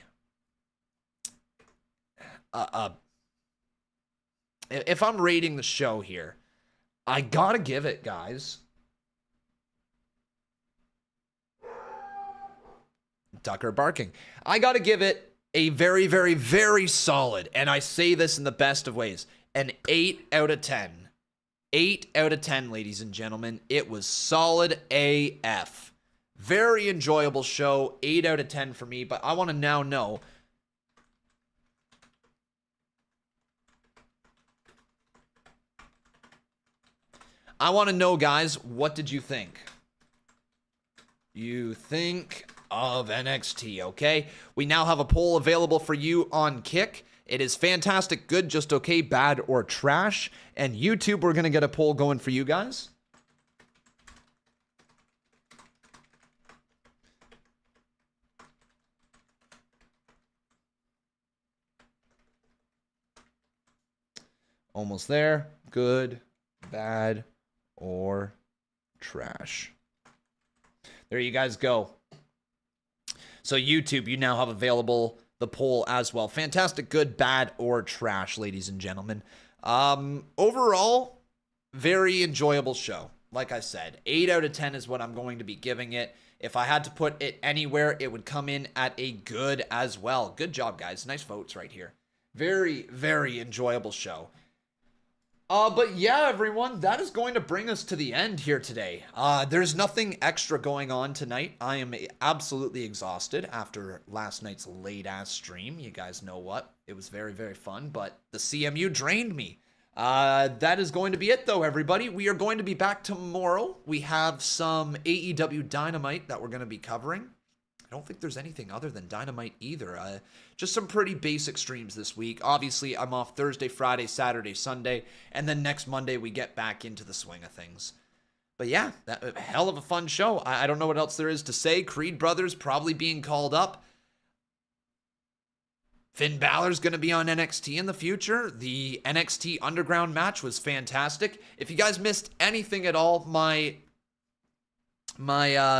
if I'm rating the show here, I gotta give it, guys. Tucker barking. I gotta give it a very, very, very solid, and I say this in the best of ways, an 8 out of 10. 8 out of 10, ladies and gentlemen. It was solid AF. Very enjoyable show. 8 out of 10 for me, but I want to now know, guys, what did you think? You think of NXT, okay? We now have a poll available for you on Kick. It is fantastic, good, just okay, bad, or trash. And YouTube, we're going to get a poll going for you guys. Almost there. Good, bad, or trash. There you guys go. So YouTube, you now have available the poll as well. Fantastic, good, bad, or trash, ladies and gentlemen. Overall, very enjoyable show. Like I said, 8 out of 10 is what I'm going to be giving it. If I had to put it anywhere, it would come in at a good as well. Good job, guys. Nice votes right here. Very, very enjoyable show. But yeah, everyone, that is going to bring us to the end here today. There's nothing extra going on tonight. I am absolutely exhausted after last night's late-ass stream. You guys know what? It was very, very fun, but the CMU drained me. That is going to be it, though, everybody. We are going to be back tomorrow. We have some AEW Dynamite that we're going to be covering. I don't think there's anything other than Dynamite either. Just some pretty basic streams this week. Obviously, I'm off Thursday, Friday, Saturday, Sunday, and then next Monday we get back into the swing of things. But yeah, that hell of a fun show. I don't know what else there is to say. Creed Brothers probably being called up. Finn Balor's going to be on NXT in the future. The NXT Underground match was fantastic. If you guys missed anything at all, my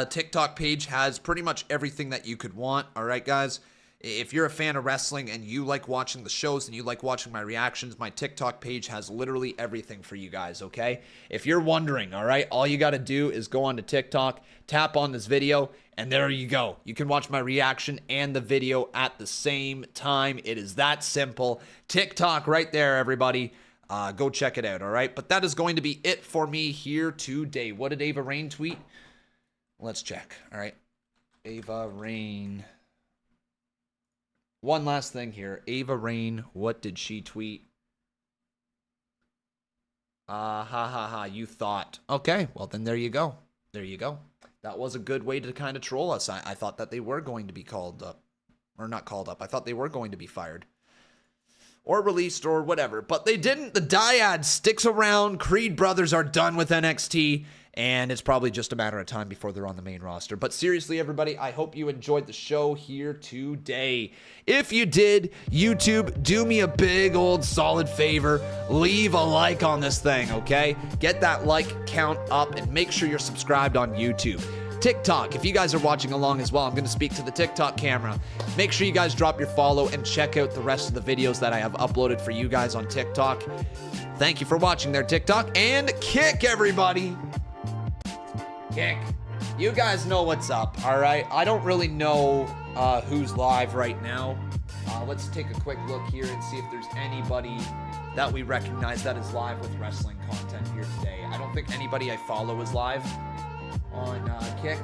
TikTok page has pretty much everything that you could want. All right, guys. If you're a fan of wrestling and you like watching the shows and you like watching my reactions, my TikTok page has literally everything for you guys, okay? If you're wondering, all right, all you got to do is go on to TikTok, tap on this video, and there you go. You can watch my reaction and the video at the same time. It is that simple. TikTok right there, everybody. Go check it out, all right? But that is going to be it for me here today. What did Ava Rain tweet? Let's check, all right? Ava Rain. One last thing here. Ava Rain, what did she tweet? You thought. Okay, well then there you go. There you go. that was a good way to kind of troll us. I thought that they were going to be called up. Or not called up. I thought they were going to be fired. Or released or whatever. But they didn't. The Dyad sticks around. Creed brothers are done with NXT. And it's probably just a matter of time before they're on the main roster. But seriously, everybody, I hope you enjoyed the show here today. If you did, YouTube, do me a big old solid favor. Leave a like on this thing, okay? Get that like count up and make sure you're subscribed on YouTube. TikTok, if you guys are watching along as well, I'm going to speak to the TikTok camera. Make sure you guys drop your follow and check out the rest of the videos that I have uploaded for you guys on TikTok. Thank you for watching there, TikTok. And Kick, everybody. Kick. You guys know what's up, all right? I don't really know who's live right now. Let's take a quick look here and see if there's anybody that we recognize that is live with wrestling content here today. I don't think anybody I follow is live on Kick.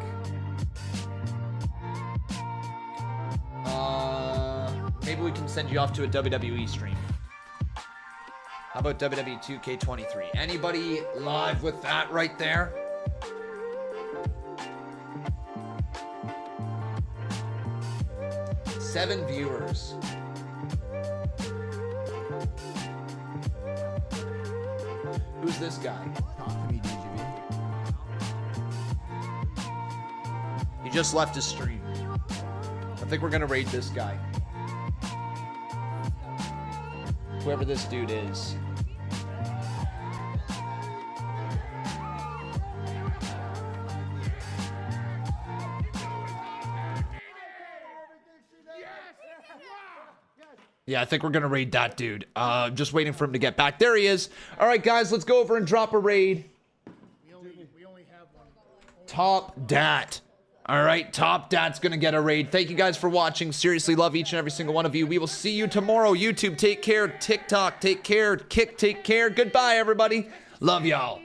Maybe we can send you off to a WWE stream. How about WWE 2K23? Anybody live with that right there? Seven viewers. Who's this guy? Talk to me, DGB. He just left his stream. I think we're gonna raid this guy. Whoever this dude is. Yeah, I think we're going to raid that dude. Just waiting for him to get back. There he is. All right, guys, let's go over and drop a raid. We only have one. Top Dat. All right, Top Dat's going to get a raid. Thank you guys for watching. Seriously, love each and every single one of you. We will see you tomorrow. YouTube, take care. TikTok, take care. Kick, take care. Goodbye, everybody. Love y'all.